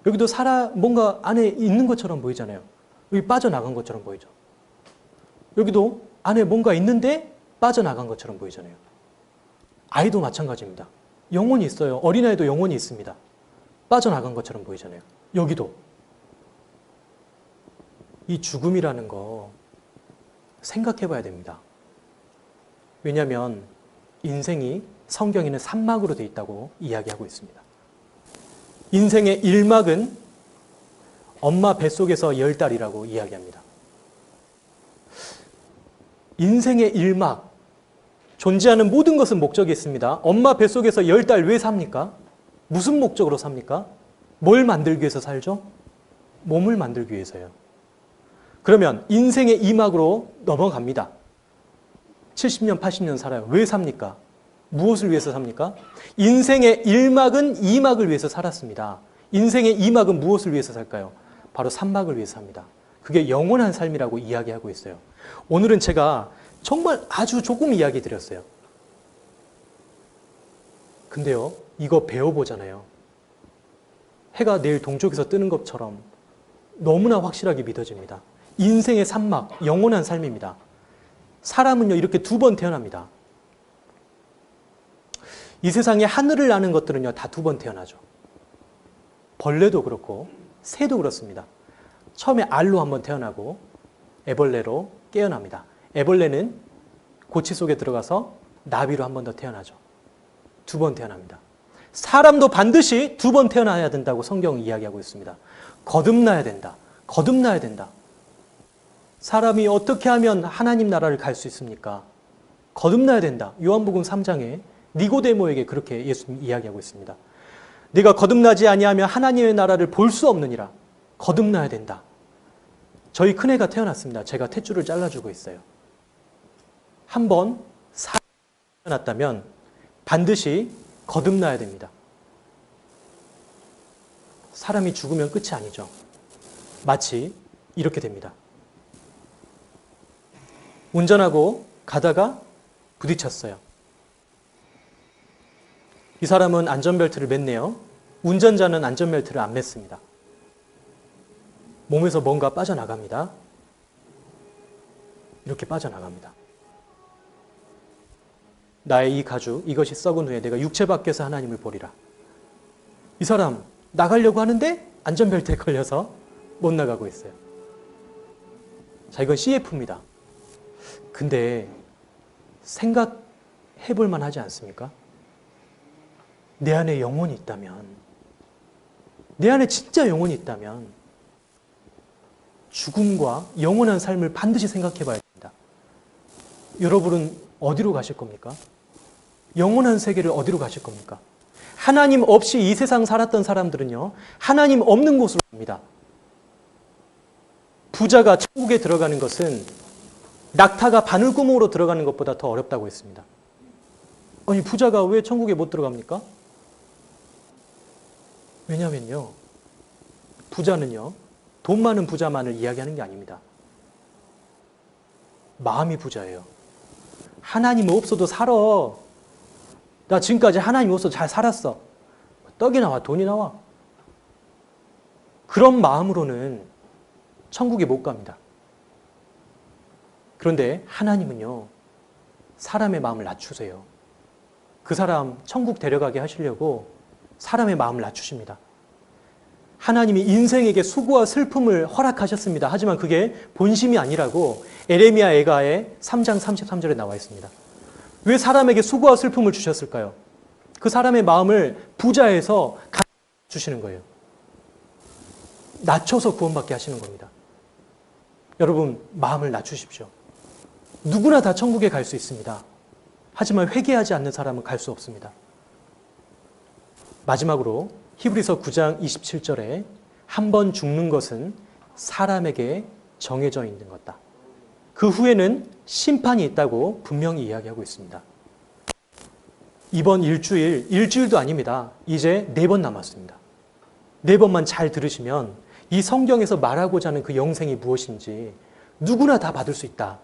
Speaker 1: 여기도 뭔가 안에 있는 것처럼 보이잖아요. 여기 빠져나간 것처럼 보이죠. 여기도 안에 뭔가 있는데 빠져나간 것처럼 보이잖아요. 아이도 마찬가지입니다. 영혼이 있어요. 어린아이도 영혼이 있습니다. 빠져나간 것처럼 보이잖아요. 여기도. 이 죽음이라는 거 생각해 봐야 됩니다. 왜냐하면 인생이 성경에는 산막으로 되어 있다고 이야기하고 있습니다. 인생의 1막은 엄마 뱃속에서 10달이라고 이야기합니다. 인생의 1막, 존재하는 모든 것은 목적이 있습니다. 엄마 뱃속에서 10달 왜 삽니까? 무슨 목적으로 삽니까? 뭘 만들기 위해서 살죠? 몸을 만들기 위해서요. 그러면 인생의 2막으로 넘어갑니다. 70년, 80년 살아요. 왜 삽니까? 무엇을 위해서 삽니까? 인생의 1막은 2막을 위해서 살았습니다. 인생의 2막은 무엇을 위해서 살까요? 바로 3막을 위해서 삽니다. 그게 영원한 삶이라고 이야기하고 있어요. 오늘은 제가 정말 아주 조금 이야기 드렸어요. 근데요, 이거 배워보잖아요. 해가 내일 동쪽에서 뜨는 것처럼 너무나 확실하게 믿어집니다. 인생의 3막, 영원한 삶입니다. 사람은요, 이렇게 2번 태어납니다. 이 세상에 하늘을 나는 것들은요, 다 2번 태어나죠. 벌레도 그렇고, 새도 그렇습니다. 처음에 알로 한번 태어나고, 애벌레로 깨어납니다. 애벌레는 고치 속에 들어가서 나비로 한 번 더 태어나죠. 2번 태어납니다. 사람도 반드시 2번 태어나야 된다고 성경은 이야기하고 있습니다. 거듭나야 된다. 거듭나야 된다. 사람이 어떻게 하면 하나님 나라를 갈 수 있습니까? 거듭나야 된다. 요한복음 3장에 니고데모에게 그렇게 예수님이 이야기하고 있습니다. 네가 거듭나지 아니하면 하나님의 나라를 볼 수 없느니라. 거듭나야 된다. 저희 큰애가 태어났습니다. 제가 탯줄을 잘라주고 있어요. 한번 태어났다면 반드시 거듭나야 됩니다. 사람이 죽으면 끝이 아니죠. 마치 이렇게 됩니다. 운전하고 가다가 부딪혔어요. 이 사람은 안전벨트를 맸네요. 운전자는 안전벨트를 안 맸습니다. 몸에서 뭔가 빠져나갑니다. 이렇게 빠져나갑니다. 나의 이 가죽, 이것이 썩은 후에 내가 육체 밖에서 하나님을 보리라. 이 사람 나가려고 하는데 안전벨트에 걸려서 못 나가고 있어요. 자, 이건 CF입니다. 근데 생각해 볼 만하지 않습니까? 내 안에 영혼이 있다면, 내 안에 진짜 영혼이 있다면 죽음과 영원한 삶을 반드시 생각해 봐야 됩니다. 여러분은 어디로 가실 겁니까? 영원한 세계를 어디로 가실 겁니까? 하나님 없이 이 세상 살았던 사람들은요, 하나님 없는 곳으로 갑니다. 부자가 천국에 들어가는 것은 낙타가 바늘구멍으로 들어가는 것보다 더 어렵다고 했습니다. 아니, 부자가 왜 천국에 못 들어갑니까? 왜냐면요, 부자는요, 돈 많은 부자만을 이야기하는 게 아닙니다. 마음이 부자예요. 하나님 없어도 살아. 나 지금까지 하나님 없어도 잘 살았어. 떡이 나와, 돈이 나와. 그런 마음으로는 천국에 못 갑니다. 그런데 하나님은요, 사람의 마음을 낮추세요. 그 사람 천국 데려가게 하시려고 사람의 마음을 낮추십니다. 하나님이 인생에게 수고와 슬픔을 허락하셨습니다. 하지만 그게 본심이 아니라고 에레미야 애가의 3장 33절에 나와 있습니다. 왜 사람에게 수고와 슬픔을 주셨을까요? 그 사람의 마음을 부자에서 주시는 거예요. 낮춰서 구원받게 하시는 겁니다. 여러분, 마음을 낮추십시오. 누구나 다 천국에 갈 수 있습니다. 하지만 회개하지 않는 사람은 갈 수 없습니다. 마지막으로 히브리서 9장 27절에 한 번 죽는 것은 사람에게 정해져 있는 것다. 그 후에는 심판이 있다고 분명히 이야기하고 있습니다. 이번 일주일도 아닙니다. 이제 4번 남았습니다. 4번만 잘 들으시면 이 성경에서 말하고자 하는 그 영생이 무엇인지 누구나 다 받을 수 있다.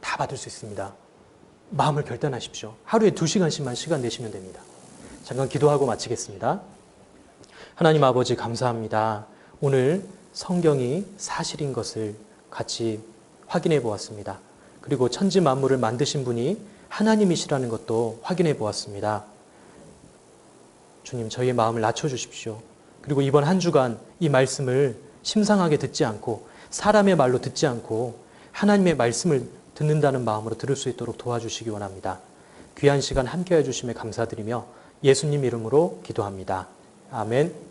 Speaker 1: 다 받을 수 있습니다. 마음을 결단하십시오. 하루에 2시간씩만 시간 내시면 됩니다. 잠깐 기도하고 마치겠습니다. 하나님 아버지 감사합니다. 오늘 성경이 사실인 것을 같이 확인해 보았습니다. 그리고 천지 만물을 만드신 분이 하나님이시라는 것도 확인해 보았습니다. 주님, 저희의 마음을 낮춰주십시오. 그리고 이번 한 주간 이 말씀을 심상하게 듣지 않고 사람의 말로 듣지 않고 하나님의 말씀을 듣는다는 마음으로 들을 수 있도록 도와주시기 원합니다. 귀한 시간 함께해 주심에 감사드리며 예수님 이름으로 기도합니다. 아멘.